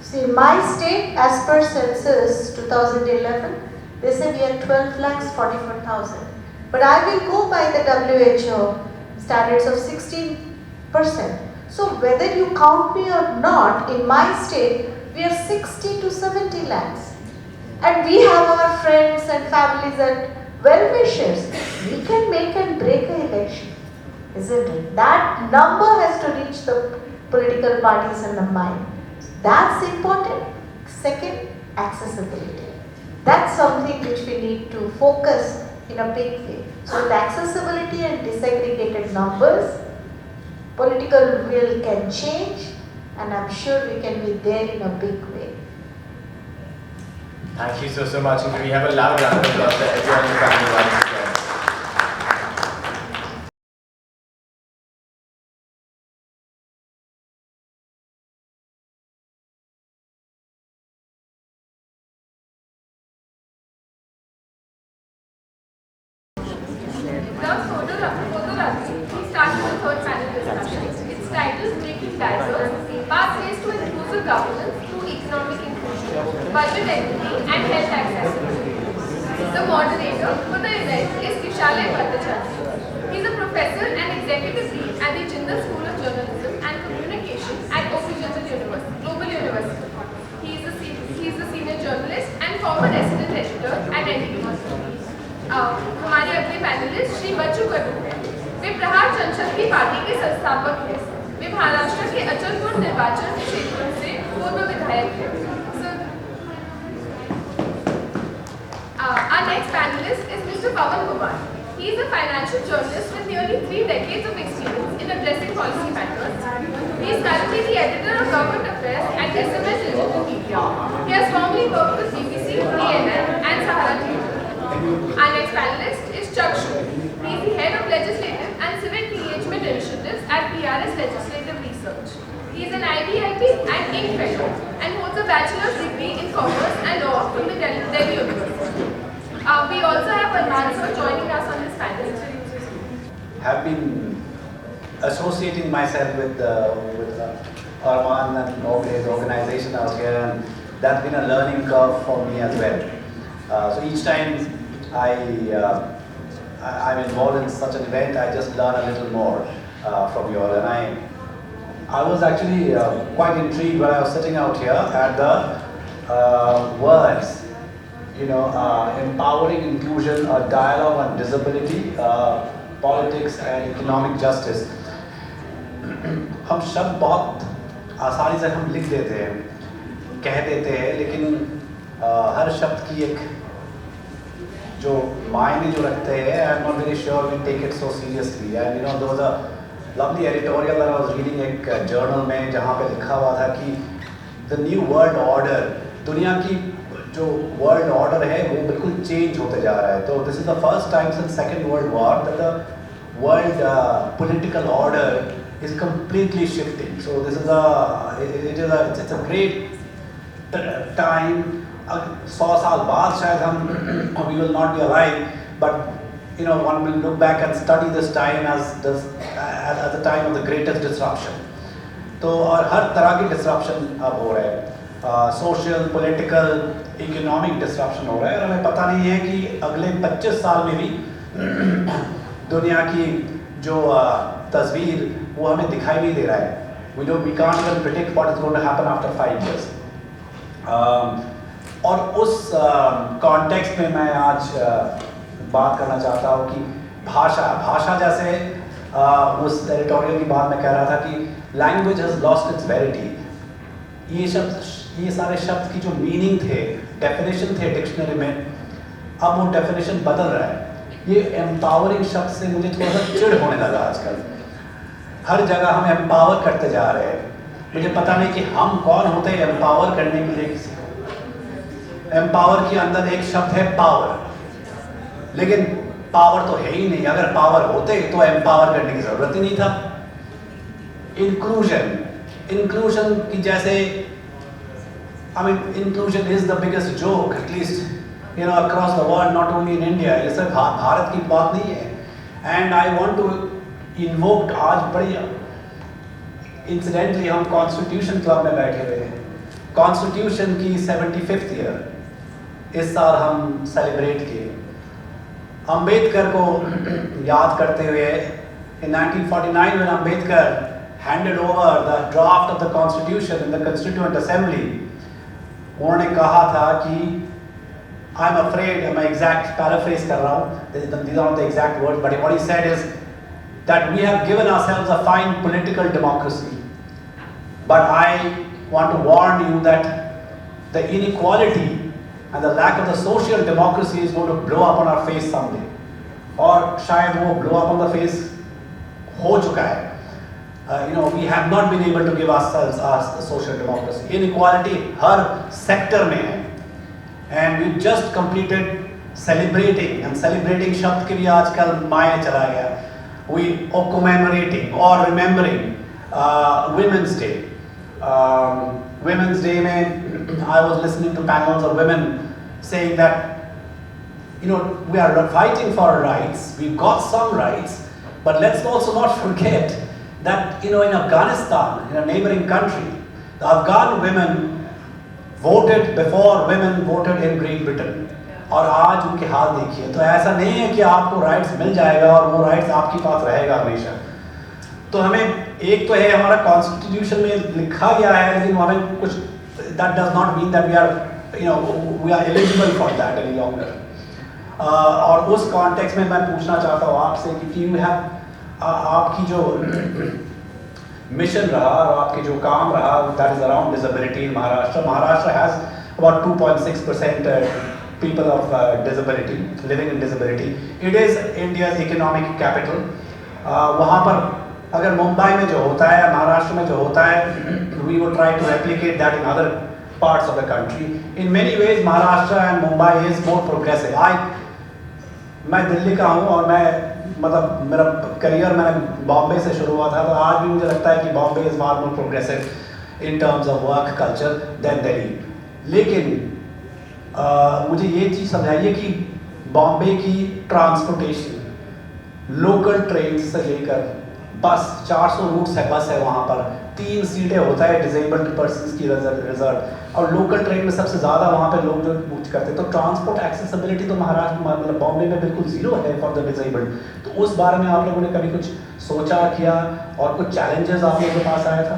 Speaker 12: See, in my state, as per census 2011, they say we are 12,44,000. But I will go by the WHO standards of 16%. So whether you count me or not, in my state, we are 60 to 70 lakhs. And we have our friends and families and well-wishers. We can make and break an election, isn't it? That number has to reach the political parties in the mind. That's important. Second, accessibility. That's something which we need to focus in a big way. So with accessibility and disaggregated numbers, political will can change, and I'm sure we can be there in a big way.
Speaker 11: Thank you so much. And can we have a loud round of applause for everyone in the family once again?
Speaker 1: Without further ado, we start with the third panel discussion. Its title is Breaking Barriers, Pathways to Inclusive Governance Through Economic Inclusion, Budget Equity and Health Accessibility. The moderator for the event is Pratap. He is a professor and executive dean at the Jindal School of Journalism and Communication at Global University. He is a senior journalist and former resident editor at NCPEDP. हमारे अगले panelist Shri बच्चू कपूर हैं। वे प्रहार जनशक्ति की party के संस्थापक हैं। वे महाराष्ट्र के अचलपुर निर्वाचन क्षेत्र से पूर्व विधायक हैं। Our next panelist is Mr. Pawan Kumar. He is a financial journalist with nearly 3 decades of experience in addressing policy matters. He is currently the editor of Government Affairs at SMS Digital Media. He has formerly worked with BBC, CNN and Sarangi. Our next panelist is Shri. He is the head of legislative and civic engagement initiatives at PRS Legislative Research. He is an IBIP and ineffective and holds a bachelor's degree in commerce and law from the Delhi University. We also have Arman sir joining us on this panel.
Speaker 16: Have been associating myself with Arman and Noble's organization out here, and that's been a learning curve for me as well. So each time I'm involved in such an event, I just learn a little more from you all. And I was actually quite intrigued when I was sitting out here at the words, empowering inclusion, a dialogue on disability, politics and economic justice. हम शब्द बहुत आसानी से हम लिख देते हैं, कह देते हैं, लेकिन हर शब्द की एक जो मायने जो रखते हैं, I'm not very sure we take it so seriously. And there was a lovely editorial that I was reading एक journal में जहाँ पे लिखा हुआ था कि the new world order, दुनिया की जो world order है वो बिल्कुल change होते जा रहा है. तो this is the first time since Second World War that the world political order is completely shifting. So this is it's a great time. 100 साल बाद शायद हम we will not be alive, but one will look back and study this time as the time of the greatest disruption. तो और हर तरह की disruption अब हो रहा है, social, political, economic disruption हो रहा है, और हमें पता नहीं है कि अगले 25 साल में भी दुनिया की जो तस्वीर वो हमें दिखाई नहीं दे रहा है. We can't even predict what is going to happen after 5 years. और उस कॉन्टेक्स्ट में मैं आज बात करना चाहता हूँ कि भाषा जैसे उस एडिटोरियल की बात में कह रहा था कि language has lost its verity. ये सारे शब्द की जो मीनिंग थे, डेफिनेशन थे डिक्शनरी में, अब वो डेफिनेशन बदल रहा है. ये एम्पावरिंग शब्द से मुझे थोड़ा सा चिढ़ होने लगा आजकल. हर जगह हम एम्पावर करते जा रहे हैं. मुझे पता नहीं कि हम कौन होते हैं एम्पावर करने के लिए किसी. एम्पावर के अंदर एक शब्द है पावर, लेकिन पावर तो है ही नहीं. अगर पावर होते तो एम्पावर करने की जरूरत ही नहीं था. इंक्लूजन की जैसे inclusion is the biggest joke, at least across the world, not only in India. ये सिर्फ भारत की बात नहीं है. And I want to invoke, आज बड़ी incidentally हम Constitution Club में बैठे हुए हैं. Constitution की 75th year इस साल हम सेलिब्रेट किए. अम्बेडकर को याद करते हुए in 1949 when Ambedkar handed over the draft of the constitution in the Constituent Assembly, उन्होंने कहा था कि I'm afraid, I'm exact paraphrase कर रहा हूँ, these are not the exact words, but what he said is that we have given ourselves a fine political democracy, but I want to warn you that the inequality and the lack of the social democracy is going to blow up on our face someday. और शायद वो blow up on the face हो चुका है. We have not been able to give ourselves our social democracy. Inequality her sector में है. And we just completed celebrating, and celebrating शब्द के भी आजकल मायने चला गया. We are commemorating or remembering Women's Day. Women's Day में I was listening to panels of women saying that we are fighting for our rights. We've got some rights, but let's also not forget that in Afghanistan, in a neighboring country, the Afghan women voted before women voted in Great Britain. और आज उनके हाल देखिए. तो ऐसा नहीं है कि आपको राइट्स मिल जाएगा और वो राइट्स आपके पास रहेगा हमेशा. तो हमें एक तो है हमारा कॉन्स्टिट्यूशन में लिखा गया है, लेकिन हमें कुछ that does not mean that we are eligible for that any longer. और उस कॉन्टेक्स्ट में मैं पूछना चाहता हूँ आपसे कि you have आपकी जो मिशन रहा और आपके जो काम रहा, that is around disability in Maharashtra. Maharashtra has about 2.6% people of disability, living in disability. It is India's economic capital. वहाँ पर अगर मुंबई में जो होता है, महाराष्ट्र में जो होता है, we would try to replicate that in other parts of the country. In many ways, Maharashtra and Mumbai is more progressive. मैं दिल्ली का हूँ और मतलब मेरा करियर मैंने बॉम्बे से शुरू हुआ था, तो आज भी मुझे लगता है कि Bombay is far more progressive in terms of work culture than Delhi. लेकिन मुझे ये चीज़ समझाइए कि बॉम्बे की ट्रांसपोर्टेशन लोकल ट्रेन से लेकर बस 400 रूट्स है, बस है वहाँ पर 3 सीटें होता है डिसेबल्ड पर्सन्स की रिजर्व, और लोकल ट्रेन में सबसे ज़्यादा वहाँ पे लोग जो मूव करते हैं. तो ट्रांसपोर्ट एक्सेसिबिलिटी तो महाराष्ट्र मतलब बॉम्बे में बिल्कुल ज़ीरो है फॉर द डिसेबल्ड. तो उस बारे में आप लोगों ने कभी कुछ सोचा किया और कुछ चैलेंजेस आप लोगों के पास आया था?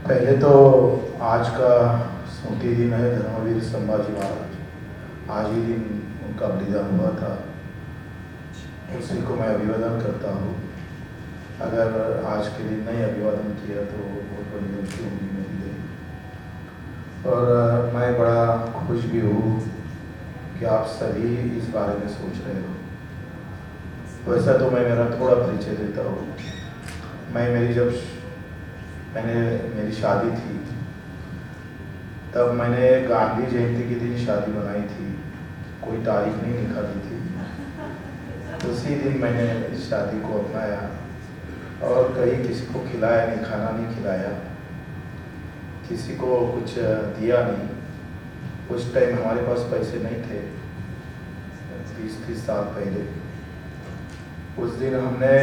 Speaker 17: पहले तो आज का स्मृति दिन है धर्मवीर संभाजी महाराज. आज ही दिन उनका बलिदान हुआ था, उसी को मैं अभिवादन करता हूँ. अगर आज के दिन नहीं अभिवादन किया तो बहुत बड़ी गलती होगी मेरे लिए. और मैं बड़ा खुश भी हूँ कि आप सभी इस बारे में सोच रहे हो. वैसा तो मैं मेरा थोड़ा परिचय देता हूँ. मेरी शादी थी, तब मैंने गांधी जयंती के दिन शादी बनाई थी. कोई तारीख नहीं लिखा दी थी. उसी दिन मैंने इस शादी को अपनाया और कहीं किसी को खिलाया नहीं, खाना नहीं खिलाया, किसी को कुछ दिया नहीं. उस टाइम हमारे पास पैसे नहीं थे, 20-30 साल पहले. उस दिन हमने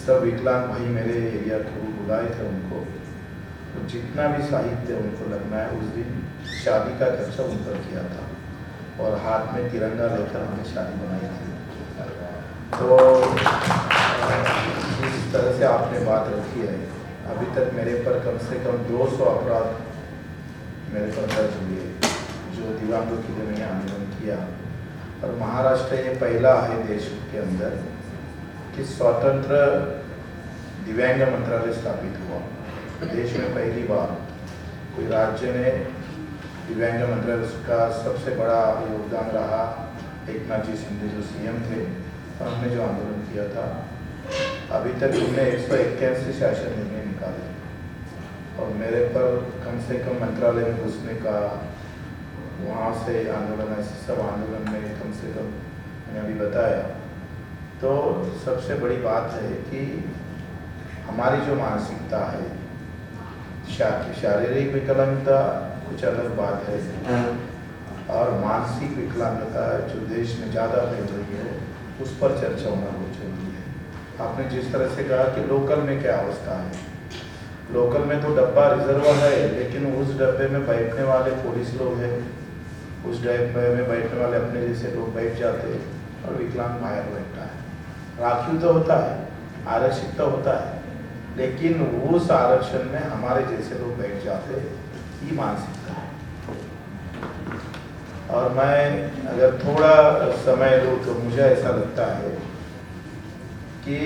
Speaker 17: सब विकलांग भाई मेरे एरिया के बुलाए थे उनको, तो जितना भी साहित्य उनको लगना है उस दिन शादी का खर्चा उन पर किया था, और हाथ में तिरंगा लेकर हमने शादी बनाई थी. तो इस तरह से आपने बात रखी है. अभी तक मेरे पर कम से कम 200 अपराध मेरे पर दर्ज हुए जो दिव्यांगों के लिए मैंने आंदोलन किया. और महाराष्ट्र ये पहला है देश के अंदर कि स्वतंत्र दिव्यांग मंत्रालय स्थापित हुआ. देश में पहली बार कोई राज्य ने दिव्यांग मंत्रालय का सबसे बड़ा योगदान रहा एकनाथ जी शिंदे जो सीएम थे, और हमने जो आंदोलन किया था. अभी तक हमने 181 शासन निर्णय निकाले और मेरे पर कम से कम मंत्रालय में घुसने का, वहाँ से आंदोलन, ऐसे सब आंदोलन में कम से कम मैंने अभी बताया. तो सबसे बड़ी बात है कि हमारी जो मानसिकता है, शारीरिक विकलांगता कुछ अलग बात है, और मानसिक विकलांगता जो देश में ज़्यादा फैल रही है उस पर चर्चा होना बहुत जरूरी है. आपने जिस तरह से कहा कि लोकल में क्या अवस्था है, लोकल में तो डब्बा रिजर्व है, लेकिन उस डब्बे में बैठने वाले पुलिस लोग हैं, उस डब्बे में बैठने वाले अपने जैसे लोग बैठ जाते हैं और विकलांग बाहर बैठता है. राखीव तो होता है, आरक्षित तो होता है, लेकिन उस आरक्षण में हमारे जैसे लोग बैठ जाते, ये मानसिकता है। और मैं अगर थोड़ा समय लूँ तो मुझे ऐसा लगता है कि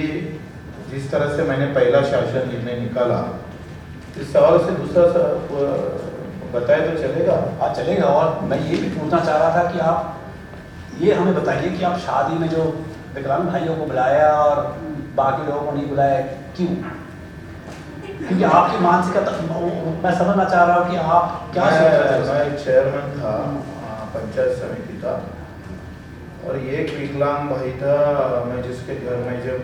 Speaker 17: जिस तरह से मैंने पहला शासन निर्णय निकाला, इस सवाल से दूसरा बताए तो चलेगा?
Speaker 16: हाँ चलेगा। और मैं ये भी पूछना चाह रहा था कि आप ये हमें बताइए कि आप शादी में जो विकलांग भाइयों को बुलाया और बाकी लोगों को नहीं बुलाया, क्यों? क्योंकि आपकी मानसिकता मैं समझना चाह रहा हूँ कि आप क्या सोच रहे थे।
Speaker 17: मैं चेयरमैन था पंचायत समिति का, और एक विकलांग भाई था, मैं जिसके घर में जब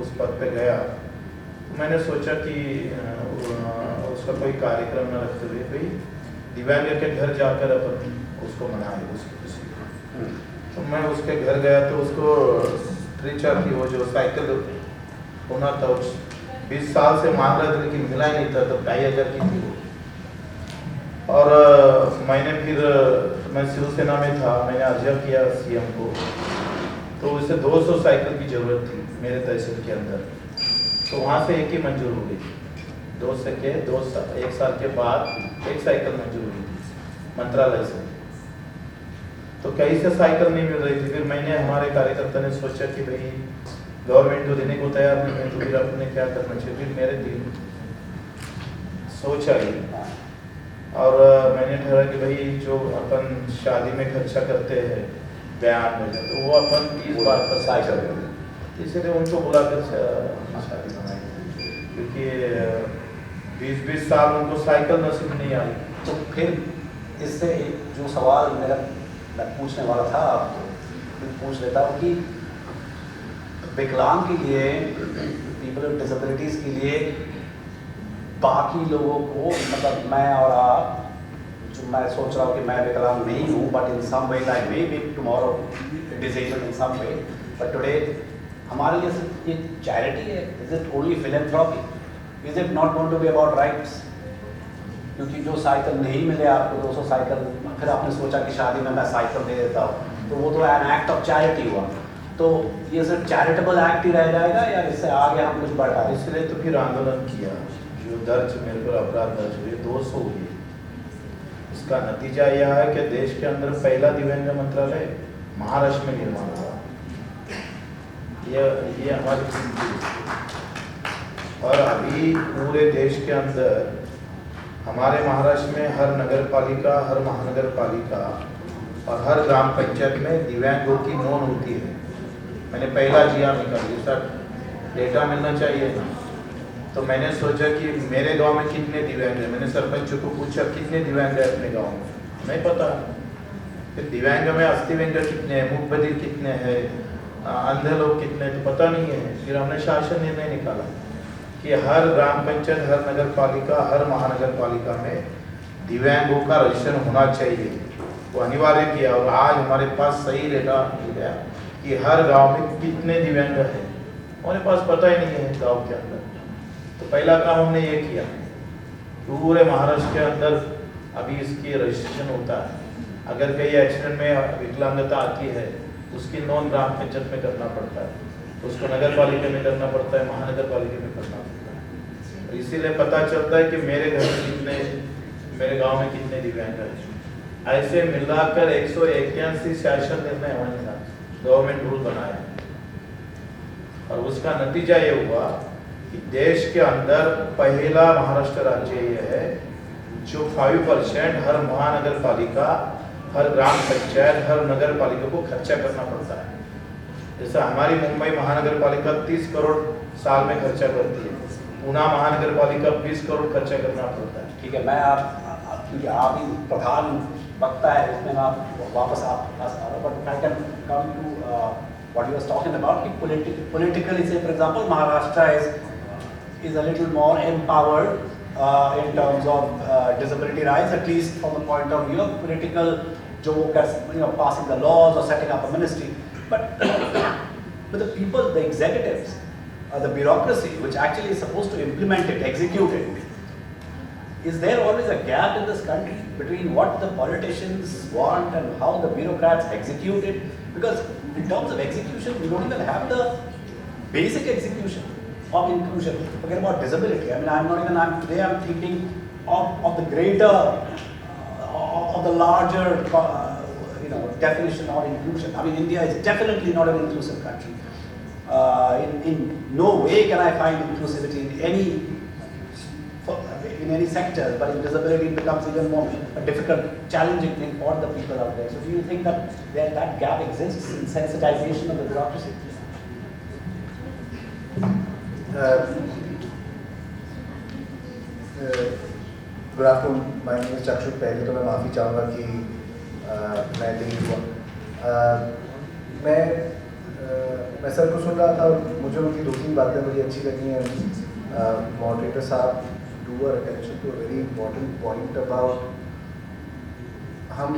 Speaker 17: उस पद पे गया, मैंने सोचा कि उसका कोई कार्यक्रम न रखते हुए भाई दिव्यांग के घर जाकर अपन उसको मनाए उसकी खुशी। तो मैं उसके घर गया तो उसको स्ट्रेचर की वो जो साइकिल होना था 20 साल से मांग रहा था लेकिन मिला ही नहीं था, तो 2500 की थी वो। और मैंने फिर मैं शिवसेना में था, मैंने अर्जा किया सीएम को, तो उसे 200 साइकिल की जरूरत थी मेरे तहसील के अंदर, तो वहाँ से एक ही मंजूर हो गई। 1 साल के बाद एक साइकिल मंजूर हुई थी मंत्रालय से, तो कहीं से साइकिल नहीं मिल रही थी। फिर मैंने, हमारे कार्यकर्ता ने सोचा कि भाई गवर्नमेंट तो देने को तैयार नहीं है, तो फिर अपने क्या करना चाहिए। फिर मेरे दिल सोच आई और मैंने ठहरा कि भाई जो अपन शादी में खर्चा करते हैं बयान में, तो वो अपन 30 बार पर साइकिल करें, इसलिए उनको बुलाकर शादी बनाई, क्योंकि 20-20 साल उनको साइकिल नसीब नहीं आई।
Speaker 16: तो फिर इससे जो सवाल मैं पूछने वाला था आपको, मैं पूछ लेता हूँ कि विकलांग के लिए, पीपल विद डिसेबिलिटीज के लिए बाकी लोगों को, मतलब मैं और आप, जो मैं सोच रहा हूँ कि मैं विकलांग नहीं हूँ, but in some way I may be tomorrow disabled in some way, but today हमारे लिए सिर्फ ये चैरिटी है? Is it only philanthropy? Is it not going to be about rights? क्योंकि जो साइकिल नहीं मिले आपको 200 साइकिल, फिर आपने सोचा कि शादी में मैं साइकिल दे देता हूँ, तो वो तो एन एक्ट ऑफ चैरिटी हुआ। तो ये सिर्फ चैरिटेबल एक्ट ही रह जाएगा या इससे आगे हम कुछ बढ़ा?
Speaker 17: इसलिए तो फिर आंदोलन किया, जो दर्ज मेरे पर अपराध दर्ज हुए 200 हुए। इसका नतीजा यह है कि देश के अंदर पहला दिव्यांग मंत्रालय महाराष्ट्र में निर्माण हुआ। ये हमारी, और अभी पूरे देश के अंदर हमारे महाराष्ट्र में हर नगर पालिका, हर महानगर पालिका और हर ग्राम पंचायत में दिव्यांगों की नोंद होती है। मैंने पहला जिया निकाली, सर डेटा मिलना चाहिए ना, तो मैंने सोचा कि मेरे गांव में कितने दिव्यांग हैं। मैंने सरपंच को पूछा कितने दिव्यांग हैं अपने गांव में, नहीं पता। फिर दिव्यांग में अस्थिव्यांग कितने हैं, मूक बधिर कितने हैं, अंधे लोग कितने, तो पता नहीं है। फिर हमने शासन निर्णय निकाला कि हर ग्राम पंचायत, हर नगर पालिका, हर महानगर पालिका में दिव्यांगों का रजिस्ट्रेशन होना चाहिए, वो अनिवार्य किया। और आज हमारे पास सही डेटा मिल गया कि हर गांव में कितने दिव्यांग हैं, हमारे पास पता ही नहीं है गांव के अंदर। तो पहला काम हमने ये किया, पूरे महाराष्ट्र के अंदर अभी इसकी रजिस्ट्रेशन होता है। अगर कहीं एक्सीडेंट में विकलांगता आती है, उसकी नोंद ग्राम पंचायत में करना पड़ता है, उसको नगर पालिका में करना पड़ता है, महानगर पालिका में करना पड़ता है। इसीलिए पता चलता है कि मेरे घर में कितने, मेरे गांव में कितने दिव्यांग हैं। ऐसे मिलाकर 181 शासन निर्णय हमारे साथ गवर्नमेंट रूल बनाया, और उसका नतीजा ये हुआ कि देश के अंदर पहला महाराष्ट्र राज्य ये है जो 5% हर महानगर पालिका, हर ग्राम पंचायत, हर नगर पालिका को खर्चा करना पड़ता है। जैसे हमारी मुंबई महानगर पालिका 30 करोड़ साल में खर्चा करती है, पुणे महानगर पालिका 20 करोड़ खर्चा करना पड़ता है।
Speaker 16: ठीक है, मैं क्योंकि आप ही प्रधान वक्ता है, इसमें मैं आप वापस आप पास आ रहा हूँ, but I can come to what you was talking about, politically say for example Maharashtra is a little more empowered in terms of disability rights, at least from the point of view of political, passing the laws or setting up a ministry. But the people, the executives, the bureaucracy which actually is supposed to implement it, execute it, is there always a gap in this country between what the politicians want and how the bureaucrats execute it? Because in terms of execution, we don't even have the basic execution of inclusion. Forget about disability. I mean, today I'm thinking of the greater, of the larger, definition of inclusion. I mean, India is definitely not an inclusive country. In no way can I find inclusivity in any sector, but in disability it becomes even more a difficult, challenging thing for the people out there. So do you think that that gap exists in sensitization of the bureaucracy?
Speaker 18: Good afternoon, my name is चक्षु। पहले तो मैं माफ़ी चाहूँगा कि मैं late हुआ। मैं सर को सुन रहा था और मुझे उनकी दो तीन बातें बड़ी अच्छी लगी हैं। मॉडरेटर साहब drew our attention to a very important point about हम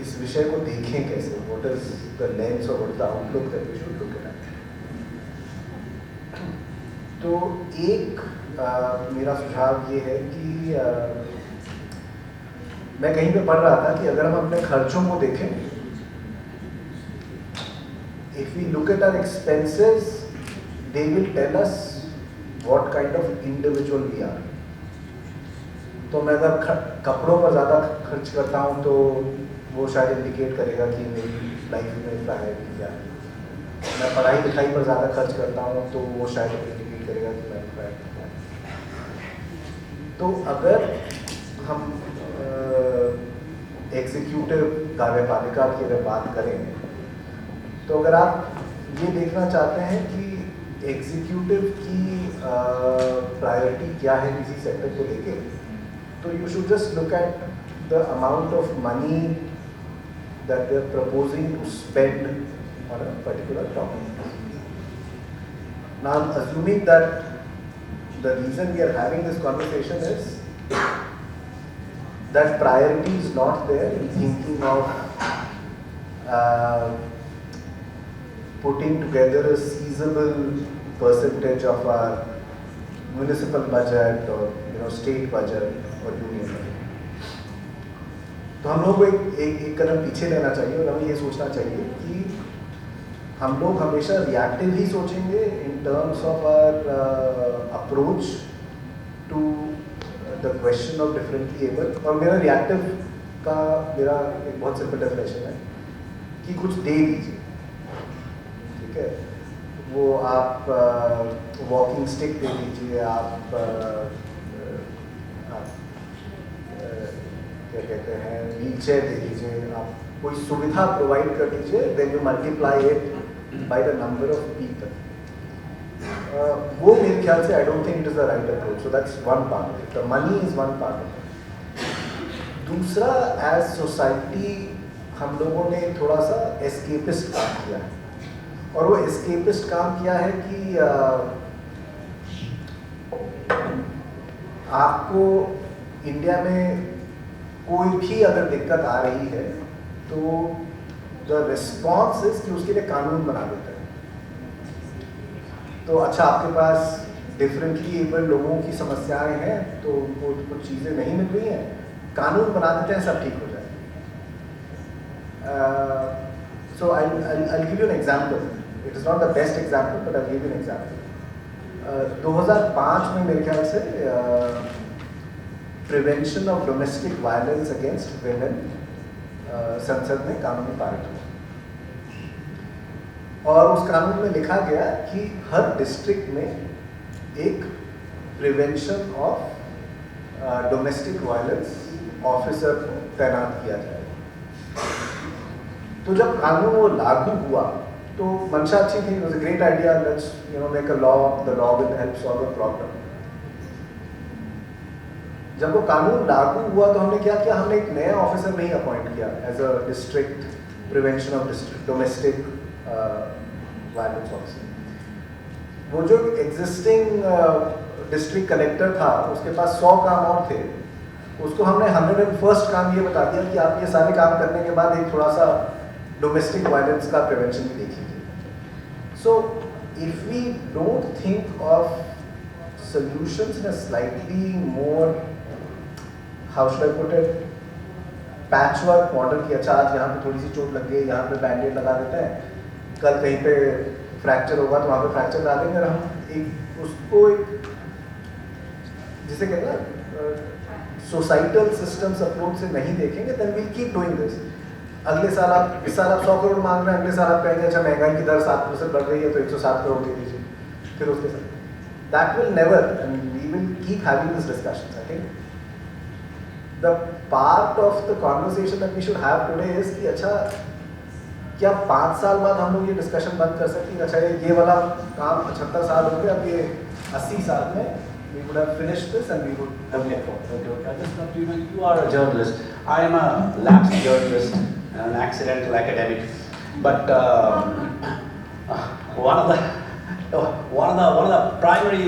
Speaker 18: इस विषय को देखें कैसे, what is the lens or what is the outlook that we should look at। तो एक मेरा सुझाव ये है कि मैं कहीं पे पढ़ रहा था कि अगर हम अपने खर्चों को देखें, if we look at our expenses, they will tell us what kind of individual we are। तो मैं अगर कपड़ों पर ज़्यादा खर्च करता हूँ तो वो शायद इंडिकेट करेगा कि मेरी लाइफ में प्रायोरिटी क्या है। मैं पढ़ाई लिखाई पर ज़्यादा खर्च करता हूँ तो वो शायद इंडिकेट करेगा कि मेरी प्रायोरिटी क्या है। तो अगर हम एग्जीक्यूटिव कार्यपालिका की अगर बात करें, तो अगर आप ये देखना चाहते हैं कि एग्जीक्यूटिव की प्रायोरिटी क्या है किसी सेक्टर को लेके, तो you should just look at the amount of money that they are proposing to spend on a particular topic. Now assuming that the reason we are having this conversation is that priority is not there in thinking of putting together a seizable percentage of our municipal budget or state budget or union budget। तो हम लोग को एक कदम पीछे लेना चाहिए और हमें ये सोचना चाहिए कि हम लोग हमेशा रिएक्टिव ही सोचेंगे in terms of our approach to the question of differently able। और मेरा रिएक्टिव का एक बहुत सिंपल डेफिनेशन है कि कुछ दे दीजिए, ठीक है। वो आप वॉकिंग स्टिक दे दीजिए, आप क्या कहते हैं व्हील चेयर दे दीजिए, आप कोई सुविधा प्रोवाइड कर दीजिए, then you multiply it by the number of people. वो मेरे ख्याल से I don't think it is the right approach. So that's one part, the money is one part. दूसरा, एज सोसाइटी हम लोगों ने थोड़ा सा एस्केपिस्ट काम किया है, और वो एस्केपिस्ट काम किया है कि आपको इंडिया में कोई भी अगर दिक्कत आ रही है तो द रिस्पॉन्स इज कि उसके लिए कानून बना देते हैं। तो अच्छा, आपके पास डिफरेंटली एबल लोगों की समस्याएं हैं तो उनको कुछ चीज़ें नहीं मिल रही हैं, कानून बना देते हैं, सब ठीक हो जाए। So I'll give you an example. It is not the best example, but I'll give you an example. 2005 में मेरे ख्याल से prevention of domestic violence against women संसद में कानून पारित हुआ, और उस कानून में लिखा गया कि हर डिस्ट्रिक्ट में एक prevention of domestic violence officer तैनात किया जाए। तो जब कानून वो लागू हुआ तो मंशा अच्छी थी, was a great idea, let's make a law, the law will help solve the problem. जब वो कानून लागू हुआ तो हमने क्या किया, हमने एक नया ऑफिसर नहीं अपॉइंट किया as a district prevention of domestic violence officer. वो जो एग्जिस्टिंग डिस्ट्रिक्ट कलेक्टर था उसके पास 100 काम और थे, उसको हमने 101st काम ये बता दिया कि आप ये सारे काम करने के बाद एक थोड़ा सा डोमेस्टिक वायलेंस का प्रिवेंशन भी देख लीजिए। So if we don't think of solutions in a slightly more, how should I put it, patch work model की, अच्छा आज यहाँ पे थोड़ी सी चोट लग गई, यहाँ पे बैंडेड लगा देते हैं, कल कहीं पे फ्रैक्चर होगा तो वहाँ पे फ्रैक्चर लगा देंगे, और हम एक उसको एक जिसे कहते हैं सोसाइटल सिस्टम्स अप्रोच से नहीं देखेंगे, then we'll keep doing this. अगले साल आप, इस साल आप 100 करोड़ मांग रहे हैं, अगले साल आप कहेंगे अच्छा महंगाई की दर 7% बढ़ रही है तो 107 करोड़ दे दीजिए, फिर उसके साथ that will never, and we will keep having these discussions. I think the part of the conversation that we should have today is कि अच्छा क्या 5 साल बाद हम लोग ये डिस्कशन बंद कर सकते हैं, अच्छा ये वाला काम 75 साल हो गए, अब ये 80 साल में we would have finished this and we would have moved forward.
Speaker 16: You are a journalist. I am a lapsed journalist and an accidental academic. But one of the primary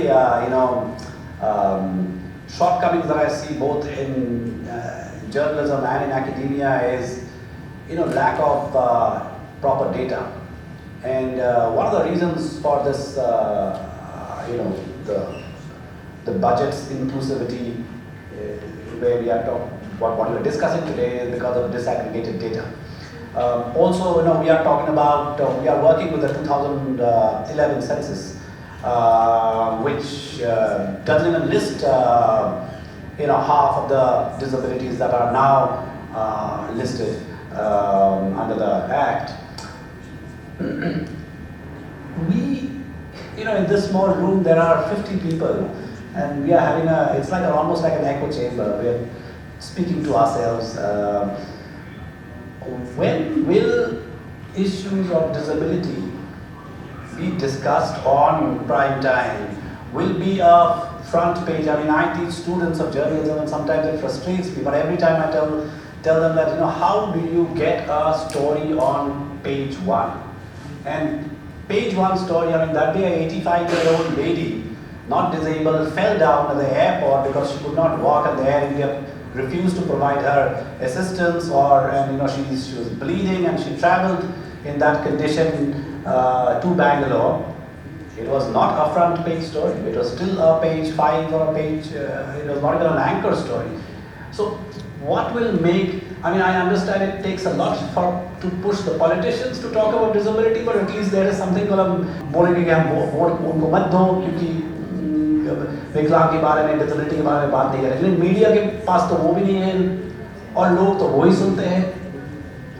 Speaker 16: shortcomings that I see both in journalism and in academia is lack of proper data. And one of the reasons for this the budget's inclusivity, where we are what we are discussing today, is because of disaggregated data. Also, we are talking about, we are working with the 2011 census, which doesn't even list, half of the disabilities that are now listed under the Act. In this small room, there are 50 people, and we are having it's like almost like an echo chamber. We are speaking to ourselves. When will issues of disability be discussed on prime time? Will be a front page. I mean, I teach students of journalism, and sometimes it frustrates me. But every time I tell them that, how do you get a story on page 1? And page 1 story, I mean, that day a 85-year-old lady, not disabled, fell down at the airport because she could not walk, and the Air India refused to provide her assistance, she was bleeding, and she traveled in that condition to Bangalore. It was not a front page story. It was still a page 5 or a page, it was not even an anchor story. So what will make, I understand it takes a lot to push the politicians to talk about disability, but at least there is something called बोलेंगे कि हम vote उनको मत दो क्योंकि विकलांग के बारे में, डिसेबिलिटी के बारे में बात नहीं करें, लेकिन मीडिया के पास तो वो भी नहीं है, और लोग तो वो ही सुनते हैं।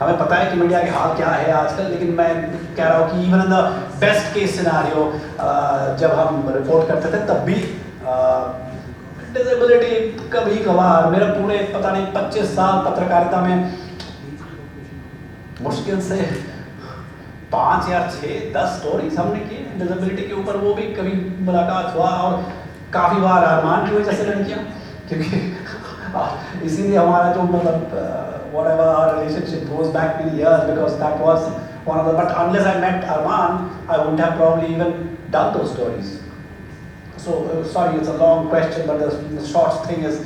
Speaker 16: हमें पता है कि मीडिया के हाल क्या है आजकल, लेकिन मैं कह रहा हूँ कि even in the best case scenario जब हम रिपोर्ट करते थे तब भी डिसेबिलिटी कभी कभार, मेरा पूरे पता नहीं 25 साल पत्रकारिता में मुश्किल से 5 या 6-10 स्टोरीज हमने की डिसेबिलिटी के ऊपर, वो भी कभी मुलाकात हुआ, और काफ़ी बार अरमान की वजह से नहीं किया, क्योंकि इसीलिए हमारा जो whatever our relationship goes back many years, because that was one of the, but unless I met Arman, I wouldn't have probably even done those stories. So, sorry, it's a long question, but the short thing is,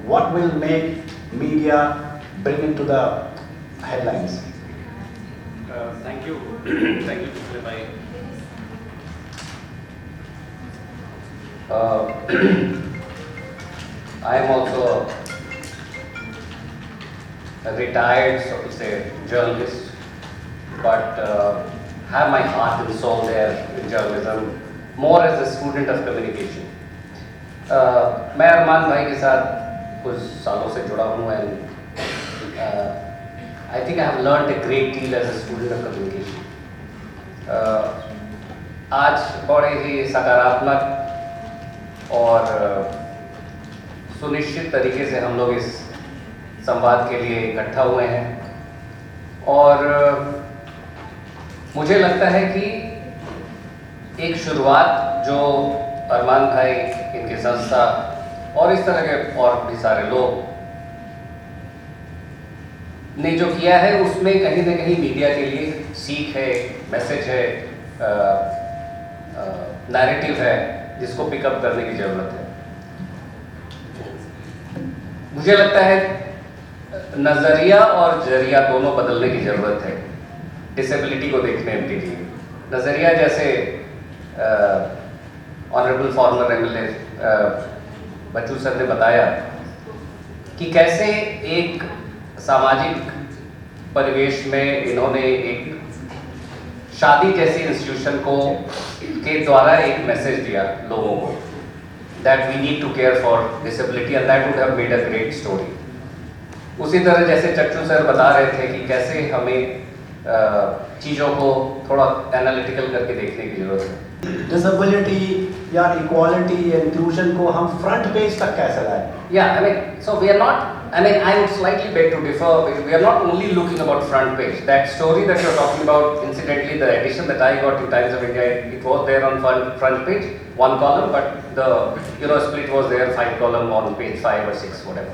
Speaker 16: what will make media bring into the headlines?
Speaker 4: Thank you. Thank you, Mr. Bhai. I am also a retired, so to say, journalist, but have my heart and soul there in journalism, more as a student of communication. मैं अरमान भाई के साथ कुछ सालों से जुड़ा हूँ, and I think I have learned a great deal as a student of communication. आज बड़े ही सकारात्मक और सुनिश्चित तरीके से हम लोग इस संवाद के लिए इकट्ठा हुए हैं, और मुझे लगता है कि एक शुरुआत जो अरमान भाई, इनकी संस्था और इस तरह के और भी सारे लोग ने जो किया है, उसमें कहीं ना कहीं मीडिया के लिए सीख है, मैसेज है, नैरेटिव है, जिसको पिकअप करने की ज़रूरत है। मुझे लगता है नज़रिया और जरिया दोनों बदलने की ज़रूरत है डिसेबिलिटी को देखने के लिए। नज़रिया जैसे ऑनरेबल फॉर्मर एमएलए बच्चू सर ने बताया कि कैसे एक सामाजिक परिवेश में इन्होंने एक शादी जैसी इंस्टीट्यूशन को के द्वारा एक मैसेज दिया लोगों को that we need to care for disability and that would have made a great story. उसी तरह जैसे चच्चू सर बता रहे थे कि कैसे हमें चीज़ों को थोड़ा एनालिटिकल करके देखने की जरूरत है.
Speaker 16: डिसेबिलिटी या इक्वालिटी या इंक्लूजन को हम फ्रंट पेज तक कैसे लाएं?
Speaker 4: Yeah, I mean, so we are not. I mean, I would slightly beg to differ. We are not only looking about front page. That story that you're talking about, incidentally, the edition that I got in Times of India, it was there on front page, one column, but the split was there, 5 column on page 5 or 6, whatever.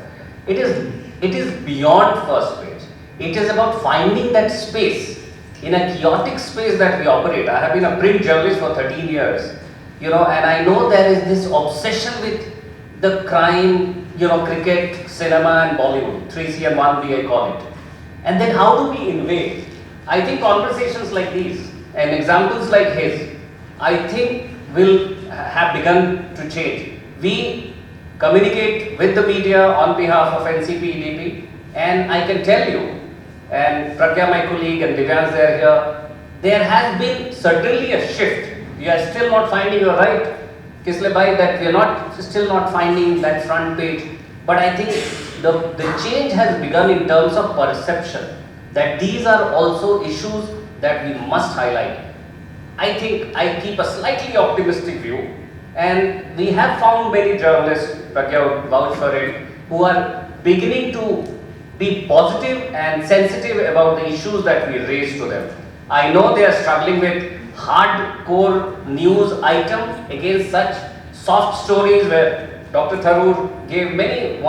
Speaker 4: It is beyond first page. It is about finding that space in a chaotic space that we operate. I have been a print journalist for 13 years, and I know there is this obsession with the crime, cricket, cinema and Bollywood, 3C and 1B I call it. And then how do we invade? I think conversations like these and examples like his, I think will have begun to change. We communicate with the media on behalf of NCPEDP, and I can tell you, and Pragya, my colleague, and Divyan's they are here, there has been certainly a shift. We are still not finding, you're right, Kisle bhai, that we are still not finding that front page. But I think the change has begun in terms of perception, that these are also issues that we must highlight. I think I keep a slightly optimistic view, and we have found many journalists, Pragya would vouch for it, who are beginning to be positive and sensitive about the issues that we raise to them. I know they are struggling with hardcore news items against such soft stories where Dr. Tharoor gave many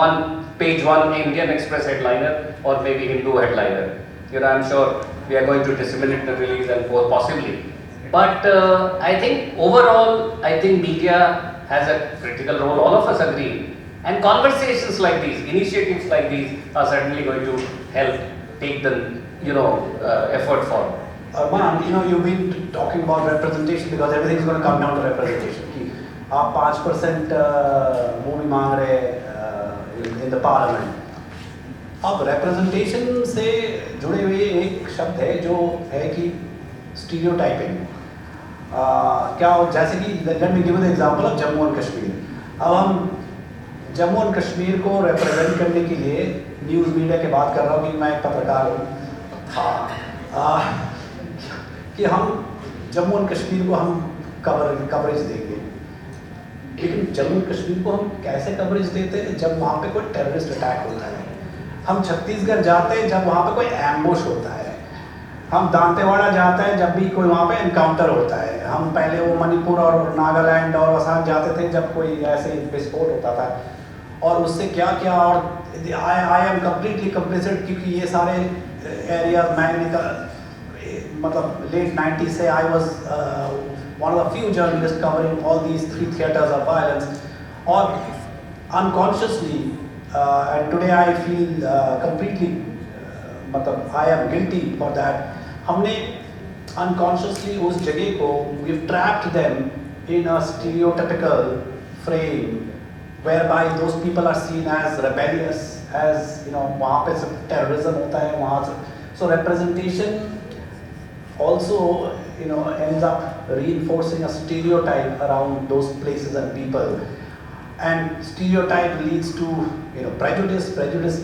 Speaker 4: page one Indian Express headliner or maybe Hindu headliner. I'm sure we are going to disseminate the release and possibly. But I think overall, I think media has a critical role, all of us agree. And conversations like these, initiatives like these are certainly going to help take the effort forward.
Speaker 16: Arman, you've been talking about representation because everything is going to come down to representation. आप 5% वो भी मांग रहे in the parliament. अब representation से जुड़े हुए एक शब्द है जो है कि stereotyping. क्या जैसे कि let me give you the example of Jammu and Kashmir. अब हम जम्मू एंड कश्मीर को रिप्रेजेंट करने के लिए न्यूज़ मीडिया की बात कर रहा हूँ कि मैं एक पत्रकार हूँ कि हम जम्मू एंड कश्मीर को हम कवरेज देंगे, लेकिन जम्मू एंड कश्मीर को हम कैसे कवरेज देते हैं जब वहाँ पे कोई टेररिस्ट अटैक होता है। हम छत्तीसगढ़ जाते हैं जब वहाँ पे कोई एम्बुश होता है। हम दांतेवाड़ा जाते हैं जब भी कोई वहाँ पे एनकाउंटर होता है। हम पहले वो मणिपुर और नागालैंड और असम जाते थे जब कोई ऐसे विस्फोट होता था और उससे क्या क्या। और आई एम कम्प्लीटली कंप्लिसिट क्योंकि ये सारे एरियाज मैं मतलब लेट 90s से I was one of the few journalists covering all these 3 theaters of violence. और unconsciously and today I feel completely मतलब I am guilty for that. हमने unconsciously उस जगह को we've trapped them in a stereotypical frame whereby those people are seen as rebellious, as वहाँ पे सब terrorism होता है वहाँ से. So representation also ends up reinforcing a stereotype around those places and people, and stereotype leads to prejudice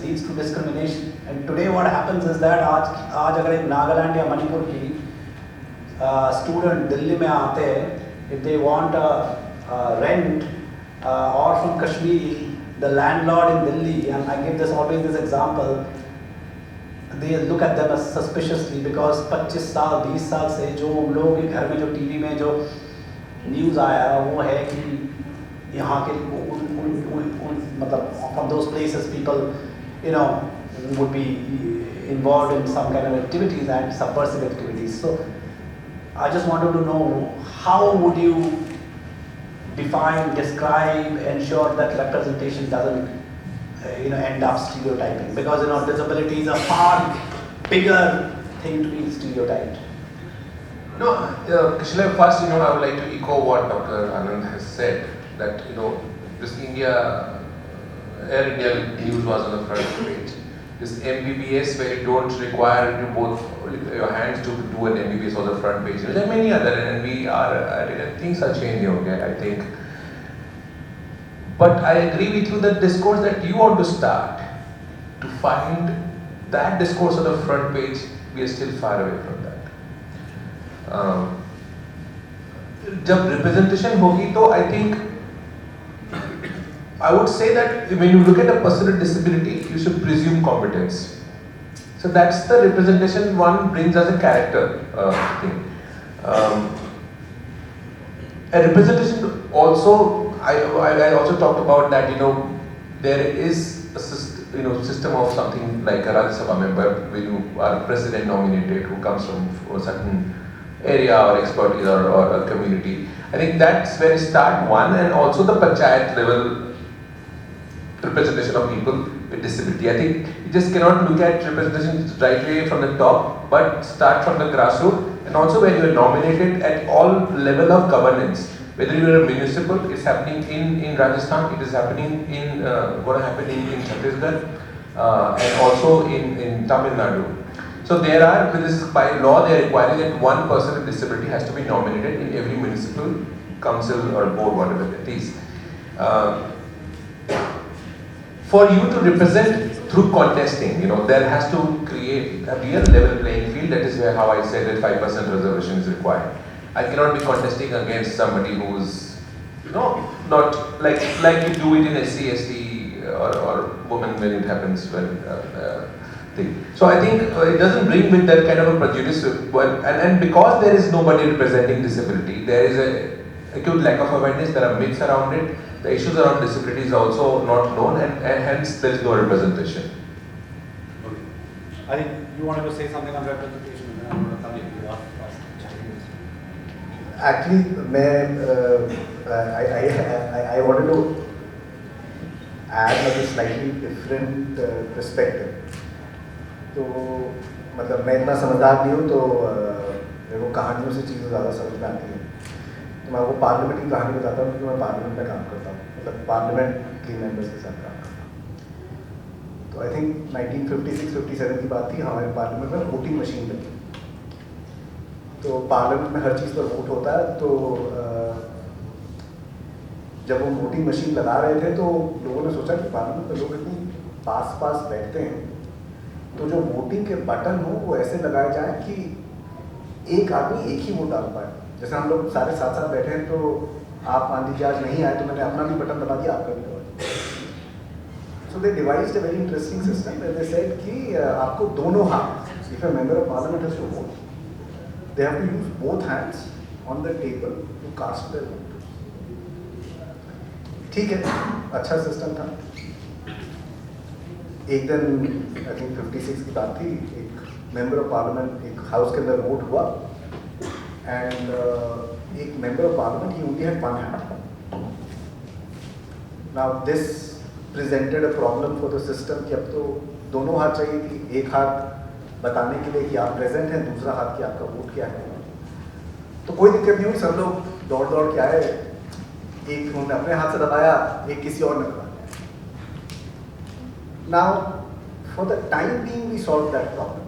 Speaker 16: leads to discrimination. And today what happens is that आज अगर एक नागालैंड या मणिपुर की student दिल्ली में आते हैं, if they want a rent or from Kashmir, the landlord in Delhi, and I give always this example, they look at them as suspiciously because 25 साल 20 साल से जो उन लोगों के घर में जो टीवी में जो न्यूज़ आया वो है कि यहाँ के मतलब from those places people would be involved in some kind of activities and subversive activities. So I just wanted to know how would you define, describe, ensure that representation doesn't end up stereotyping, because disability is a far bigger thing to be stereotyped.
Speaker 2: No, Kishore, first, I would like to echo what Dr. Anand has said, that, this Air India news was on the front page. this MBBS where you don't require you both your hands to do an MBBS on the front page. There are many other, and we are at it, and things are changing. Okay, I think. But I agree with you that discourse that you want to start to find that discourse on the front page, we are still far away from that. जब representation होगी तो I think I would say that when you look at a person with disability, you should presume competence. So that's the representation one brings as a character thing. A representation also, I also talked about that, there is a system of something like a Rajya Sabha member, when you are president nominated, who comes from a certain area or expertise or a community. I think that's where you start one, and also the panchayat level representation of people with disability. I think you just cannot look at representation right away from the top, but start from the grassroots, and also when you are nominated at all level of governance. Whether you are a municipal, it's happening in Rajasthan, it is happening in going to happen in Chhattisgarh, and also in Tamil Nadu. So there are, by law, they are requiring that one person with disability has to be nominated in every municipal council or board, whatever it is. For you to represent through contesting, there has to create a real level playing field. That is where how I said that 5% reservation is required. I cannot be contesting against somebody who's, not like you do it in SC, ST or women when it happens thing. So I think it doesn't bring with that kind of a prejudice, and because there is nobody representing disability, there is a acute lack of awareness, there are myths around it, the issues around disability is also not known, and hence there is no representation.
Speaker 16: Okay. I think you wanted to say something on representation, and then I'm going to come in.
Speaker 18: Actually, I wanted to add a slightly different perspective. तो मतलब मैं इतना समझदार नहीं हूँ, तो मेरे को कहानियों से चीज़ें ज़्यादा समझ में आती हैं। तो मैं वो पार्लियामेंट की कहानी बताता हूँ, क्योंकि मैं पार्लियामेंट में काम करता हूँ, मतलब पार्लियामेंट के मेंबर्स के साथ काम करता हूँ। तो आई थिंक 1956-57 की बात थी, हमारे पार्लियामेंट में वोटिंग मशीन लगी। तो पार्लियामेंट में हर चीज़ पर वोट होता है, तो जब वो वोटिंग मशीन लगा रहे थे तो लोगों ने सोचा कि पार्लियामेंट में लोग इतनी पास बैठते हैं, तो जो वोटिंग के बटन हो वो ऐसे लगाए जाए कि एक आदमी एक ही वोट डाल पाए। जैसे हम लोग सारे साथ साथ बैठे हैं, तो आप मान लीजिए आज नहीं आए तो मैंने अपना भी बटन दबा दिया, आपका भी दबा दिया। So they devised a very interesting system where they said कि आपको दोनों हाथ, if a member of parliament has to vote, they have to use both hands on the table to cast their vote. ठीक है, अच्छा system था। एक दिन आई थिंक 56 की बात थी, एक मेंबर ऑफ पार्लियामेंट एक हाउस के अंदर वोट हुआ, एंड एक member of parliament he only had one hand. Now this presented a problem for the system कि अब तो दोनों हाथ चाहिए कि एक हाथ बताने के लिए कि आप प्रेजेंट हैं, दूसरा हाथ कि आपका वोट क्या है। तो कोई दिक्कत नहीं हुई, सब लोग दौड़ के आए, एक उन्होंने अपने हाथ से दबाया, एक किसी और ने दबाया। Now for the time being we solve that problem.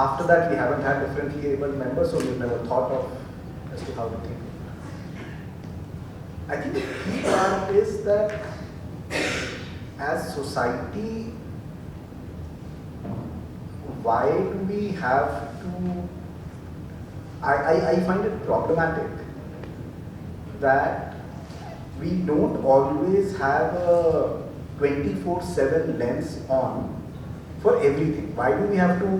Speaker 18: After that we haven't had differently abled members, so we never thought of as to how to think. I think the key part is that as society, why do we have to, I find it problematic that we don't always have a 24/7 lens on for everything. Why do we have to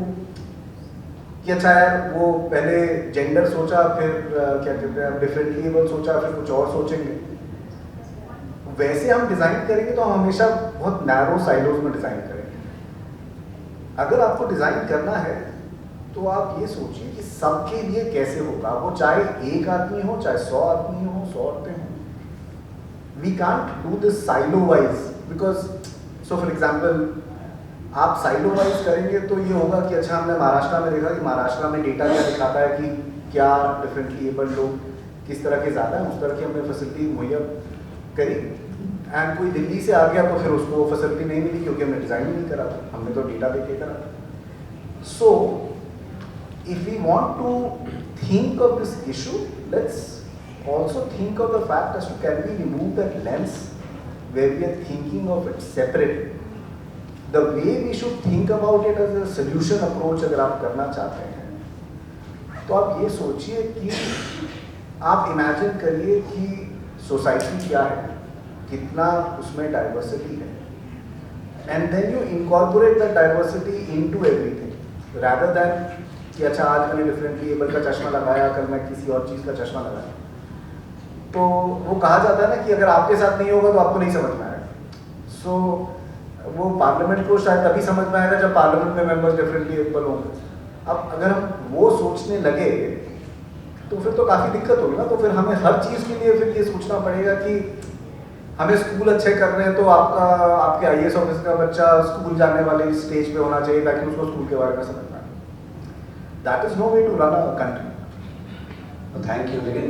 Speaker 18: कि अच्छा यार वो पहले gender सोचा, फिर क्या कहते हैं डिफरेंटली एबल सोचा, फिर कुछ और सोचेंगे। वैसे हम डिज़ाइन करेंगे तो हम हमेशा बहुत नैरो साइलोज में डिज़ाइन करेंगे। अगर आपको डिज़ाइन करना है तो आप ये सोचिए कि सबके लिए कैसे होगा, वो चाहे एक आदमी हो, चाहे 100 आदमी हो, 100 औरतें हों। We can't do this silo wise, because so for example आप साइलो वाइज करेंगे तो ये होगा कि अच्छा हमने महाराष्ट्र में देखा कि महाराष्ट्र में डेटा क्या दिखाता है कि क्या डिफरेंटली एबल्ड लोग किस तरह के ज़्यादा हैं, उस तरह की हमने फैसिलिटी मुहैया करी। एंड कोई दिल्ली से आ गया तो फिर उसको फैसिलिटी नहीं मिली क्योंकि हमने डिज़ाइन नहीं करा था, हमने तो डेटा लेके करा था। So if we want to think of this issue, let's also think of the fact as to can we remove that lens where we are thinking of it separately. The way we should think about it as a solution approach अगर आप करना चाहते हैं तो आप ये सोचिए कि आप इमेजिन करिए कि सोसाइटी क्या है, कितना उसमें डाइवर्सिटी है, and then you incorporate that diversity into everything rather than कि अच्छा आज मैंने डिफरेंटली एबल का चश्मा लगाया, कल मैं किसी और चीज़ का चश्मा लगाया। तो वो कहा जाता है ना कि अगर आपके साथ नहीं होगा तो आपको नहीं समझ में आएगा। सो वो पार्लियामेंट को शायद तभी समझ में आएगा जब पार्लियामेंट में मेंबर्स डिफरेंटली एबल होंगे। अब अगर हम वो सोचने लगे तो फिर तो काफ़ी दिक्कत होगी ना। तो फिर हमें हर चीज़ के लिए फिर ये सोचना पड़ेगा कि हमें स्कूल अच्छे करने हैं तो आपके IAS ऑफिसर का बच्चा स्कूल जाने वाले स्टेज पे होना चाहिए ताकि उसको स्कूल के बारे में समझ में आए। That is no way to run a country.
Speaker 16: Well, thank you. Again,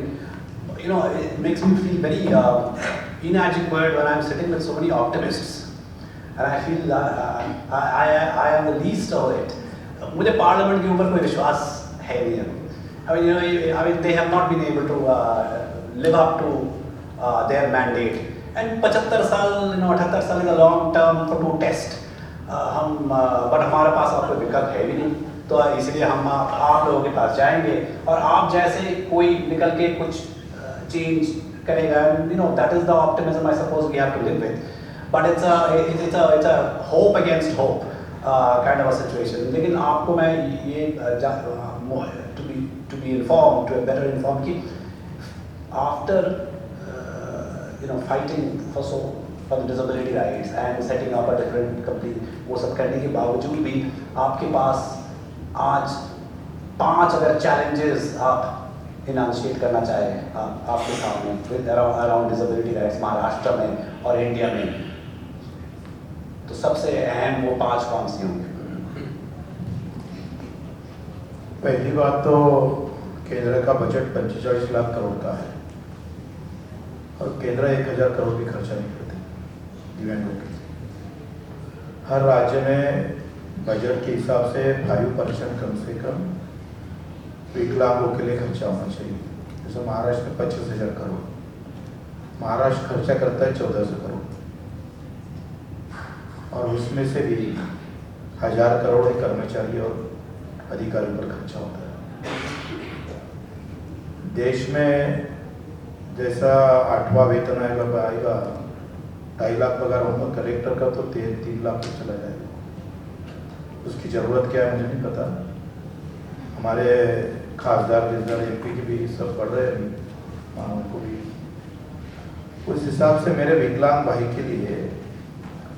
Speaker 16: you know, it makes me feel very inadequate when I'm sitting with so many optimists, and I feel I am the least of it. मुझे parliament के ऊपर कोई विश्वास है नहीं। I mean, they have not been able to live up to their mandate. And 75 साल, 78 साल is a long term to test. but हमारे पास अब कोई विकल्प है भी नहीं। तो इसलिए हम आप लोगों के पास जाएंगे और आप जैसे कोई निकल के कुछ चेंज करेगा। That is the optimism I suppose we have to live with, but it's a hope against hope kind of a situation. लेकिन आपको मैं ये to be inform, to better inform कि after fighting for the disability rights and setting up a different company, वो सब करने के बावजूद भी आपके पास आज 5 अगर चैलेंजेस आप इनांशिएट करना चाहें आपके सामने with around disability rights Maharashtra में और इंडिया में, तो सबसे अहम वो 5 कौन सी होंगे?
Speaker 17: पहली बात तो केंद्र का बजट 45 लाख करोड़ का है और केंद्र 1000 करोड़ भी खर्चा नहीं करते दिव्यांगों के। हर राज्य में बजट के हिसाब से 5% कम से कम विकलांगों के लिए खर्चा होना चाहिए। जैसे महाराष्ट्र में 25,000 करोड़, महाराष्ट्र खर्चा करता है 1400 करोड़ और उसमें से भी 1000 करोड़ कर्मचारी और अधिकारियों पर खर्चा होता है। देश में जैसा 8वां वेतन आएगा 2.5 लाख पगार होगा कलेक्टर का, तो 3 लाख तक चला जाएगा। उसकी ज़रूरत क्या है मुझे नहीं पता। हमारे खासदार MP के भी सब पढ़ रहे हैं, उनको भी उस हिसाब से मेरे विकलांग भाई के लिए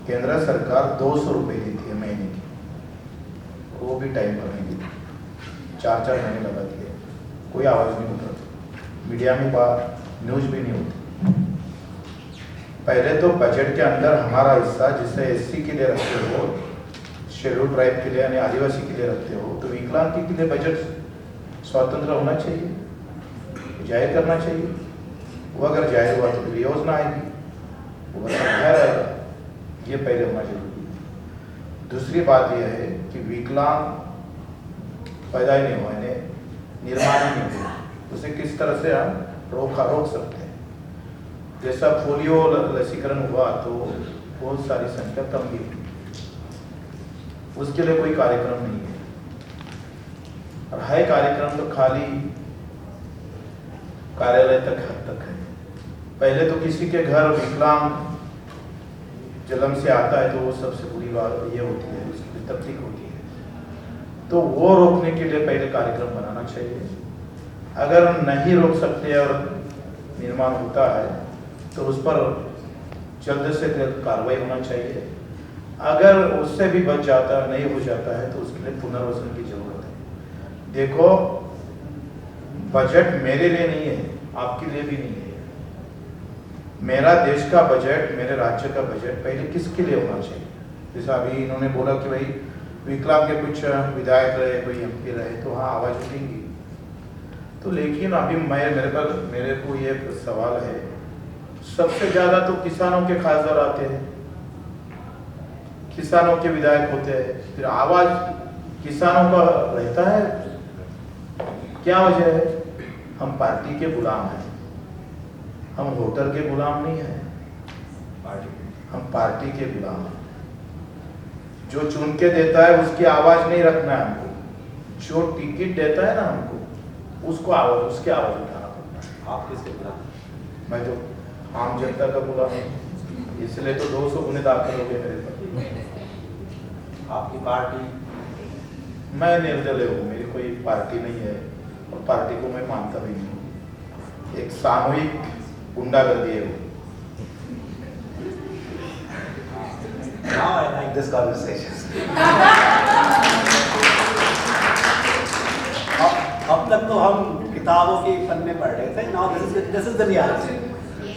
Speaker 17: केंद्र सरकार 200 रुपये देती है महीने की, वो भी टाइम पर नहीं देती। 4-4 महीने लगाती है, कोई आवाज़ नहीं उठा, मीडिया में बात न्यूज़ भी नहीं होती। पहले तो बजट के अंदर हमारा हिस्सा जिसे SC के लिए रखते हो, शेड्यूल ट्राइब के लिए यानी आदिवासी के लिए रखते हो, तो विकलांग के लिए बजट स्वतंत्र होना चाहिए, जाहिर करना चाहिए। वो अगर जाहिर हुआ तो योजना आएगी, वो बाहर आएगा, ये पहले होना जरूरी है। दूसरी बात यह है कि विकलांग पैदा ही नहीं हुआ, इन्हें निर्माण ही नहीं हुआ, उसे किस तरह से हम रोक सकते हैं। जैसा पोलियो लसीकरण हुआ तो बहुत सारी संख्या कम भी हुई, उसके लिए कोई कार्यक्रम नहीं है, और है कार्यक्रम तो खाली कार्यालय तक हद तक है। पहले तो किसी के घर विकलांग जन्म से आता है तो वो सबसे बुरी बात ये होती है, उसकी तकलीफ होती है, तो वो रोकने के लिए पहले कार्यक्रम बनाना चाहिए। अगर नहीं रोक सकते और निर्माण होता है तो उस पर जल्द से जल्द कार्रवाई होना चाहिए। अगर उससे भी बच जाता नहीं हो जाता है तो उसके लिए पुनर्वसन की जरूरत है। देखो, बजट मेरे लिए नहीं है, आपके लिए भी नहीं है। मेरा देश का बजट, मेरे राज्य का बजट पहले किसके लिए होना चाहिए? जैसा अभी इन्होंने बोला कि भाई विकलांग के कुछ विधायक रहे, कोई MP रहे, तो हाँ आवाज उठेंगी। तो लेकिन अभी मेरे को ये सवाल है, सबसे ज़्यादा तो किसानों के खासदार आते हैं, किसानों के विधायक होते हैं, फिर आवाज़ किसानों का रहता है। क्या वजह है? हम पार्टी के गुलाम हैं, हम वोटर के गुलाम नहीं हैं, हम पार्टी के गुलाम हैं। जो चुन के देता है उसकी आवाज़ नहीं रखना है हमको, जो टिकट देता है ना हमको उसको आवाज़, उसकी आवाज़ उठाना पड़ता है।
Speaker 16: आप किसके गुलाम?
Speaker 17: मैं तो आम जनता का गुलाम हूँ, इसलिए तो 200 गुने दाखिल हो गए मेरे पर।
Speaker 16: आपकी पार्टी?
Speaker 17: मैं निर्दलीय हूँ, मेरी कोई पार्टी नहीं है और पार्टी को मैं मानता भी नहीं हूँ। एक सामूहिक गुंडागर्दी है वो।
Speaker 16: Now I like this conversation. अब तक तो हम किताबों के पन्ने पढ़ रहे थे. Now this is the reality.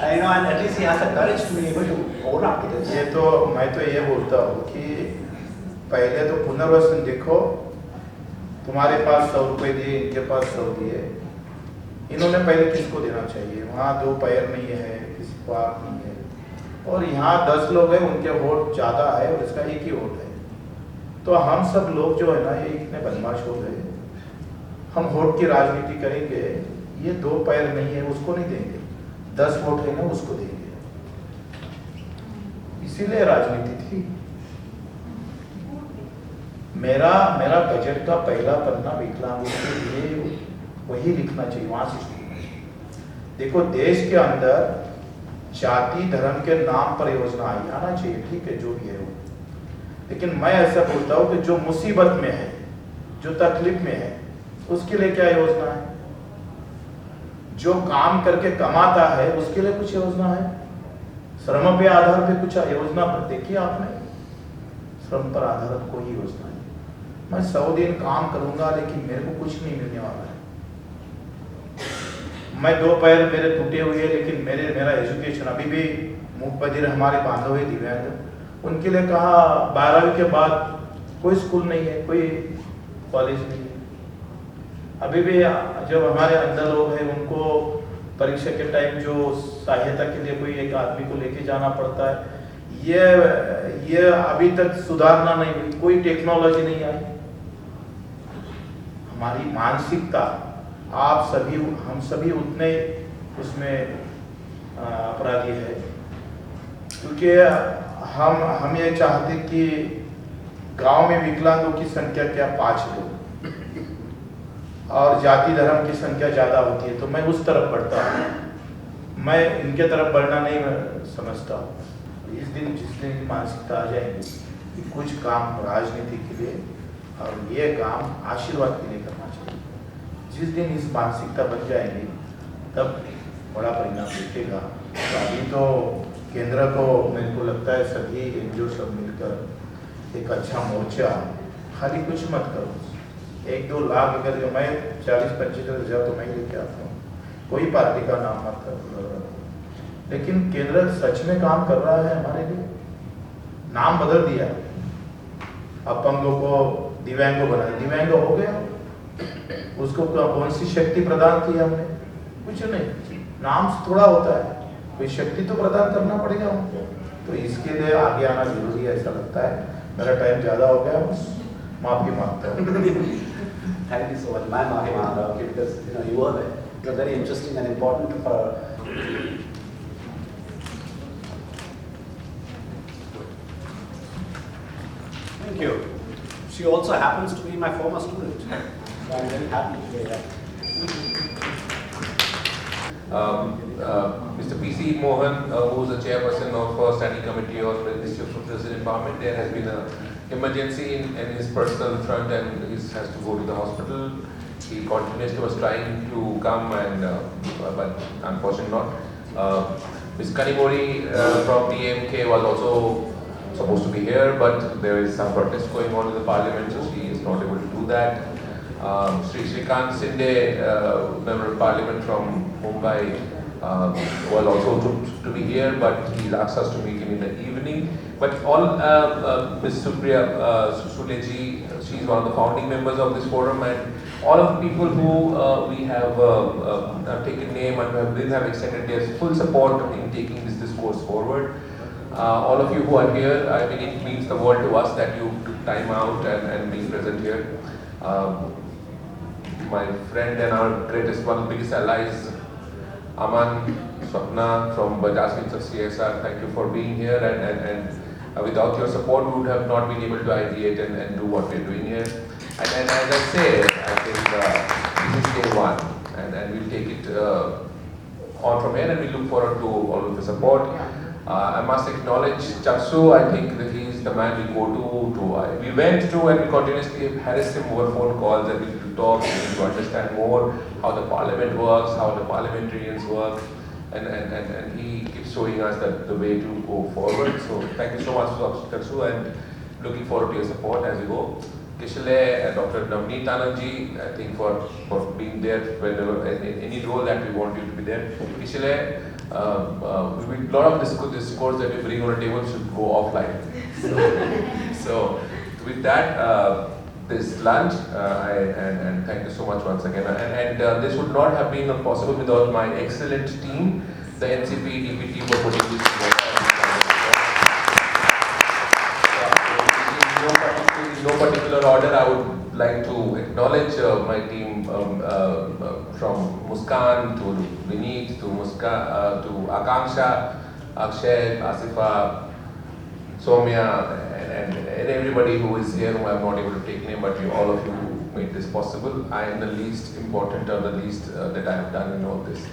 Speaker 16: I know, and at least he has the courage to be able to own up to this.
Speaker 17: ये तो मैं तो ये बोलता हूँ कि पहले तो पुनर्वसन देखो, तुम्हारे पास 100 रुपए दिए, इनके पास 100 दिए, इन्होंने पहले किसको देना चाहिए? वहाँ 2 पैर नहीं है, किसी को आँख नहीं है, और यहाँ 10 लोग हैं, उनके वोट ज़्यादा है और इसका एक ही वोट है। तो हम सब लोग जो है ना, ये इतने बदमाश हो गए, हम वोट की राजनीति करेंगे, ये 2 पैर नहीं है उसको नहीं देंगे, 10 वोट है ना उसको देंगे। इसीलिए राजनीति थी। मेरा बजट का पहला पन्ना विकलांगों के लिए वही लिखना चाहिए, वहां से शुरू। देखो, देश के अंदर जाति धर्म के नाम पर योजना आना चाहिए, ठीक है, जो भी है वो, लेकिन मैं ऐसा बोलता हूँ कि जो मुसीबत में है, जो तकलीफ में है, उसके लिए क्या योजना है? जो काम करके कमाता है उसके लिए कुछ योजना है? श्रम पे आधार पे कुछ योजना देखी आपने? श्रम पर आधारित कोई योजना नहीं। मैं 100 दिन काम करूंगा लेकिन मेरे को कुछ नहीं मिलने वाला है। मैं 2 पैर मेरे टूटे हुए, लेकिन मेरा एजुकेशन अभी भी मूक बधिर हमारे बांधव है दिव्यांग, उनके लिए कहा 12वीं के बाद कोई स्कूल नहीं है, कोई कॉलेज नहीं है। अभी भी जब हमारे अंदर लोग हैं उनको परीक्षा के टाइम जो सहायता के लिए कोई एक आदमी को लेके जाना पड़ता है, ये अभी तक सुधारना नहीं हुई, कोई टेक्नोलॉजी नहीं आई। हमारी मानसिकता, आप सभी, हम सभी उतने उसमें अपराधी है, क्योंकि हम ये चाहते कि गांव में विकलांगों की संख्या क्या 5 लोग और जाति धर्म की संख्या ज्यादा होती है, तो मैं उस तरफ बढ़ता हूँ, मैं इनके तरफ बढ़ना नहीं समझता हूँ। जिस दिन मानसिकता आ जाएगी कि कुछ काम राजनीति के लिए और ये काम आशीर्वाद के लिए करना चाहिए, जिस दिन इस मानसिकता बन जाएगी तब बड़ा परिणाम दिखेगा। तो अभी तो केंद्र को मेरे को लगता है सभी एनजीओ सब मिलकर एक अच्छा मोर्चा, खाली कुछ मत करो, 1-2 लाख अगर मैं 40-45 हज़ार तो मैं लेके आता हूँ, कोई पार्टी का नाम मत करो, लेकिन केंद्र सच में काम कर रहा है हमारे लिए। नाम बदल दिया, अपंगों को दिव्यांगों बना, दिव्यांग हो गया, उसको कौन सी शक्ति प्रदान की हमने? कुछ नहीं, नाम थोड़ा होता है, कोई शक्ति तो प्रदान करना पड़ेगा हमको। तो इसके लिए आगे आना जरूरी है, ऐसा लगता है। मेरा टाइम ज्यादा हो गया, माफी मांगता हूँ।
Speaker 16: Thank you so much. मैं माफी मांग रहा हूँ because you were very interesting and important for. Thank you. She also happens to be my former student, so I'm very happy to hear that.
Speaker 2: Mr. P.C. Mohan, who is the chairperson of Standing Committee of the Ministry of Social Empowerment, there has been an emergency in his personal front and he has to go to the hospital. He continuously was trying to come and, but unfortunately not. Ms. Kanimori from DMK was also supposed to be here, but there is some protest going on in the parliament, so she is not able to do that. Shri Srikant Sinde, member of parliament from Mumbai, was also to be here, but he asked us to meet him in the evening. But all, Ms. Supriya Suleji, she is one of the founding members of this forum, and all of the people who we have taken name and have extended their full support in taking this discourse forward. All of you who are here, I mean, it means the world to us that you took time out and being present here. My friend and our greatest one, biggest allies, Aman, Swapna from Bajaj Finserv CSR, thank you for being here, and without your support we would have not been able to ideate and do what we're doing here. And as I say, I think this is day one, and we'll take it on from here, and we look forward to all of the support. I must acknowledge Chakshu. I think that he is the man we go to. We went to and we continuously harassed him over phone calls, and we to talk and to understand more how the parliament works, how the parliamentarians work, and he keeps showing us the way to go forward. So thank you so much, Chakshu, and looking forward to your support as we go. Kishale, Dr. Navneet Anandji, I think for being there whenever in any role that we want you to be there. Kishale, a lot of discourse that we bring on the table should go offline. So with that, this lunch, and thank you so much once again. And this would not have been possible without my excellent team, the NCPEDP team for putting this together. In no particular order, I would like to acknowledge my team from Muskan to Vineet to to Akanksha, Akshay, Asifa, Soumya, and everybody who is here who I am not able to take name, but all of you who made this possible. I am the least important or the least that I have done in all this.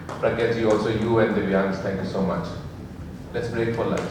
Speaker 2: Prakyaji, also you and Divyans, thank you so much. Let's break for lunch.